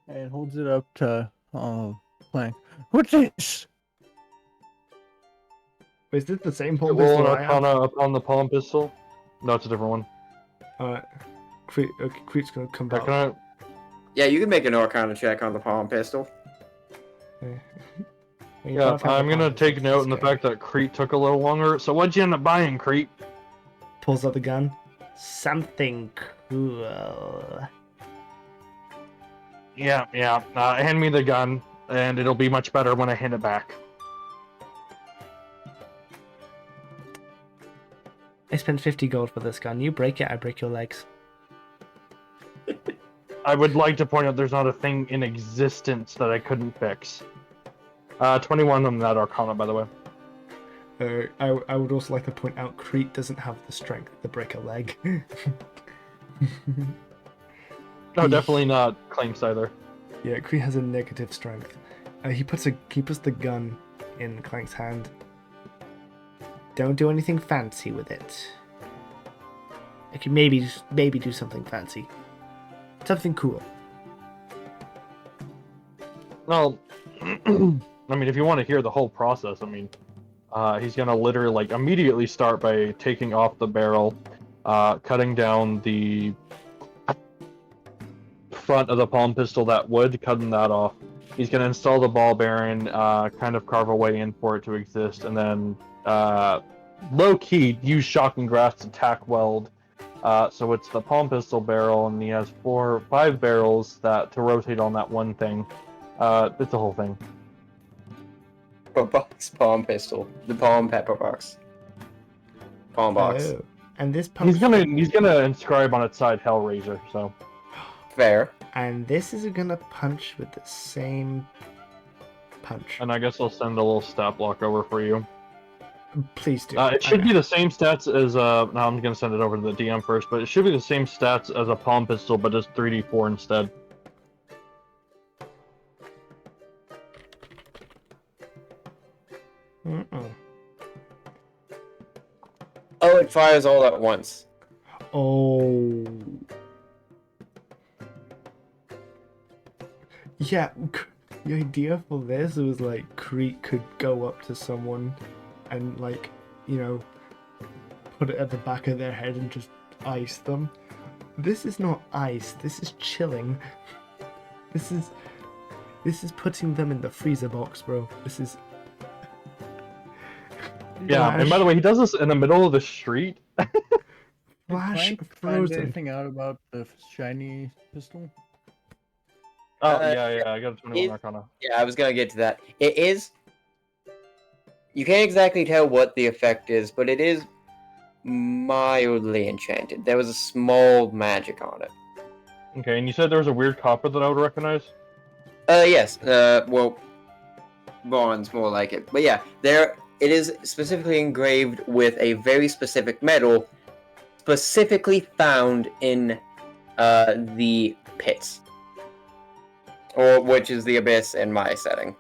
and holds it up to Clank. What's this? Is this the same palm Roll an pistol I have? Arcana upon the palm pistol? No, it's a different one. Alright. CRHYTT's gonna come Yeah, back. can I... Yeah, you can make an Arcana check on the palm pistol. Yeah, I'm gonna take note in the fact that CRHYTT took a little longer. So what'd you end up buying, CRHYTT? Pulls out the gun. Something cool. Yeah. Hand me the gun, and it'll be much better when I hand it back. I spent 50 gold for this gun. You break it, I break your legs. I would like to point out there's not a thing in existence that I couldn't fix. 21 on that Arcana, by the way. I would also like to point out CRHYTT doesn't have the strength to break a leg. No, definitely not Claims either. Yeah, CRHYTT has a negative strength. He puts the gun in Clank's hand. Don't do anything fancy with it. I could maybe do something fancy. Something cool. Well, I mean, if you want to hear the whole process, I mean, he's gonna literally, like, immediately start by taking off the barrel, cutting down the front of the palm pistol, that wood, cutting that off. He's gonna install the ball bearing, kind of carve a way in for it to exist, and then, low-key, use shock and grasp to tack weld. So it's the palm pistol barrel, and he has 5 barrels that to rotate on that one thing. It's the whole thing. Box palm pistol. The palm pepper box. Palm box. Oh. And this punch. He's gonna inscribe on its side Hellraiser. So Fair. And this is gonna punch with the same punch. and I guess I'll send a little stat block over for you. Please do. It should be the same stats as no, I'm gonna send it over to the DM first, but it should be the same stats as a palm pistol, but just 3d4 instead. Oh, it fires all at once. Oh. Yeah, the idea for this was like CRHYTT could go up to someone and, like, you know, put it at the back of their head and just ice them. This is not ice, this is chilling. This is putting them in the freezer box, bro. This is... Yeah, and by the way, he does this in the middle of the street. Flash Did Clank find frozen. anything out about the shiny pistol? Oh, yeah, I got a 21 Arcana. Yeah, I was gonna get to that. It is... You can't exactly tell what the effect is, but it is mildly enchanted. There was a small magic on it. Okay, and you said there was a weird copper that I would recognize? Yes. Well, bronze, more like it. But yeah, it is specifically engraved with a very specific metal, specifically found in the pits, or which is the abyss in my setting.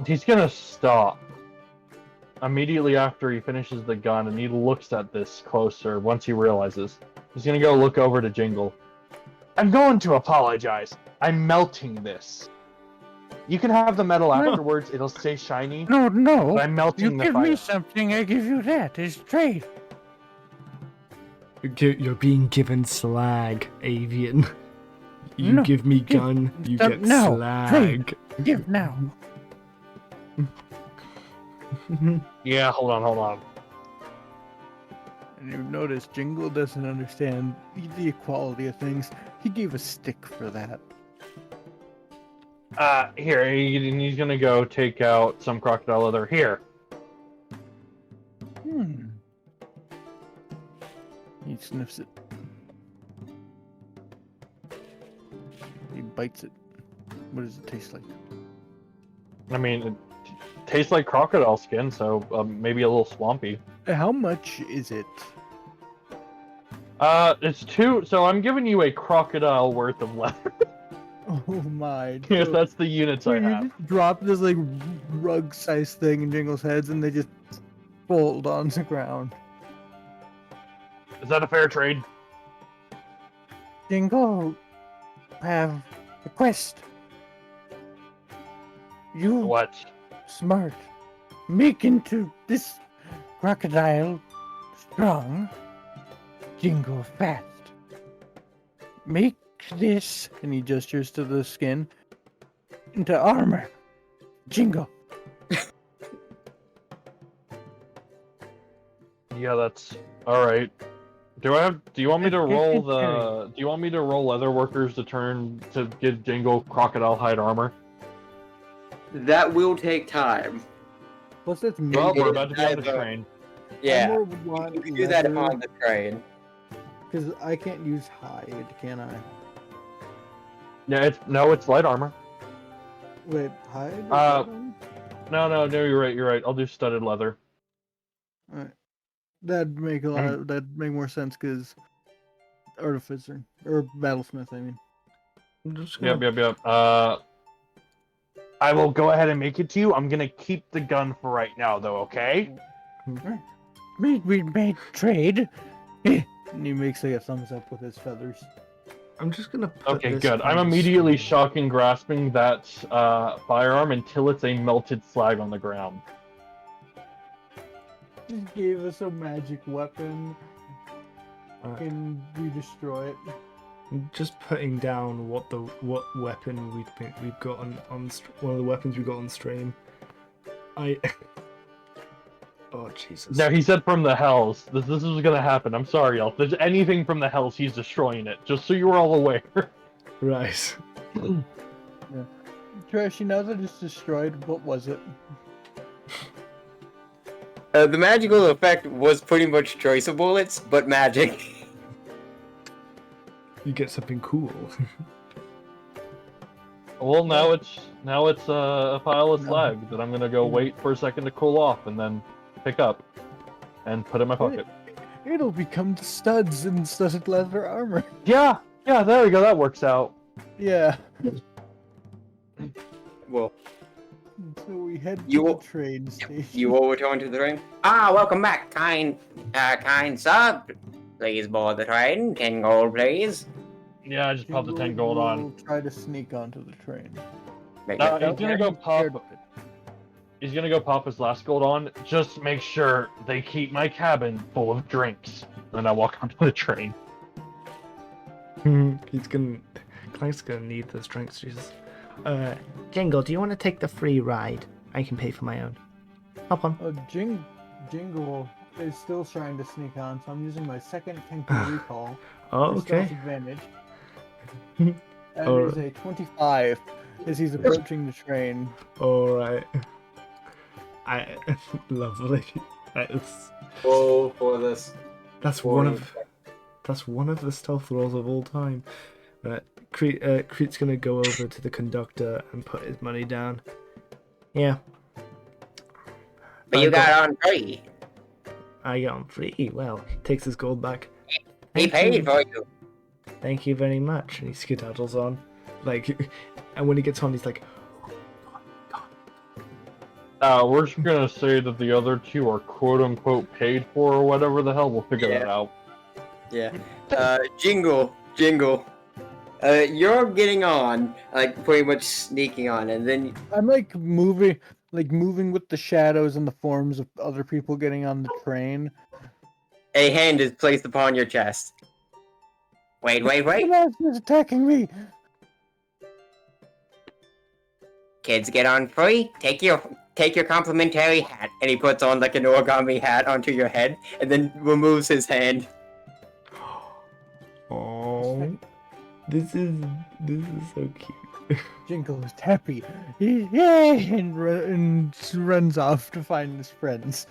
He's gonna stop immediately after he finishes the gun, and he looks at this closer once he realizes. He's gonna go look over to Jingle. I'm going to apologize. I'm melting this. You can have the metal afterwards. It'll stay shiny. No, no. But I'm melting You the give fire. me something, I give you that. It's trade. You're being given slag, avian. You No, give me give- gun, you don't- get no, slag. Give now. Yeah, hold on. And you've noticed Jingle doesn't understand the equality of things. He gave a stick for that. Here, he's gonna go take out some crocodile leather. Here. He sniffs it. He bites it. What does it taste like? I mean, it tastes like crocodile skin, so maybe a little swampy. How much is it? It's 2, so I'm giving you a crocodile worth of leather. Oh my. Yes, that's the units I You have. just drop this like rug-sized thing in Jingle's heads, and they just fold on the ground. Is that a fair trade? Jingle, have a quest. You What? smart. Make into this crocodile strong. Jingle fast. Make this, and he gestures to the skin, into armor. Jingle. Yeah, that's all right. Do you want me to roll do you want me to roll leather workers to give Jingle crocodile hide armor? That will take time. Plus, that's me. Well, we're is about to be on the either- train. Yeah, would want you can do that on the train. because I can't use hide, can I? Yeah, it's light armor. Wait, hide? No, you're right. I'll do studded leather. Alright. That'd make that'd make more sense because artificer or battlesmith. I mean, I'm just gonna... Yep. I will go ahead and make it to you. I'm gonna keep the gun for right now, though. Okay? we made trade. And he makes like a thumbs up with his feathers. I'm just gonna put Okay, this good. I'm on the immediately screen. shocking grasping that firearm until it's a melted slag on the ground. Just gave us a magic weapon. Alright. Can we destroy it? I'm just putting down what weapon we've got on one of the weapons we got on stream. Oh Jesus! Now he said from the hells. This is gonna happen. I'm sorry, y'all. If there's anything from the hells, he's destroying it. Just so you are all aware. Right. Trashy, now that it's destroyed, what was it? The magical effect was pretty much choice of bullets, but magic. You get something cool. Well, now it's a pile of slag that I'm gonna go wait for a second to cool off and then pick up and put in my pocket. It'll become the studs in studded leather armor. Yeah, there we go. That works out. Yeah. Well, So we head to You- the train station. you will return to the train. Welcome back, kind sir. Please board the train. 10 gold, please. Yeah, I just popped the 10 gold on. Will try to sneak onto the train. Make No, yourself he's gonna go Scared pop. of it. He's gonna go pop his last gold on. Just make sure they keep my cabin full of drinks. Then I walk onto the train. Clank's gonna need those drinks, Jesus. Jingle, do you want to take the free ride? I can pay for my own. Hop on. Jingle is still trying to sneak on, so I'm using my second Kenku recall. Oh, for stealth okay. advantage. That Or- is a 25 as he's approaching the train. Alright. Lovely. That is Roll for this. That's one of the stealth rolls of all time. Right, CRHYTT's gonna go over to the conductor and put his money down. Yeah. But you got on free. I got on free. Well, takes his gold back. He paid for you. Thank you very much. And he skedaddles on. Like, and when he gets on, he's like, We're just gonna say that the other two are quote-unquote paid for or whatever the hell. We'll figure that out. Yeah. Jingle. You're getting on, like pretty much sneaking on, and then I'm like moving with the shadows and the forms of other people getting on the train. a hand is placed upon your chest. Wait. The monster is attacking me. Kids get on free. Take your complimentary hat, and he puts on like an origami hat onto your head, and then removes his hand. "Oh, this is so cute." Jingle is happy. Yay! And runs off to find his friends.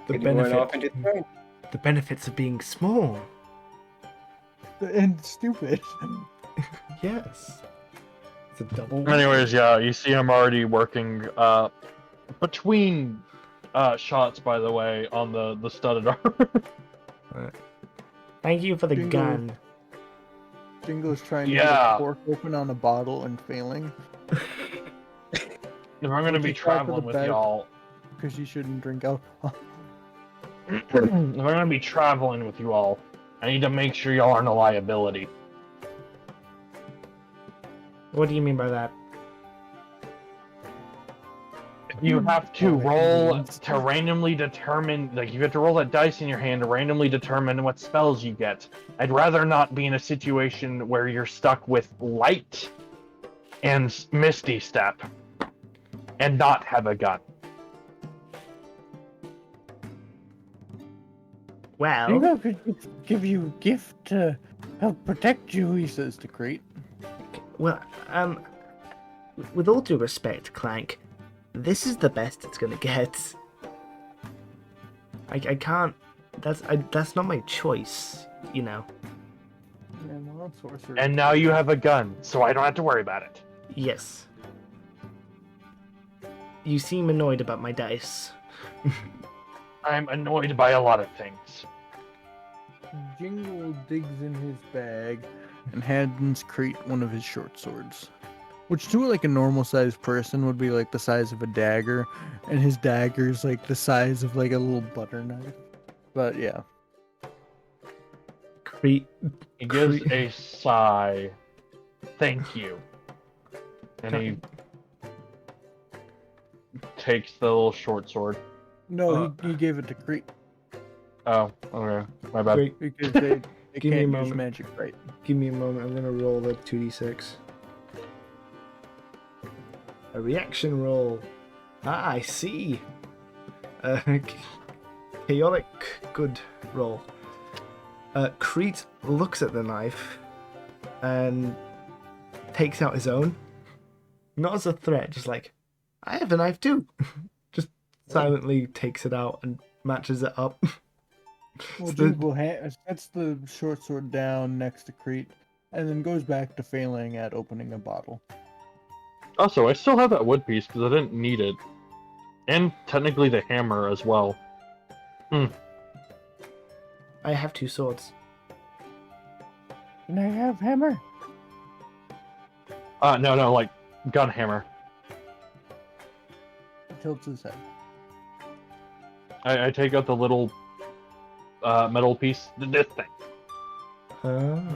The And he went off into benefit, the the benefits of being small. And stupid. Yes. It's a double. Anyways, yeah, you see him already working between shots, by the way, on the studded armor. Thank you for the Jingle. gun. Jingle is trying to Yeah. get a cork open on a bottle and failing. If I'm gonna be Take that to traveling the with bag. y'all, Because you shouldn't drink alcohol. if I'm gonna be traveling with you all, I need to make sure y'all aren't a liability. What do you mean by that? You have to roll to randomly determine, like, you have to roll that dice in your hand to randomly determine what spells you get. I'd rather not be in a situation where you're stuck with light and misty step and not have a gun. Well, Jingle could give you a gift to help protect you, he says to CRHYTT. well, with all due respect, Clank, this is the best it's gonna get. I can't. That's not my choice, you know. And well, sorcerer. And now you have a gun, so I don't have to worry about it. Yes. You seem annoyed about my dice. I'm annoyed by a lot of things. Jingle digs in his bag and hands CRHYTT one of his short swords. Which to like a normal sized person would be like the size of a dagger, and his dagger's like the size of like a little butter knife. But yeah. CRHYTT. He gives a sigh. Thank you. And he takes the little short sword. No, he gave it to CRHYTT Oh, okay. My bad. Great. because they Give me a can't use moment. magic right. Give me a moment. I'm gonna roll the 2d6. A reaction roll. Ah, I see. Chaotic good roll. CRHYTT looks at the knife and takes out his own. Not as a threat, just like, I have a knife too. Just silently takes it out and matches it up. Well, So the- Jingle sets the short sword down next to CRHYTT and then goes back to failing at opening a bottle. Also, I still have that wood piece because I didn't need it. And technically the hammer as well. I have 2 swords. Can I have hammer? No, like gun hammer. He tilts his head. I take out the little metal piece. This thing. He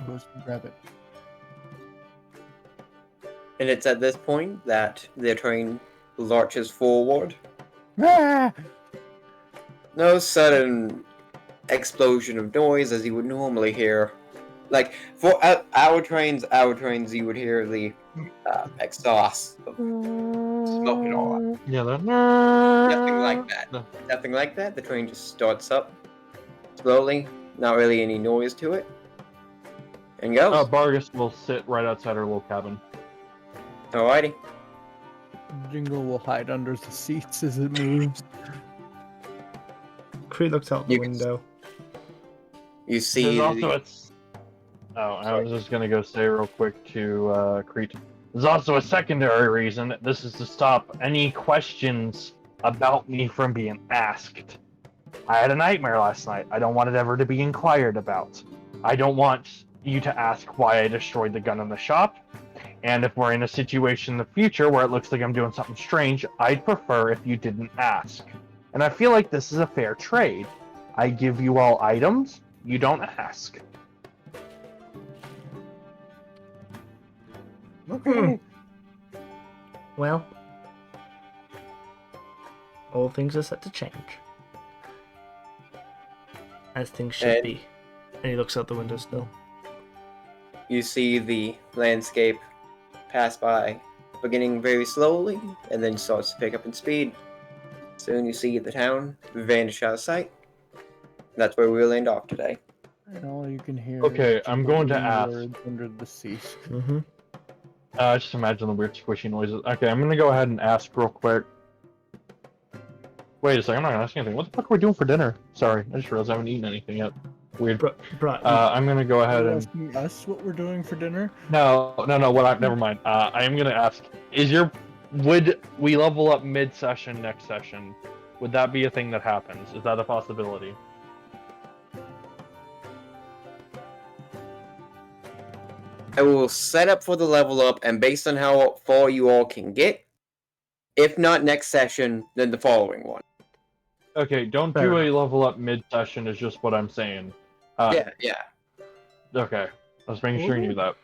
goes to grab it. And it's at this point that the train lurches forward. Ah! No sudden explosion of noise as you would normally hear. Like, for our trains, you would hear the exhaust of smoke and all that. Yeah, that. Nothing like that. No. Nothing like that. The train just starts up slowly, not really any noise to it, and goes. Bargus will sit right outside her little cabin. Alrighty. Jingle will hide under the seats as it moves. CRHYTT looks out the You can- window. You see There's also the- I was just gonna go say real quick to CRHYTT. There's also a secondary reason. This is to stop any questions about me from being asked. I had a nightmare last night. I don't want it ever to be inquired about. I don't want you to ask why I destroyed the gun in the shop. And if we're in a situation in the future where it looks like I'm doing something strange, I'd prefer if you didn't ask. And I feel like this is a fair trade. I give you all items, you don't ask. Okay. Well, all things are set to change. As things should And- be. And he looks out the window still. you see the landscape pass by, beginning very slowly, and then starts to pick up in speed. Soon you see the town vanish out of sight. That's where we'll end off today. And all you can hear. Okay, is I'm going to jiggling ask. words under the sea. Mm-hmm. Just imagine the weird squishy noises. Okay, I'm gonna go ahead and ask real quick. Wait a second, I'm not gonna ask anything. What the fuck are we doing for dinner? Sorry, I just realized I haven't eaten anything yet. Weird. I'm gonna go ahead You're and asking us what we're doing for dinner? no. Never mind. I am gonna ask. Would we level up mid-session next session? Would that be a thing that happens? Is that a possibility? I will set up for the level up, and based on how far you all can get, if not next session, then the following one. Okay, don't Fair do a enough. level up mid-session. Is just what I'm saying. Yeah. Okay, I was making sure you knew that.